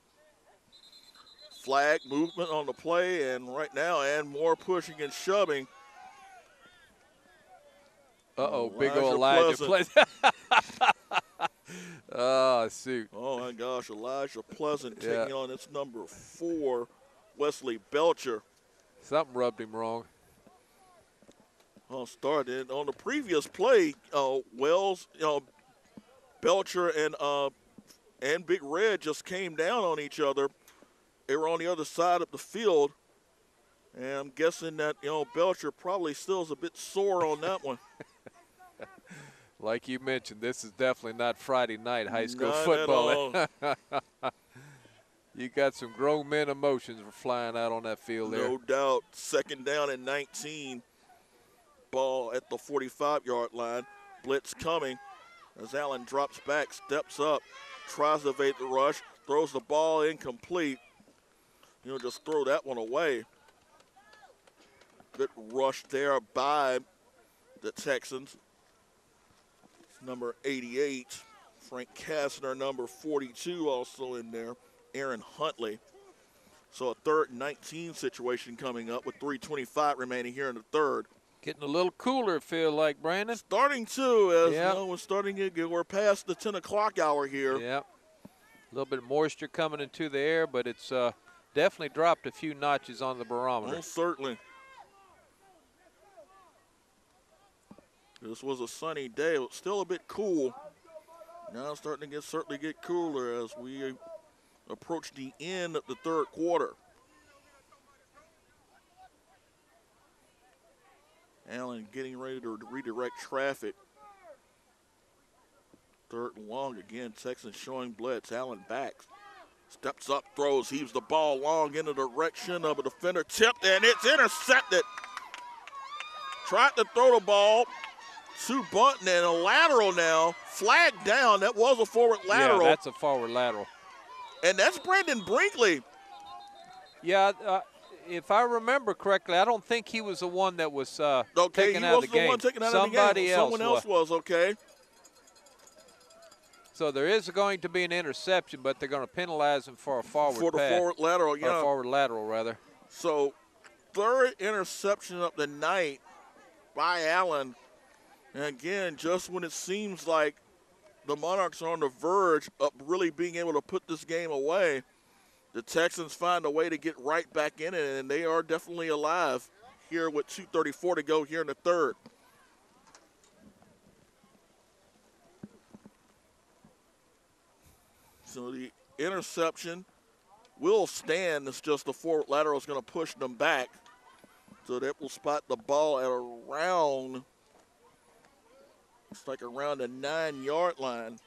Speaker 1: Flag movement on the play, and right now, and more pushing and shoving.
Speaker 2: Big old Elijah plays. Shoot.
Speaker 1: Oh, my gosh. Elijah Pleasant
Speaker 2: Yeah.
Speaker 1: taking on its number 4, Wesley Belcher.
Speaker 2: Something rubbed him wrong.
Speaker 1: Started on the previous play, Wells, Belcher and Big Red just came down on each other. They were on the other side of the field, and I'm guessing that Belcher probably still is a bit sore on that one.
Speaker 2: Like you mentioned, this is definitely not Friday night high school
Speaker 1: Not
Speaker 2: football.
Speaker 1: at all.
Speaker 2: You got some grown men emotions flying out on that field there.
Speaker 1: No doubt. 2nd down and 19. Ball at the 45-yard line. Blitz coming as Allen drops back, steps up, tries to evade the rush, throws the ball incomplete. Just throw that one away. Good rush there by the Texans. Number 88, Frank Kastner, number 42 also in there, Aaron Huntley. So a 3rd and 19 situation coming up with 3:25 remaining here in the 3rd.
Speaker 2: Getting a little cooler, feel like, Brandon.
Speaker 1: Starting to,
Speaker 2: Yep.
Speaker 1: we're starting to we're past the 10 o'clock hour here.
Speaker 2: Yeah. A little bit of moisture coming into the air, but it's definitely dropped a few notches on the barometer.
Speaker 1: Most certainly. This was a sunny day. It was still a bit cool. Now it's starting to certainly get cooler as we approach the end of the 3rd quarter. Allen getting ready to redirect traffic. 3rd and long again. Texans showing blitz. Allen backs. Steps up, throws, heaves the ball long in the direction of a defender. Tipped, and it's intercepted. Tried to throw the ball to Bunton, and a lateral now. Flagged down. That was a forward lateral.
Speaker 2: Yeah, that's a forward lateral.
Speaker 1: And that's Brandon Brinkley.
Speaker 2: Yeah, if I remember correctly, I don't think he was the one that was taken out of the game.
Speaker 1: He wasn't the one taken out of the game.
Speaker 2: Somebody else.
Speaker 1: Someone else was, okay.
Speaker 2: So there is going to be an interception, but they're going to penalize him for a forward
Speaker 1: For the
Speaker 2: pass.
Speaker 1: forward lateral,
Speaker 2: Or
Speaker 1: yeah.
Speaker 2: a forward lateral, rather.
Speaker 1: So 3rd interception of the night by Allen. And again, just when it seems like the Monarchs are on the verge of really being able to put this game away, the Texans find a way to get right back in it, and they are definitely alive here with 2:34 to go here in the 3rd. So the interception will stand. It's just the forward lateral is going to push them back. So that will spot the ball at around, it's like around the 9-yard line.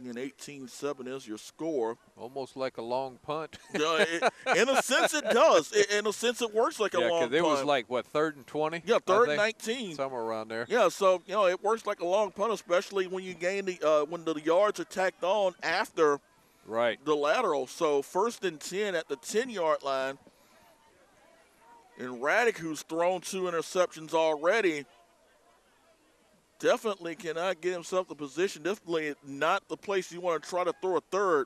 Speaker 1: And 18-7 is your score.
Speaker 2: Almost like a long punt.
Speaker 1: In a sense, it does. In a sense, it works like a long punt.
Speaker 2: Yeah, because it was like, what, 3rd and 20?
Speaker 1: Yeah, 3rd and 19.
Speaker 2: Somewhere around there.
Speaker 1: Yeah, so, it works like a long punt, especially when you gain when the yards are tacked on after the lateral. So 1st and 10 at the 10-yard line. And Raddick, who's thrown 2 interceptions already, definitely cannot get himself the position. Definitely not the place you want to try to throw a 3rd.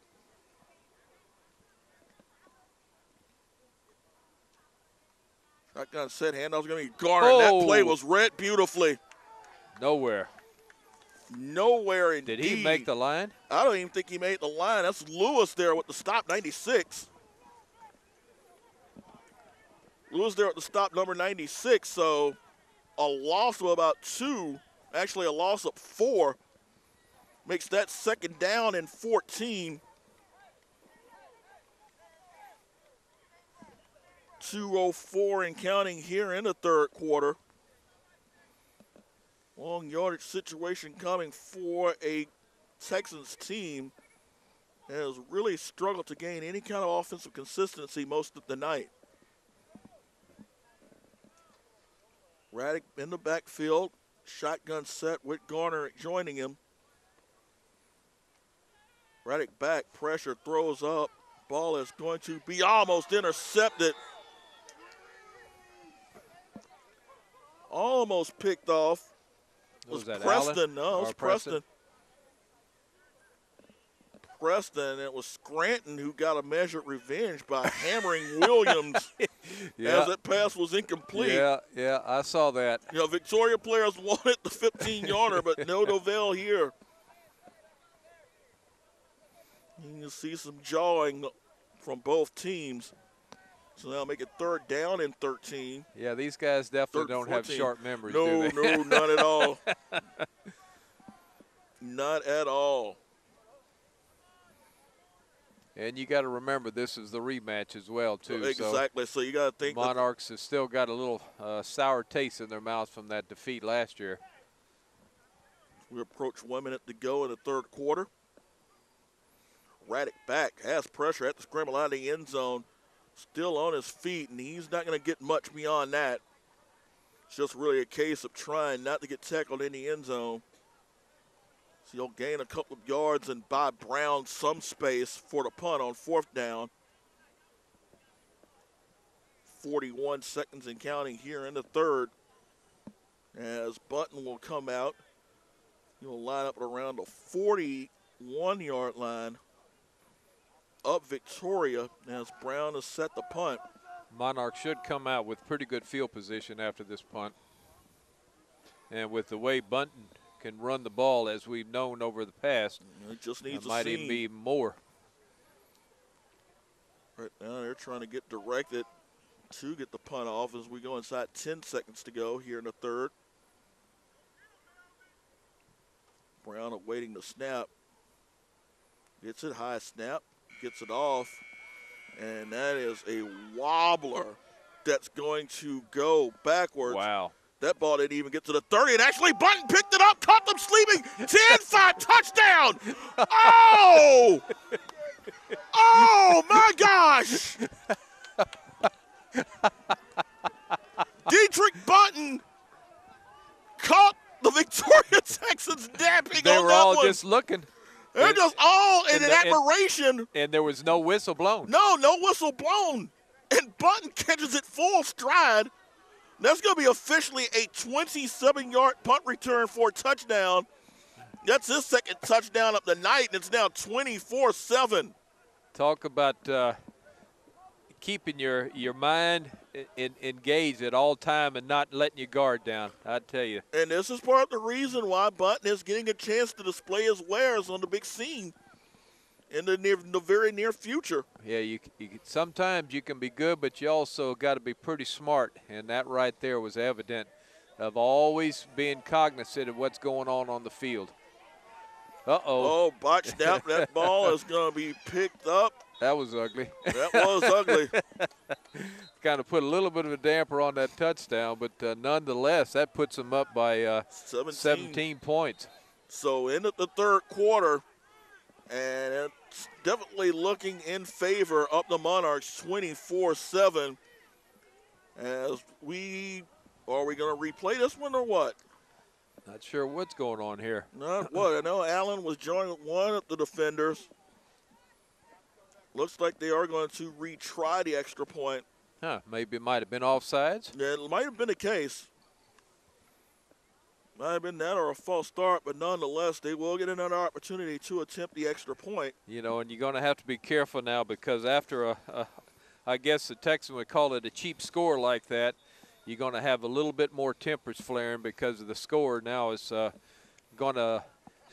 Speaker 1: Shotgun set handoff's going to be Garner.
Speaker 2: Oh.
Speaker 1: That play was read beautifully.
Speaker 2: Nowhere.
Speaker 1: Nowhere indeed.
Speaker 2: Did he make the line?
Speaker 1: I don't even think he made the line. That's Lewis there with the stop, 96. Lewis there at the stop, number 96. So a loss of about 2, actually a loss of 4, makes that 2nd down and 14. 2:04 and counting here in the 3rd quarter. Long yardage situation coming for a Texans team that has really struggled to gain any kind of offensive consistency most of the night. Raddick in the backfield, shotgun set with Garner joining him. Raddick back, pressure, throws up. Ball is going to be almost intercepted. Almost picked off.
Speaker 2: Was that
Speaker 1: Preston?
Speaker 2: Allen?
Speaker 1: No, it was Preston. Preston, it was Scranton who got a measured revenge by hammering Williams
Speaker 2: Yeah.
Speaker 1: as that pass was incomplete.
Speaker 2: Yeah, I saw that.
Speaker 1: You know, Victoria players wanted the 15-yarder, but no Novell here. You can see some jawing from both teams. So now make it 3rd down and 13.
Speaker 2: Yeah, these guys definitely don't have
Speaker 1: 14.
Speaker 2: short memories,
Speaker 1: No,
Speaker 2: do they?
Speaker 1: no, not at all. Not at all.
Speaker 2: And you got to remember, this is the rematch as well, too.
Speaker 1: Exactly. So you got to think
Speaker 2: Monarchs have still got a little sour taste in their mouths from that defeat last year.
Speaker 1: We approach 1 minute to go in the 3rd quarter. Raddick back, has pressure at the scramble line of the end zone. Still on his feet, and he's not going to get much beyond that. It's just really a case of trying not to get tackled in the end zone. So he'll gain a couple of yards and buy Brown some space for the punt on 4th down. 41 seconds and counting here in the 3rd. As Bunton will come out. He'll line up at around the 41-yard line of Victoria as Brown has set the punt.
Speaker 2: Monarchs should come out with pretty good field position after this punt. And with the way Bunton can run the ball as we've known over the past,
Speaker 1: it just needs
Speaker 2: might even be more.
Speaker 1: Right now they're trying to get directed to get the punt off as we go inside 10 seconds to go here in the 3rd. Brown awaiting the snap. Gets it high, snap, gets it off, and that is a wobbler that's going to go backwards.
Speaker 2: Wow.
Speaker 1: That ball didn't even get to the 30, and actually Bunton picked it up, caught them sleeping. 10-5 touchdown. Oh! Oh, my gosh. Dietrich Bunton caught the Victoria Texans napping on that one.
Speaker 2: They were all just looking.
Speaker 1: They're just all in admiration.
Speaker 2: And there was no whistle blown.
Speaker 1: No whistle blown. And Bunton catches it full stride. That's going to be officially a 27-yard punt return for a touchdown. That's his 2nd touchdown of the night, and it's now 24-7.
Speaker 2: Talk about keeping your mind engaged at all time and not letting your guard down, I tell you.
Speaker 1: And this is part of the reason why Bunton is getting a chance to display his wares on the big scene in the very near future.
Speaker 2: Yeah, you sometimes you can be good, but you also got to be pretty smart, and that right there was evident of always being cognizant of what's going on the field. Uh-oh.
Speaker 1: Oh, botch snap. That ball is going to be picked up.
Speaker 2: That was ugly.
Speaker 1: That was ugly.
Speaker 2: Kind of put a little bit of a damper on that touchdown, but nonetheless, that puts them up by 17 points.
Speaker 1: So into the 3rd quarter, and it's definitely looking in favor of the Monarchs, 24-7. As are we going to replay this one or what?
Speaker 2: Not sure what's going on here.
Speaker 1: Not what. I know Allen was joined with one of the defenders. Looks like they are going to retry the extra point.
Speaker 2: Maybe it might have been offsides.
Speaker 1: Yeah, it might have been the case. Might have been that or a false start, but nonetheless, they will get another opportunity to attempt the extra point.
Speaker 2: You know, and you're going to have to be careful now because after I guess the Texans would call it a cheap score like that, you're going to have a little bit more tempers flaring because of the score now is going to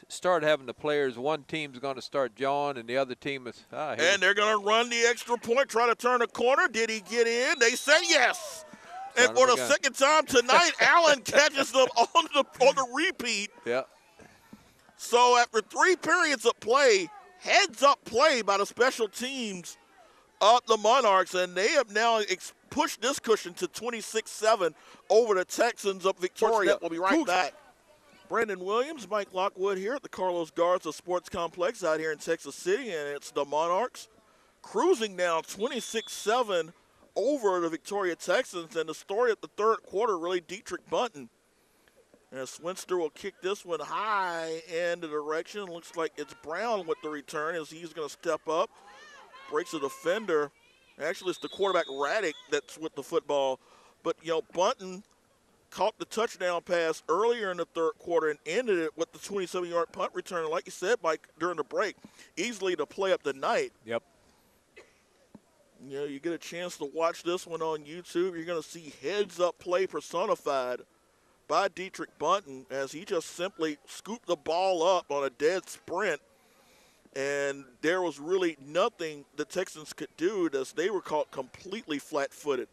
Speaker 2: start having the players. One team's going to start jawing, and the other team is.
Speaker 1: And they're going to run the extra point, try to turn a corner. Did he get in? They said yes. And for the 2nd time tonight, Allen catches them on the repeat.
Speaker 2: Yeah.
Speaker 1: So after 3 periods of play, heads-up play by the special teams of the Monarchs, and they have now pushed this cushion to 26-7 over the Texans of Victoria. We'll be right back. Brandon Williams, Mike Lockwood here at the Carlos Garza Sports Complex out here in Texas City, and it's the Monarchs cruising now 26-7 over the Victoria Texans, and the story of the 3rd quarter really Dietrich Bunton. And Swinster will kick this one high in the direction. Looks like it's Brown with the return as he's going to step up. Breaks a defender. Actually, it's the quarterback Raddick that's with the football. But, Bunton caught the touchdown pass earlier in the 3rd quarter and ended it with the 27-yard punt return. Like you said, Mike, during the break, easily to play up the night.
Speaker 2: Yep.
Speaker 1: You know, you get a chance to watch this one on YouTube. You're going to see heads-up play personified by Dietrich Bunton as he just simply scooped the ball up on a dead sprint. And there was really nothing the Texans could do as they were caught completely flat-footed.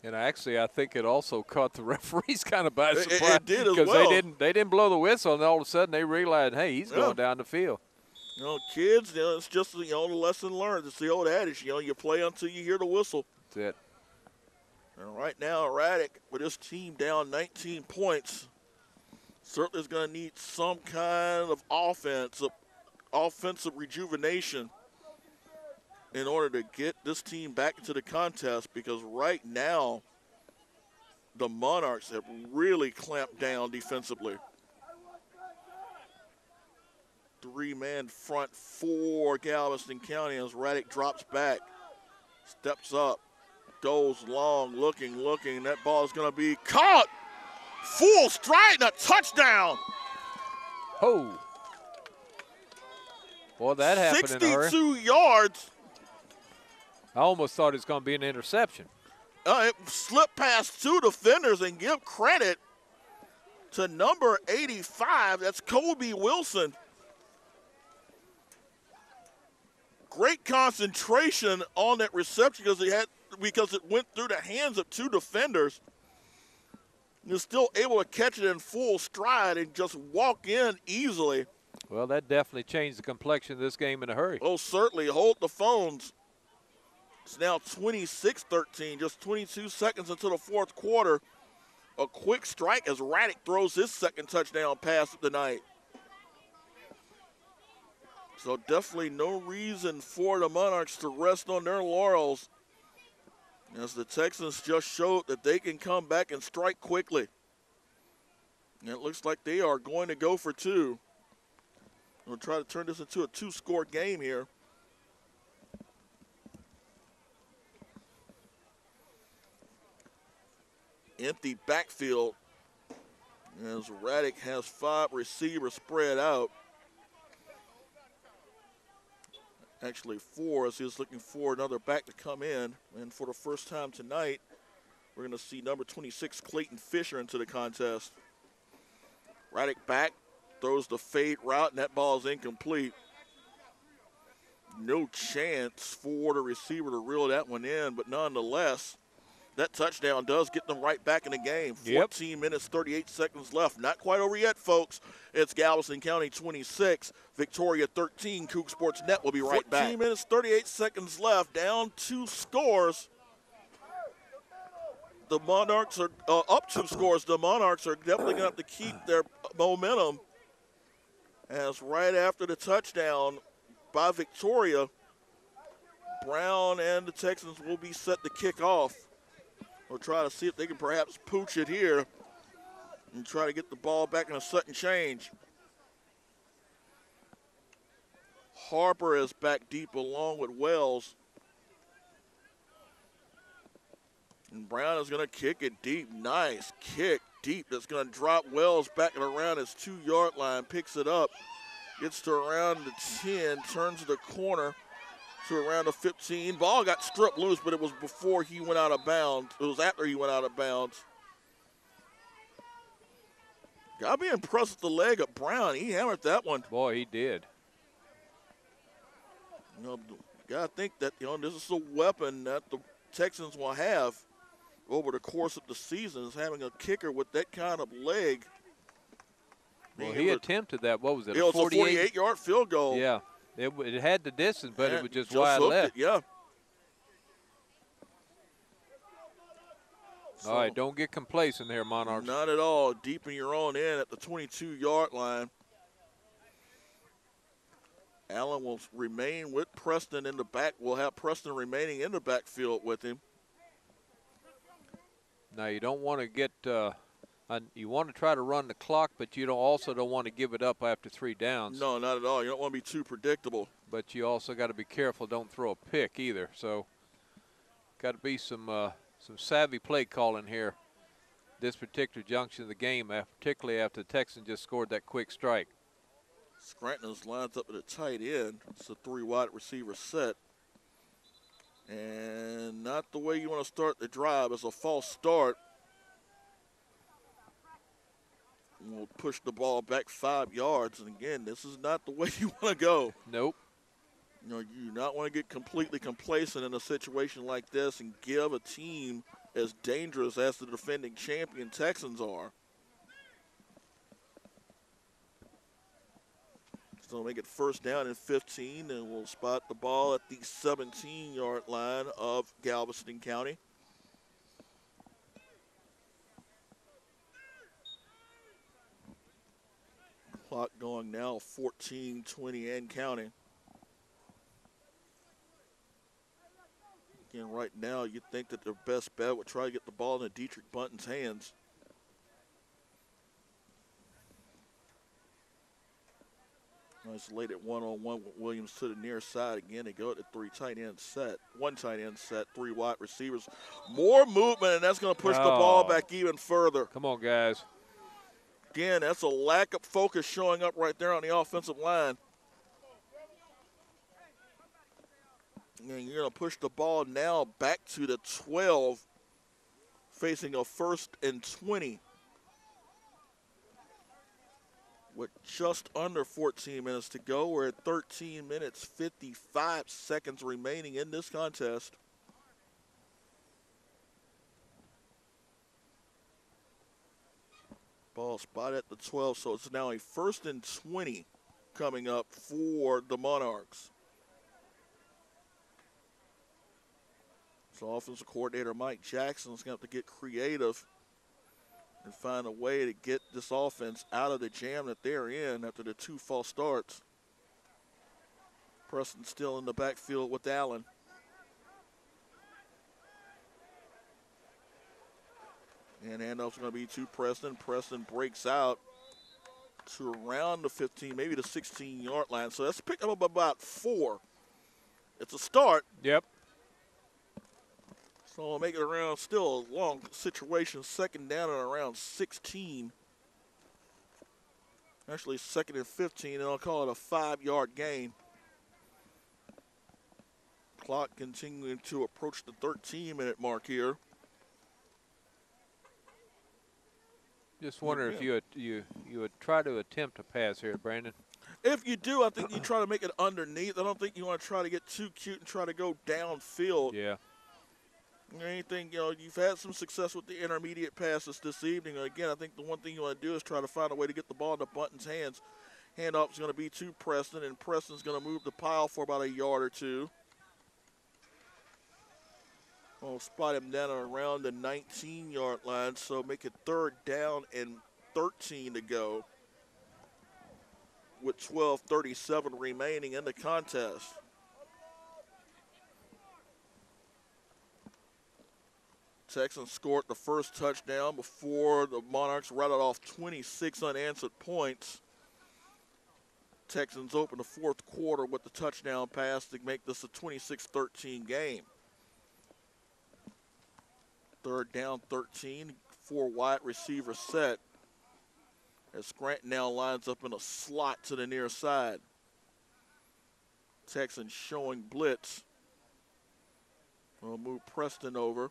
Speaker 2: And actually, I think it also caught the referees kind of by surprise.
Speaker 1: It did as well.
Speaker 2: Because they didn't blow the whistle, and all of a sudden they realized, hey, he's going down the field.
Speaker 1: You know, kids, you know, it's just, you know, the lesson learned. It's the old adage, you know, you play until you hear the whistle.
Speaker 2: That's it.
Speaker 1: And right now, Raddick, with his team down 19 points, certainly is going to need some kind of offensive rejuvenation in order to get this team back into the contest, because right now the Monarchs have really clamped down defensively. Three-man front for Galveston County as Raddick drops back, steps up, goes long, looking. That ball is going to be caught. Full stride and a touchdown.
Speaker 2: Oh. Boy, that happened in a hurry.
Speaker 1: 62 yards.
Speaker 2: I almost thought it was going to be an interception.
Speaker 1: It slipped past two defenders, and give credit to number 85. That's Kobe Wilson. Great concentration on that reception because it went through the hands of two defenders. You're still able to catch it in full stride and just walk in easily.
Speaker 2: Well, that definitely changed the complexion of this game in a hurry.
Speaker 1: Oh, certainly. Hold the phones. It's now 26-13, just 22 seconds into the fourth quarter. A quick strike as Raddick throws his second touchdown pass of the night. So definitely no reason for the Monarchs to rest on their laurels, as the Texans just showed that they can come back and strike quickly. And it looks like they are going to go for two. We'll try to turn this into a two-score game here. Empty backfield as Raddick has five receivers spread out. Actually four, as he's looking for another back to come in. And for the first time tonight, we're going to see number 26, Clayton Fisher, into the contest. Raddick back, throws the fade route, and that ball is incomplete. No chance for the receiver to reel that one in, but nonetheless, that touchdown does get them right back in the game. 14 minutes, 38 seconds left. Not quite over yet, folks. It's Galveston County 26, Victoria 13. Coug Sports Net will be right back. 14 minutes, 38 seconds left. Down 2 scores. The Monarchs are up 2 scores. The Monarchs are definitely going to have to keep their momentum, as right after the touchdown by Victoria, Brown and the Texans will be set to kick off. We'll try to see if they can perhaps pooch it here and try to get the ball back in a sudden change. Harper is back deep along with Wells. And Brown is going to kick it deep. Nice kick deep. That's going to drop Wells back and around his 2-yard line. Picks it up. Gets to around the 10. Turns the corner to around the 15. Ball got stripped loose, but it was before he went out of bounds. It was after he went out of bounds. Got to be impressed with the leg of Brown. He hammered that one.
Speaker 2: Boy, he did.
Speaker 1: You know, got to think that, you know, this is a weapon that the Texans will have over the course of the season, is having a kicker with that kind of leg.
Speaker 2: Well, he attempted that. What was it?
Speaker 1: It was a 48-yard field goal.
Speaker 2: Yeah. It had the distance, but it was just wide
Speaker 1: hooked
Speaker 2: left.
Speaker 1: It, yeah.
Speaker 2: All right, don't get complacent here, Monarchs.
Speaker 1: Not at all. Deep in your own end at the 22-yard line. Allen will remain with Preston in the back. We'll have Preston remaining in the backfield with him.
Speaker 2: Now, you don't want to get you want to try to run the clock, but you also don't want to give it up after 3 downs.
Speaker 1: No, not at all. You don't want to be too predictable.
Speaker 2: But you also got to be careful. Don't throw a pick either. So, got to be some savvy play calling here. This particular junction of the game, particularly after the Texans just scored that quick strike.
Speaker 1: Scranton's lines up at a tight end. It's a 3 wide receiver set. And not the way you want to start the drive. It's a false start. We'll push the ball back 5 yards. And again, this is not the way you want to go.
Speaker 2: Nope.
Speaker 1: You know, you do not want to get completely complacent in a situation like this and give a team as dangerous as the defending champion Texans are. So make it first down and 15, and we'll spot the ball at the 17-yard line of Galveston County. Clock going now, 14-20 and counting. Again, right now, you'd think that their best bet would try to get the ball into Dietrich Bunton's hands. Nice late at one-on-one with Williams to the near side. Again, they go at the 3 tight end set. 1 tight end set, 3 wide receivers. More movement, and that's going to push the ball back even further.
Speaker 2: Come on, guys.
Speaker 1: Again, that's a lack of focus showing up right there on the offensive line. And you're going to push the ball now back to the 12, facing a 1st and 20. With just under 14 minutes to go, we're at 13 minutes, 55 seconds remaining in this contest. Ball spotted at the 12, so it's now a 1st and 20 coming up for the Monarchs. So offensive coordinator Mike Jackson is going to have to get creative and find a way to get this offense out of the jam that they're in after the 2 false starts. Preston still in the backfield with Allen. And handoff's going to be to Preston. Preston breaks out to around the 15, maybe the 16-yard line. So that's picked up about 4. It's a start.
Speaker 2: Yep.
Speaker 1: So we'll make it around, still a long situation, 2nd down and around 16. Actually 2nd and 15, and I'll call it a 5-yard gain. Clock continuing to approach the 13-minute mark here.
Speaker 2: Just wonder if you would try to attempt a pass here, Brandon.
Speaker 1: If you do, I think you try to make it underneath. I don't think you want to try to get too cute and try to go downfield.
Speaker 2: Yeah.
Speaker 1: Anything, you know, you've had some success with the intermediate passes this evening. Again, I think the one thing you want to do is try to find a way to get the ball into Bunton's hands. Handoff is going to be to Preston, and Preston's going to move the pile for about a yard or 2. We'll spot him down around the 19-yard line, so make it 3rd down and 13 to go with 12:37 remaining in the contest. Texans scored the first touchdown before the Monarchs rattled off 26 unanswered points. Texans open the 4th quarter with the touchdown pass to make this a 26-13 game. 3rd down, 13, 4 wide receiver set. As Scranton now lines up in a slot to the near side. Texans showing blitz. We'll move Preston over.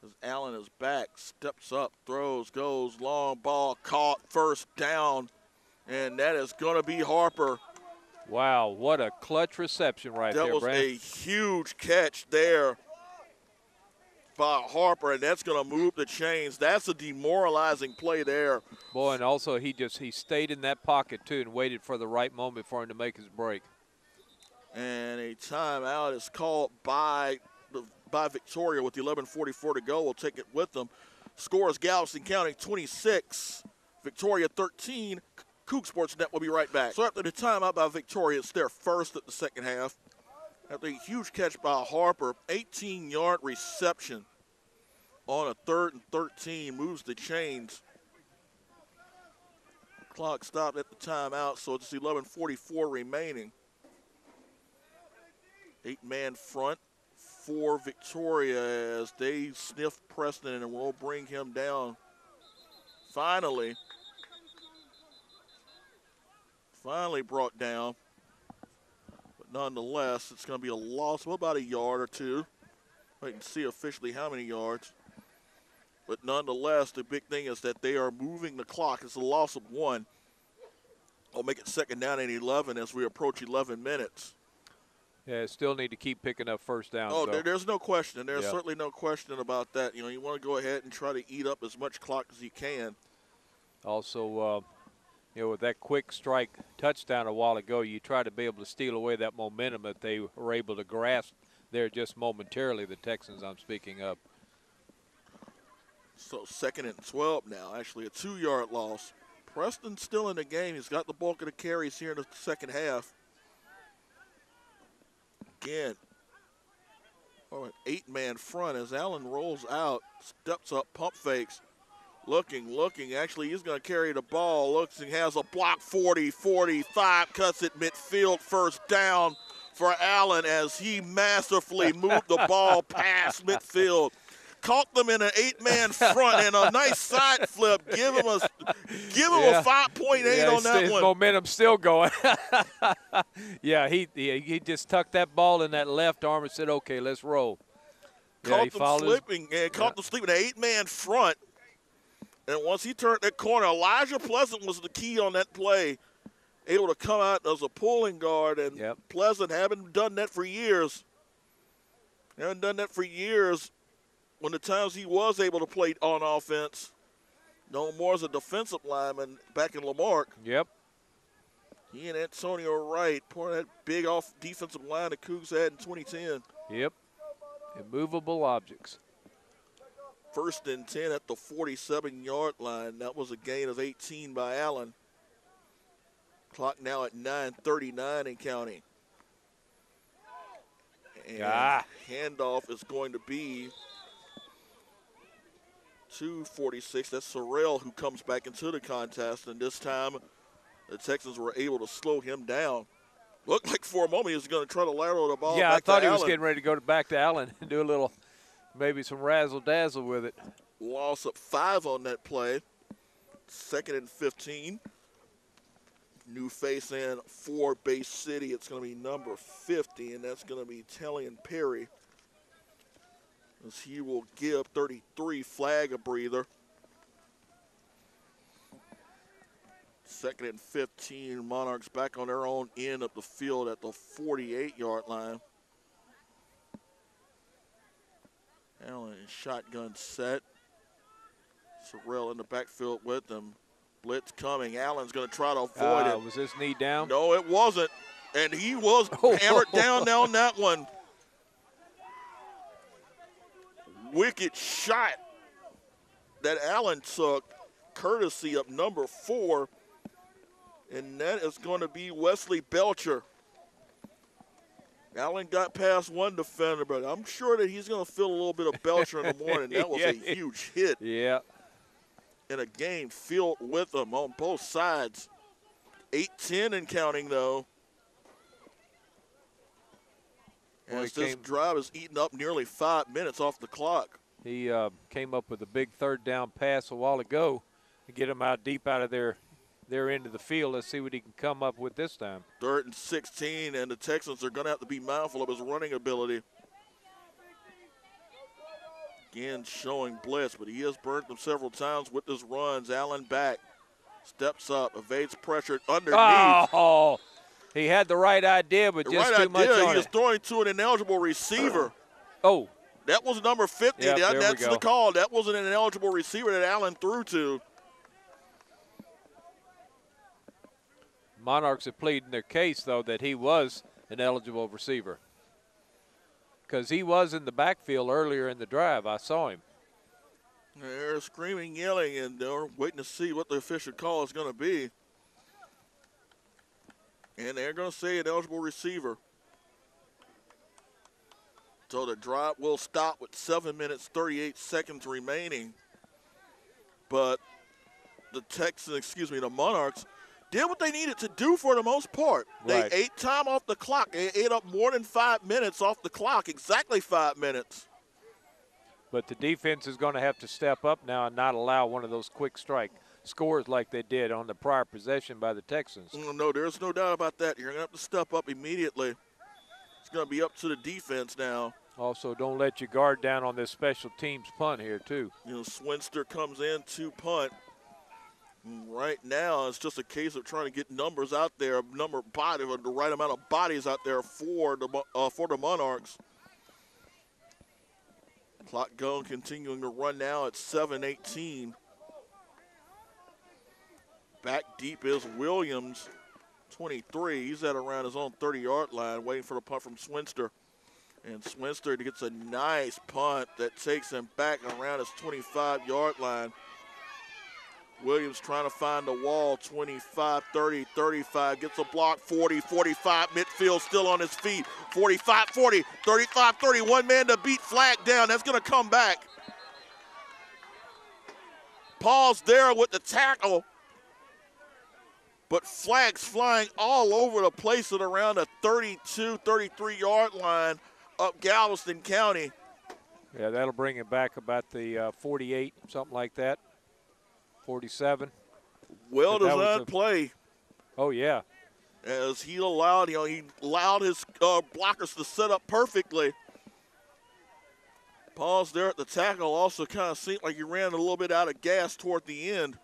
Speaker 1: As Allen is back, steps up, throws, goes, long ball, caught, 1st down, and that is going to be Harper.
Speaker 2: Wow, what a clutch reception right there, Brandon.
Speaker 1: That was a huge catch there by Harper, and that's going to move the chains. That's a demoralizing play there.
Speaker 2: Boy, and also he stayed in that pocket, too, and waited for the right moment for him to make his break.
Speaker 1: And a timeout is called by Victoria with 11:44 to go. We'll take it with them. Score is Galveston County 26, Victoria 13. Coug Sports Net will be right back. So after the timeout by Victoria, it's their first at the 2nd half. After a huge catch by Harper, 18-yard reception on a 3rd and 13, moves the chains. Clock stopped at the timeout, so it's 11:44 remaining. 8-man front for Victoria as they sniff Preston and will bring him down. Finally brought down. But nonetheless, it's going to be a loss of about a yard or two. I can see officially how many yards. But nonetheless, the big thing is that they are moving the clock. It's a loss of 1. I'll make it 2nd down and 11 as we approach 11 minutes.
Speaker 2: Yeah, still need to keep picking up first downs.
Speaker 1: Oh, there's no question. There's
Speaker 2: Yep.
Speaker 1: certainly no question about that. You know, you want to go ahead and try to eat up as much clock as you can.
Speaker 2: Also, you know, with that quick strike touchdown a while ago, you try to be able to steal away that momentum that they were able to grasp there just momentarily, the Texans I'm speaking of.
Speaker 1: So 2nd and 12 now, actually a 2-yard loss. Preston's still in the game. He's got the bulk of the carries here in the second half. Again, an 8-man front as Allen rolls out, steps up, pump fakes. Looking. Actually, he's going to carry the ball. Looks and has a block 40, 45, cuts it midfield, first down for Allen as he masterfully moved the ball past midfield. Caught them in an 8-man front and a nice side flip. Give him a 5.8 on that
Speaker 2: his
Speaker 1: one.
Speaker 2: Momentum's still going. Yeah, he just tucked that ball in that left arm and said, "Okay, let's roll."
Speaker 1: Caught them slipping and caught them sleeping. An 8-man front. And once he turned that corner, Elijah Pleasant was the key on that play. Able to come out as a pulling guard, and Pleasant haven't done that for years. When the times he was able to play on offense, no more as a defensive lineman back in Lamarck.
Speaker 2: Yep.
Speaker 1: He and Antonio Wright, part of that big off defensive line the Cougs had in 2010.
Speaker 2: Yep. Immovable objects.
Speaker 1: 1st and 10 at the 47-yard line. That was a gain of 18 by Allen. Clock now at 9:39 and counting. And handoff is going to be 2:46. That's Sorrell who comes back into the contest, and this time the Texans were able to slow him down. Looked like for a moment he was going to try to lateral the ball back to Allen.
Speaker 2: Yeah, I thought he was getting ready to go back to Allen and do a little, maybe some razzle-dazzle with it.
Speaker 1: Loss of 5 on that play. 2nd and 15. New face in for Bay City. It's going to be number 50, and that's going to be Tellian Perry, as he will give 33 flag a breather. 2nd and 15. Monarchs back on their own end of the field at the 48-yard line. Allen shotgun set. Sorrell in the backfield with them. Blitz coming. Allen's going to try to avoid it.
Speaker 2: Was his knee down?
Speaker 1: No, it wasn't. And he was hammered down on that one. Wicked shot that Allen took, courtesy of number 4. And that is going to be Wesley Belcher. Allen got past one defender, but I'm sure that he's going to feel a little bit of Belcher in the morning. That was a huge hit.
Speaker 2: Yeah. In
Speaker 1: a game filled with them on both sides. 8-10 and counting, though. As this drive is eating up nearly 5 minutes off the clock.
Speaker 2: He came up with a big 3rd down pass a while ago to get him out deep out of their end of the field. Let's see what he can come up with this time.
Speaker 1: 3rd and 16, and the Texans are going to have to be mindful of his running ability. Again, showing blitz, but he has burnt them several times with his runs. Allen back, steps up, evades pressure underneath.
Speaker 2: Oh, he had the right idea, but just too much on it.
Speaker 1: He was throwing to an ineligible receiver.
Speaker 2: Oh.
Speaker 1: That was number 50.
Speaker 2: Yep,
Speaker 1: That's the call. That was an ineligible receiver that Allen threw to.
Speaker 2: Monarchs have pleaded in their case, though, that he was an eligible receiver, because he was in the backfield earlier in the drive. I saw him.
Speaker 1: They're screaming, yelling, and they're waiting to see what the official call is going to be. And they're going to say an eligible receiver. So the drive will stop with 7 minutes, 38 seconds remaining. But the Monarchs did what they needed to do for the most part.
Speaker 2: Right.
Speaker 1: They ate time off the clock. They ate up more than 5 minutes off the clock, exactly 5 minutes.
Speaker 2: But the defense is going to have to step up now and not allow one of those quick strike scores like they did on the prior possession by the Texans.
Speaker 1: No, there's no doubt about that. You're going to have to step up immediately. It's going to be up to the defense now.
Speaker 2: Also, don't let your guard down on this special teams punt here, too.
Speaker 1: You know, Swinster comes in to punt. Right now, it's just a case of trying to get numbers out there, the right amount of bodies out there for the Monarchs. Clock going, continuing to run now at 7:18. Back deep is Williams, 23. He's at around his own 30-yard line, waiting for the punt from Swinster. And Swinster gets a nice punt that takes him back around his 25-yard line. Williams trying to find the wall, 25, 30, 35, gets a block, 40, 45, midfield still on his feet, 45, 40, 35, 30, one man to beat, flag down, that's gonna come back. Pause there with the tackle, but flags flying all over the place at around the 32, 33-yard line up Galveston County.
Speaker 2: Yeah, that'll bring it back about the 48, something like that. 47.
Speaker 1: Well-designed play.
Speaker 2: Oh, yeah.
Speaker 1: As he allowed his blockers to set up perfectly. Pause there at the tackle. Also kind of seemed like he ran a little bit out of gas toward the end.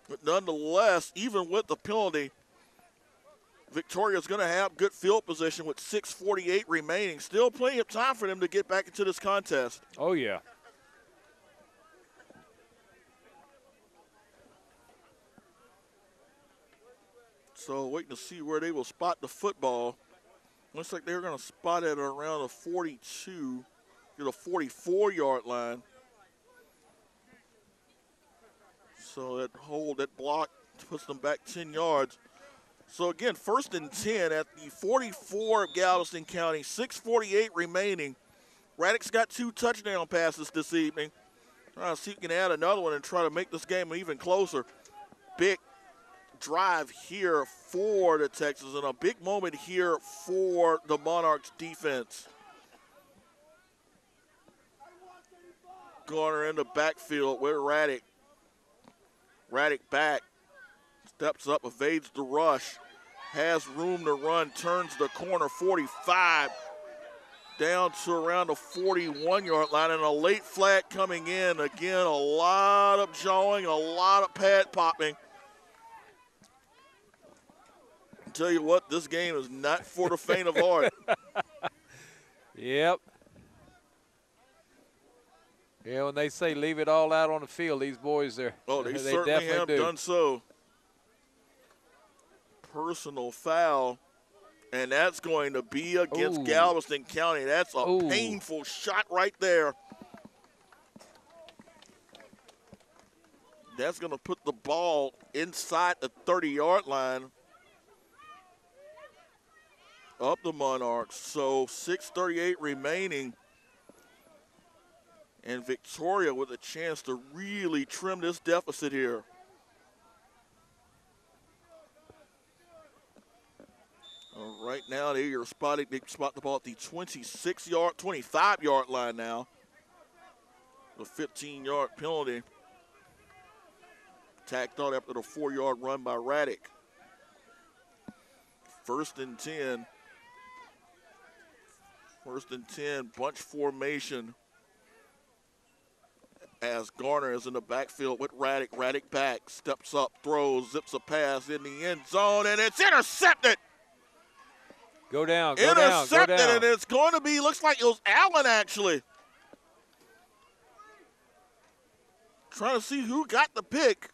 Speaker 1: But nonetheless, even with the penalty, Victoria's going to have good field position with 6:48 remaining. Still plenty of time for them to get back into this contest.
Speaker 2: Oh, yeah.
Speaker 1: So waiting to see where they will spot the football. Looks like they're going to spot it around the 42 to the 44-yard line. So that block puts them back 10 yards. So again, 1st and 10 at the 44 of Galveston County, 6:48 remaining. Raddick's got 2 touchdown passes this evening. Trying to see if he can add another one and try to make this game even closer. Big drive here for the Texans and a big moment here for the Monarchs defense. Garner in the backfield with Raddick. Raddick back, steps up, evades the rush, has room to run, turns the corner, 45, down to around the 41-yard line, and a late flag coming in. Again, a lot of jawing, a lot of pad popping. Tell you what, this game is not for the faint of heart.
Speaker 2: Yep. Yeah, when they say leave it all out on the field, these boys they
Speaker 1: certainly
Speaker 2: definitely
Speaker 1: have done so. Personal foul, and that's going to be against Galveston County. That's a painful shot right there. That's going to put the ball inside the 30-yard line of the Monarchs. So 6:38 remaining. And Victoria with a chance to really trim this deficit here. Right now, they spot the ball at the 25-yard line now. The 15-yard penalty tacked on after the 4-yard run by Raddick. 1st and 10. 1st and 10, bunch formation. As Garner is in the backfield with Raddick. Raddick back, steps up, throws, zips a pass in the end zone, and it's intercepted.
Speaker 2: Go down,
Speaker 1: intercepted, and it's going to be, looks like it was Allen actually. Trying to see who got the pick.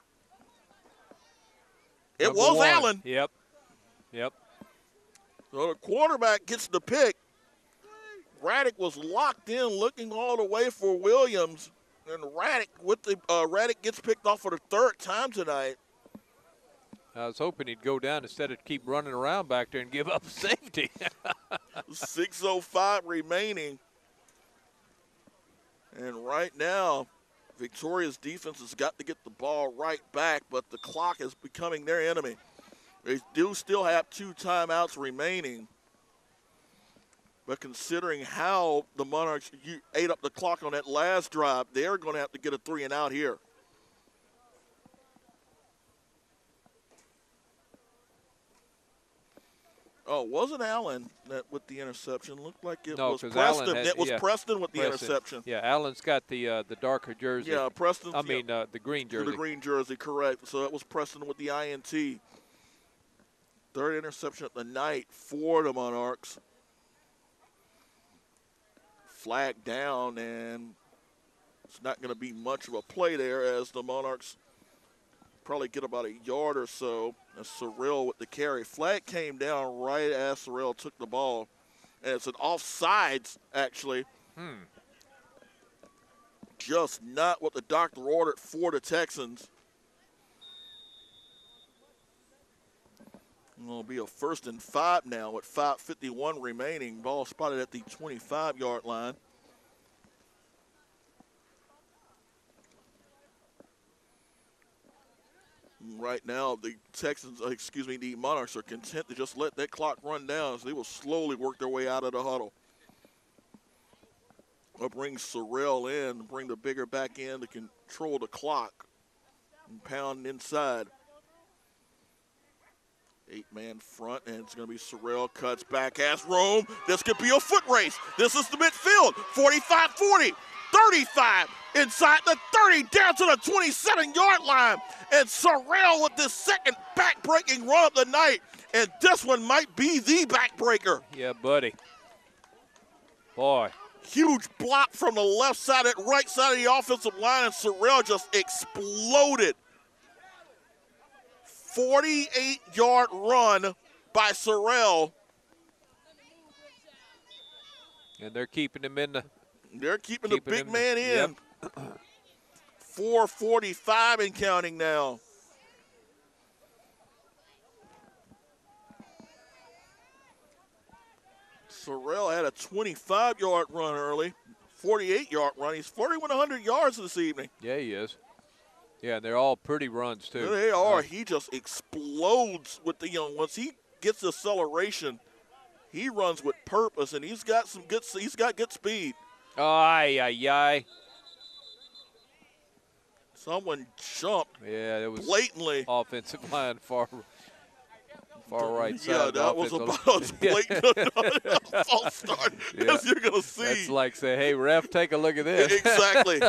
Speaker 1: It was Allen.
Speaker 2: Yep.
Speaker 1: So the quarterback gets the pick. Raddick was locked in, looking all the way for Williams. And Raddick gets picked off for the 3rd time tonight.
Speaker 2: I was hoping he'd go down instead of keep running around back there and give up safety.
Speaker 1: 6:05 remaining. And right now, Victoria's defense has got to get the ball right back, but the clock is becoming their enemy. They do still have 2 timeouts remaining. But considering how the Monarchs ate up the clock on that last drive, they're going to have to get a 3-and-out here. Oh, wasn't Allen that with the interception? Looked like it
Speaker 2: No,
Speaker 1: was
Speaker 2: 'cause
Speaker 1: Preston.
Speaker 2: Allen had,
Speaker 1: It was
Speaker 2: yeah,
Speaker 1: Preston with the
Speaker 2: Preston.
Speaker 1: interception.
Speaker 2: Yeah, Allen's got the darker jersey.
Speaker 1: Yeah, Preston.
Speaker 2: I mean, the green jersey.
Speaker 1: The green jersey, correct. So that was Preston with the INT. Third interception of the night for the Monarchs. Flag down, and it's not going to be much of a play there as the Monarchs probably get about a yard or so. As Sorrell with the carry. Flag came down right as Sorrell took the ball. And it's an offsides, actually. Just not what the doctor ordered for the Texans. It'll be a 1st and 5 now with 5:51 remaining. Ball spotted at the 25-yard line. Right now, the the Monarchs are content to just let that clock run down, so they will slowly work their way out of the huddle. They'll bring Sorrell in, bring the bigger back in to control the clock and pound inside. 8-man front, and it's going to be Sorrell, cuts back, has room. This could be a foot race. This is the midfield, 45-40, 35, inside the 30, down to the 27-yard line. And Sorrell with the second back-breaking run of the night, and this one might be the back-breaker.
Speaker 2: Yeah, buddy. Boy.
Speaker 1: Huge block from the left side and right side of the offensive line, and Sorrell just exploded. 48-yard run by Sorrell.
Speaker 2: And they're keeping him in the.
Speaker 1: They're keeping the big man in.
Speaker 2: Yep.
Speaker 1: 4:45 and counting now. Sorrell had a 25-yard run early, 48-yard run. He's 4,100 yards this evening.
Speaker 2: Yeah, he is. Yeah, and they're all pretty runs, too.
Speaker 1: They are. He just explodes with the once he gets acceleration, he runs with purpose, and he's got good speed.
Speaker 2: Ay.
Speaker 1: Someone jumped.
Speaker 2: Yeah, it was
Speaker 1: blatantly.
Speaker 2: Offensive line far right side.
Speaker 1: Yeah, that was about as blatant a false start as you're going to see.
Speaker 2: That's like say, hey, ref, take a look at this.
Speaker 1: Exactly.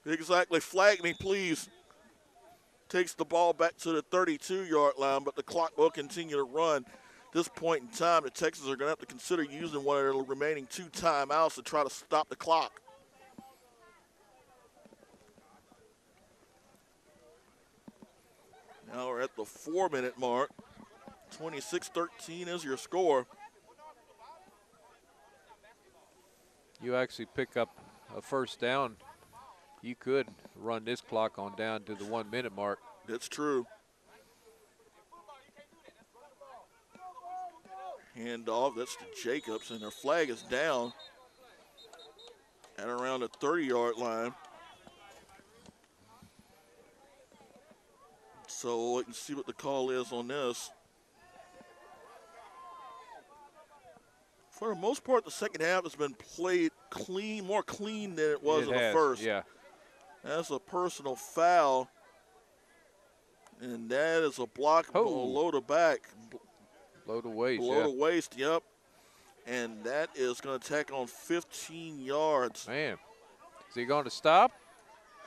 Speaker 1: Exactly. Flag me, please. Takes the ball back to the 32-yard line, but the clock will continue to run. At this point in time, the Texans are going to have to consider using one of their remaining 2 timeouts to try to stop the clock. Now we're at the 4-minute mark. 26-13 is your score.
Speaker 2: You actually pick up a first down. You could run this clock on down to the 1-minute mark.
Speaker 1: That's true. Hand off, that's to Jacobs, and their flag is down at around the 30-yard line. So we can see what the call is on this. For the most part, the second half has been played clean, more clean than it was in the first.
Speaker 2: Yeah.
Speaker 1: That's a personal foul. And that is a block below the back.
Speaker 2: Below the waist,
Speaker 1: Below the waist, yep. And that is going to tack on 15 yards.
Speaker 2: Man, is he going to stop?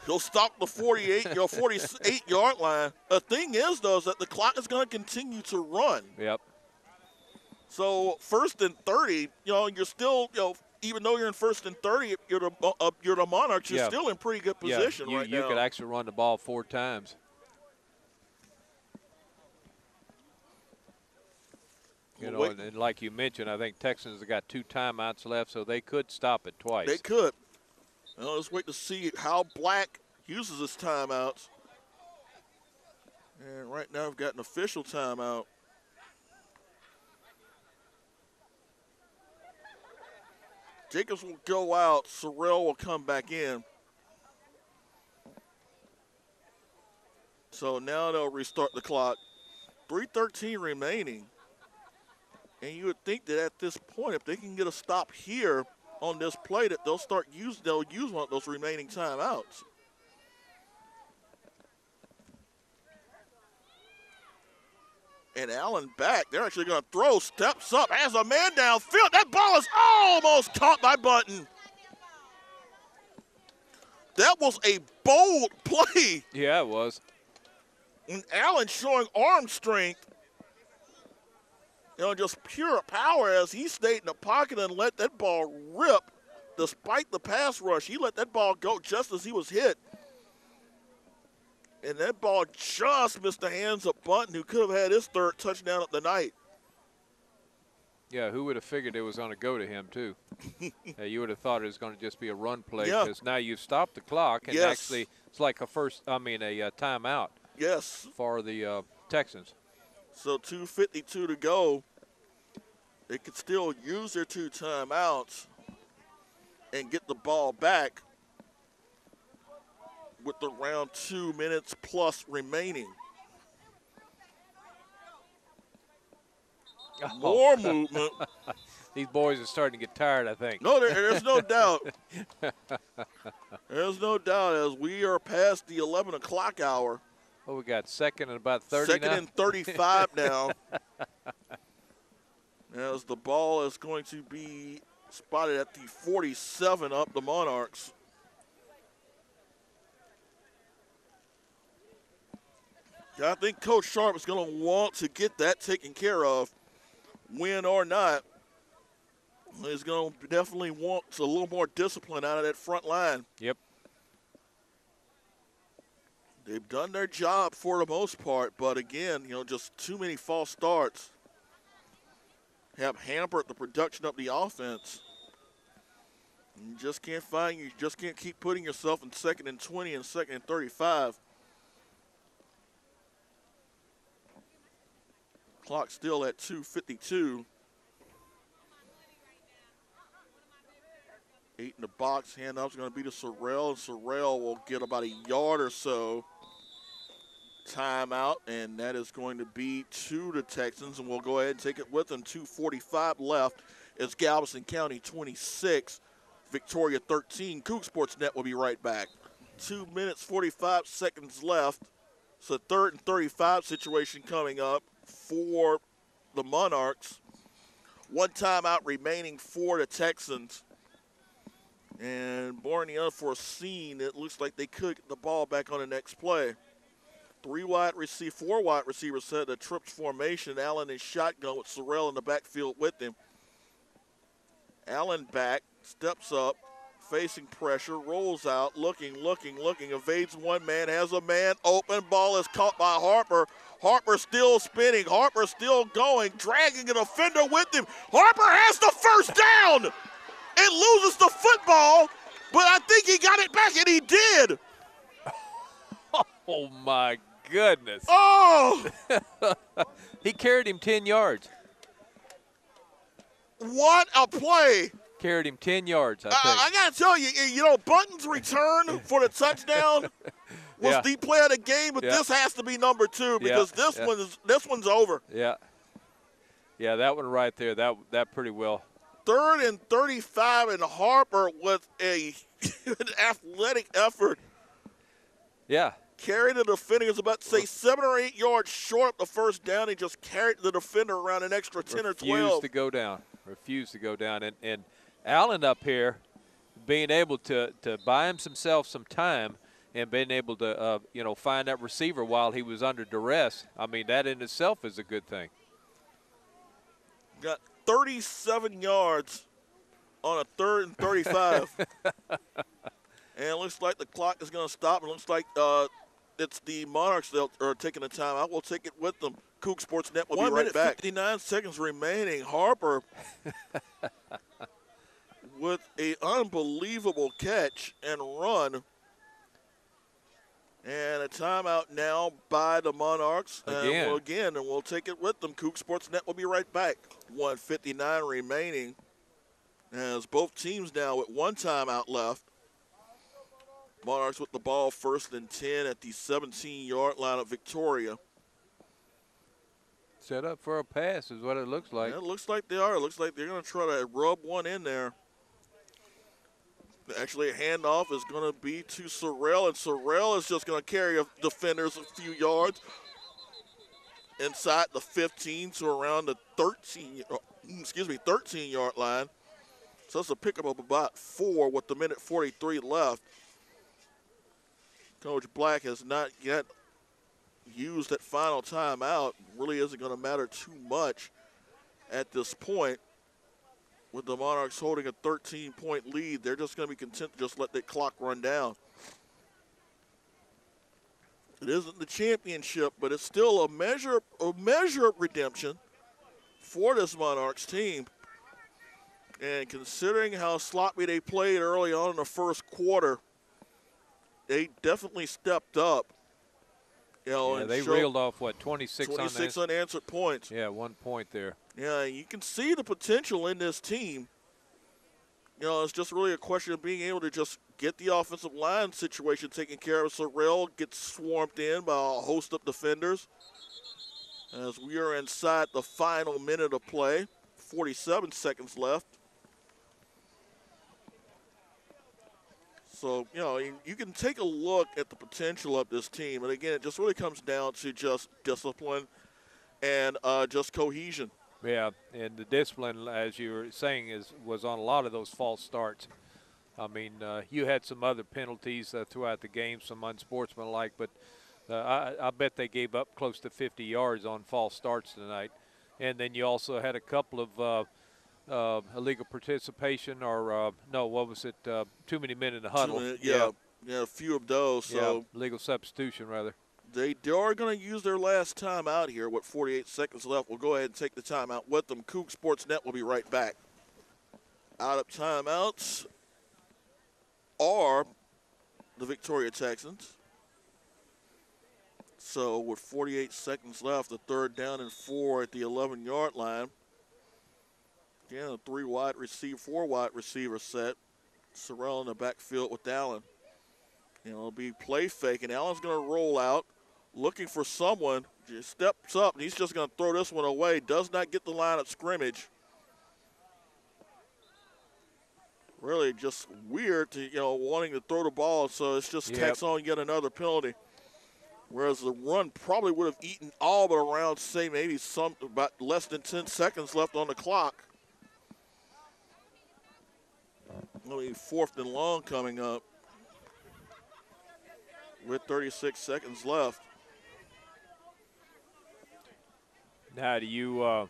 Speaker 1: He'll stop the 48-yard line. The thing is, though, is that the clock is going to continue to run.
Speaker 2: Yep.
Speaker 1: So 1st and 30, you're still, even though you're in 1st and 30, you're the Monarchs. You're still in pretty good position right now.
Speaker 2: You could actually run the ball 4 times. And like you mentioned, I think Texans have got 2 timeouts left, so they could stop it twice.
Speaker 1: They could. Well, let's wait to see how Black uses his timeouts. And right now we've got an official timeout. Jacobs will go out. Sorrell will come back in. So now they'll restart the clock. 3:13 remaining. And you would think that at this point, if they can get a stop here on this play, that they'll use one of those remaining timeouts. And Allen back. They're actually going to throw. Steps up. Has a man downfield. That ball is almost caught by Button. That was a bold play.
Speaker 2: Yeah, it was.
Speaker 1: And Allen showing arm strength. Just pure power as he stayed in the pocket and let that ball rip. Despite the pass rush, he let that ball go just as he was hit. And that ball just missed the hands of Bunton, who could have had his third touchdown of the night.
Speaker 2: Yeah, who would have figured it was going to go to him, too? You would have thought it was going to just be a run play because now you've stopped the clock, and actually it's like a timeout.
Speaker 1: Yes.
Speaker 2: For the Texans.
Speaker 1: So 2:52 to go. They could still use their 2 timeouts and get the ball back with around 2 minutes plus remaining. More movement.
Speaker 2: These boys are starting to get tired, I think.
Speaker 1: No, there's no doubt. There's no doubt as we are past the 11 o'clock hour.
Speaker 2: Well, we got second and about 30
Speaker 1: Second
Speaker 2: now.
Speaker 1: and 35 now. As the ball is going to be spotted at the 47 up the Monarchs. I think Coach Sharp is going to want to get that taken care of, win or not. He's going to definitely want a little more discipline out of that front line.
Speaker 2: Yep.
Speaker 1: They've done their job for the most part, but again, just too many false starts have hampered the production of the offense. You just can't keep putting yourself in 2nd and 20 and 2nd and 35. Clock still at 2:52. 8 in the box. Handoff's going to be to Sorrell, and Sorrell will get about a yard or so. Timeout, and that is going to be to the Texans, and we'll go ahead and take it with them. 2:45 left. It's Galveston County 26, Victoria 13. Coug Sports Net will be right back. 2 minutes, 45 seconds left. It's a 3rd and 35 situation coming up for the Monarchs. 1 timeout remaining for the Texans. And barring the unforeseen, it looks like they could get the ball back on the next play. 4 wide receivers set a trips formation. Allen in shotgun with Sorrell in the backfield with him. Allen back, steps up, facing pressure, rolls out, looking, evades one man, has a man open. Ball is caught by Harper. Harper still spinning. Harper still going, dragging a defender with him. Harper has the first down and loses the football, but I think he got it back, and he did.
Speaker 2: Oh, my goodness.
Speaker 1: Oh!
Speaker 2: He carried him 10 yards.
Speaker 1: What a play.
Speaker 2: Carried him 10 yards, I think.
Speaker 1: I got to tell you, Button's return for the touchdown was the play of the game, but this has to be number 2 because this one's over.
Speaker 2: Yeah. Yeah, that one right there, that pretty well.
Speaker 1: 3rd and 35, and Harper with an athletic effort.
Speaker 2: Yeah.
Speaker 1: Carried the defender. It was about to say 7 or 8 yards short of the first down. He just carried the defender around an extra 10 or 12.
Speaker 2: Refused to go down. And Allen up here being able to buy himself some time and being able to, find that receiver while he was under duress. I mean, that in itself is a good thing.
Speaker 1: Got 37 yards on a 3rd and 35. And it looks like the clock is going to stop. It looks like it's the Monarchs that are taking the time out. We'll take it with them. Coug Sports Net will be right back. 59 seconds remaining. Harper with an unbelievable catch and run. And a timeout now by the Monarchs. And we'll take it with them. Coug Sports Net will be right back. 1:59 remaining. As both teams now with 1 timeout left. Monarchs with the ball 1st and 10 at the 17-yard line of Victoria.
Speaker 2: Set up for a pass is what it looks like.
Speaker 1: Yeah, it looks like they are. It looks like they're going to try to rub one in there. Actually, a handoff is going to be to Sorrell, and Sorrell is just going to carry defenders a few yards. inside the 15, so around the 13-yard line. So that's a pickup of about 4 with the minute 43 left. Coach Black has not yet used that final timeout. Really isn't going to matter too much at this point. With the Monarchs holding a 13-point lead, they're just going to be content to just let that clock run down. It isn't the championship, but it's still a measure of redemption for this Monarchs team. And considering how sloppy they played early on in the first quarter, they definitely stepped up.
Speaker 2: And they reeled off, 26
Speaker 1: unanswered points.
Speaker 2: Yeah, 1 point there.
Speaker 1: Yeah, you can see the potential in this team. It's just really a question of being able to just get the offensive line situation taken care of. Sorrell gets swarmed in by a host of defenders. As we are inside the final minute of play, 47 seconds left. So, you can take a look at the potential of this team. And, again, it just really comes down to just discipline and just cohesion.
Speaker 2: Yeah, and the discipline, as you were saying, was on a lot of those false starts. I mean, you had some other penalties throughout the game, some unsportsmanlike, but I bet they gave up close to 50 yards on false starts tonight. And then you also had a couple of illegal participation or, too many men in the huddle.
Speaker 1: Yeah, a few of those. So
Speaker 2: legal substitution, rather.
Speaker 1: They are going to use their last time out here with 48 seconds left. We'll go ahead and take the timeout with them. Coug Sports Net will be right back. Out of timeouts are the Victoria Texans. So with 48 seconds left, a 3rd down and 4 at the 11-yard line. Again, a 4 wide receiver set. Sorrell in the backfield with Allen. It'll be play fake, and Allen's going to roll out, looking for someone. Just steps up, and he's just going to throw this one away. Does not get the line of scrimmage. Really just weird to, wanting to throw the ball, so it's just tacks on yet another penalty. Whereas the run probably would have eaten all but around, say, maybe about less than 10 seconds left on the clock. 4th and long coming up with 36 seconds left.
Speaker 2: Now, do you is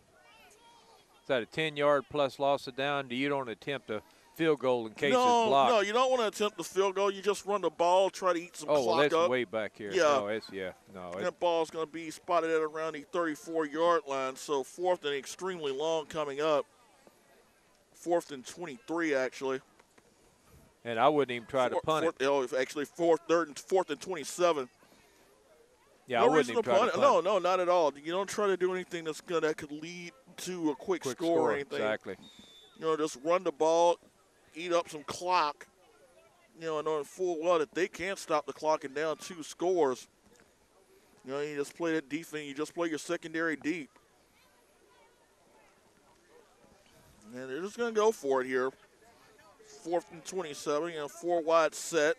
Speaker 2: that a 10-yard plus loss of down? You don't attempt a field goal in case it's blocked?
Speaker 1: No, you don't want to attempt the field goal. You just run the ball, try to eat some clock up.
Speaker 2: Oh, well, that's way back here.
Speaker 1: Yeah.
Speaker 2: That
Speaker 1: ball's going to be spotted at around the 34-yard line. So 4th and extremely long coming up. 4th and 23, actually.
Speaker 2: And I wouldn't even try to punt it.
Speaker 1: Actually, 4th and 27.
Speaker 2: Yeah, I wouldn't even try to punt it.
Speaker 1: No, not at all. You don't try to do anything that could lead to a quick score or anything.
Speaker 2: Exactly.
Speaker 1: Just run the ball, eat up some clock, knowing full well that they can't stop the clock and down 2 scores. You just play that defense. You just play your secondary deep. And they're just going to go for it here. 4th and 27, 4 wide set.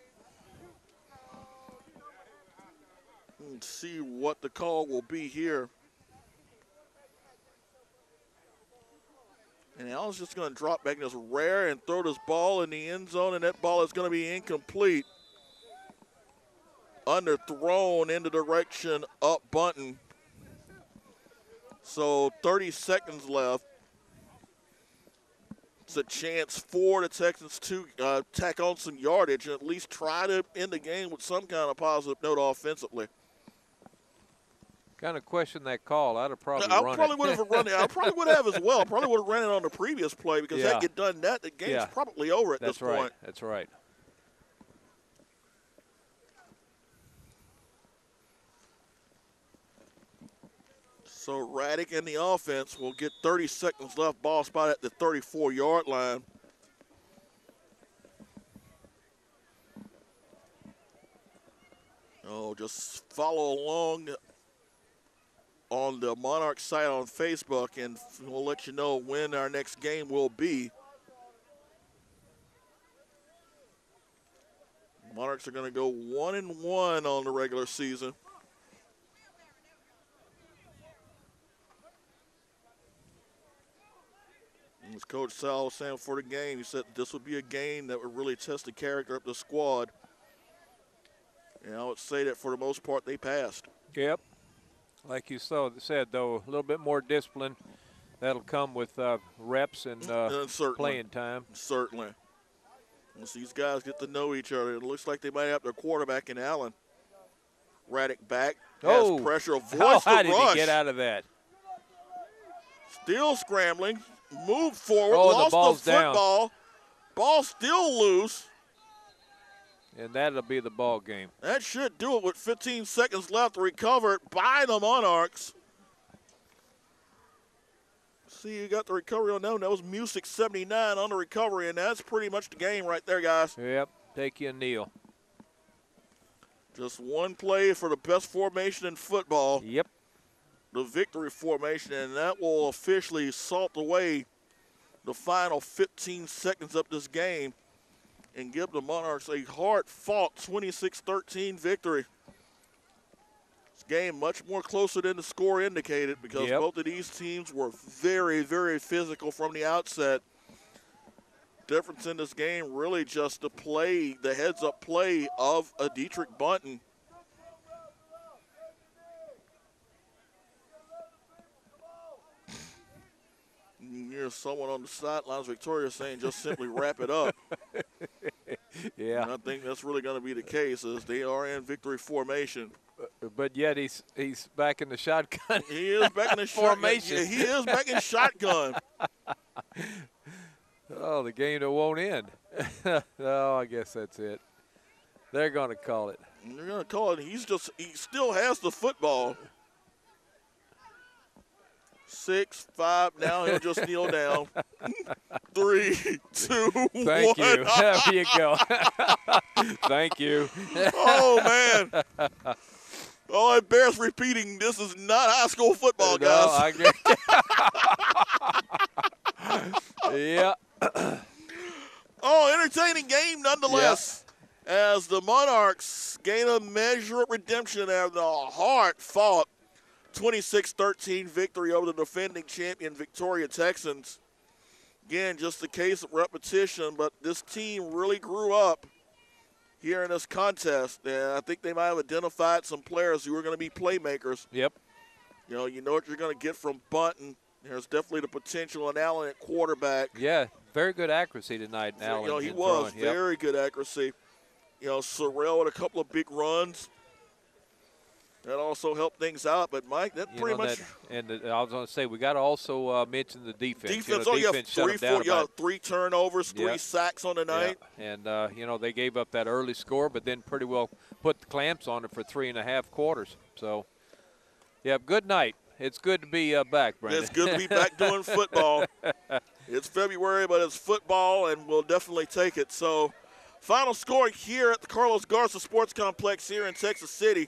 Speaker 1: Let's see what the call will be here. And Allen's just going to drop back and just rear and throw this ball in the end zone, and that ball is going to be incomplete. Underthrown in the direction up Bunton. So 30 seconds left. It's a chance for the Texans to tack on some yardage and at least try to end the game with some kind of positive note offensively.
Speaker 2: Kind of question that call. I'd have probably
Speaker 1: run it. I probably would have as well. Probably would have ran it on the previous play because had you done that, the game's probably over at this point.
Speaker 2: That's right.
Speaker 1: So Raddick and the offense will get 30 seconds left. Ball spot at the 34-yard line. Just follow along on the Monarch site on Facebook, and we'll let you know when our next game will be. Monarchs are going to go 1-1 on the regular season. As Coach Sal was saying before the game, he said this would be a game that would really test the character of the squad. And I would say that for the most part they passed.
Speaker 2: Yep. Like you said, though, a little bit more discipline. That'll come with reps and playing time.
Speaker 1: Certainly. Once these guys get to know each other, it looks like they might have their quarterback in Allen. Raddick back, has pressure, avoids
Speaker 2: how
Speaker 1: the
Speaker 2: did
Speaker 1: rush.
Speaker 2: He get out of that?
Speaker 1: Still scrambling, moved forward,
Speaker 2: the
Speaker 1: lost
Speaker 2: ball's
Speaker 1: the football. Ball still loose.
Speaker 2: And that'll be the ball game.
Speaker 1: That should do it with 15 seconds left, recovered by the Monarchs. See, you got the recovery on that one. That was Music 79 on the recovery, and that's pretty much the game right there, guys.
Speaker 2: Yep, take you a kneel.
Speaker 1: Just one play for the best formation in football.
Speaker 2: Yep.
Speaker 1: The victory formation, and that will officially salt away the final 15 seconds of this game and give the Monarchs a hard-fought 26-13 victory. This game much more closer than the score indicated because both of these teams were very, very physical from the outset. Difference in this game really just the play, the heads-up play of a Dietrich Bunton. Here's someone on the sidelines, Victoria, saying just simply wrap it up.
Speaker 2: Yeah.
Speaker 1: And I think that's really going to be the case as they are in victory formation.
Speaker 2: But yet he's back in the shotgun.
Speaker 1: He is back in the
Speaker 2: formation.
Speaker 1: Yeah, he is back in shotgun.
Speaker 2: Oh, the game that won't end. Oh, I guess that's it. They're going to call it.
Speaker 1: They're going to call it. He still has the football. 6, 5, now he'll just kneel down. 3, 2, 1.
Speaker 2: Thank you. There you go. Thank you.
Speaker 1: Oh, man. Oh, it bears repeating. This is not high school football, guys.
Speaker 2: Yeah.
Speaker 1: Oh, entertaining game nonetheless. Yep. As the Monarchs gain a measure of redemption after a hard-fought 26-13 victory over the defending champion Victoria Texans. Again, just a case of repetition, but this team really grew up here in this contest. And I think they might have identified some players who are going to be playmakers.
Speaker 2: Yep.
Speaker 1: You know what you're going to get from Bunton. There's definitely the potential in Allen at quarterback.
Speaker 2: Yeah, very good accuracy tonight, Allen.
Speaker 1: He was very good accuracy. Sorrell with a couple of big runs. That also helped things out, but Mike, that pretty much.
Speaker 2: I was going to say we got to also mention the defense.
Speaker 1: Defense, shut 3 turnovers, 3 sacks on the night.
Speaker 2: Yeah. And they gave up that early score, but then pretty well put the clamps on it for 3.5 quarters. So, yeah, good night. It's good to be back, Brandon.
Speaker 1: It's good to be back doing football. It's February, but it's football, and we'll definitely take it. So, final score here at the Carlos Garza Sports Complex here in Texas City.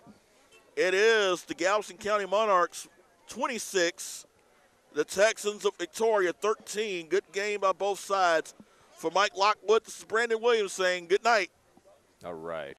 Speaker 1: It is the Galveston County Monarchs 26, the Texans of Victoria 13. Good game by both sides. For Mike Lockwood, this is Brandon Williams saying good night.
Speaker 2: All right.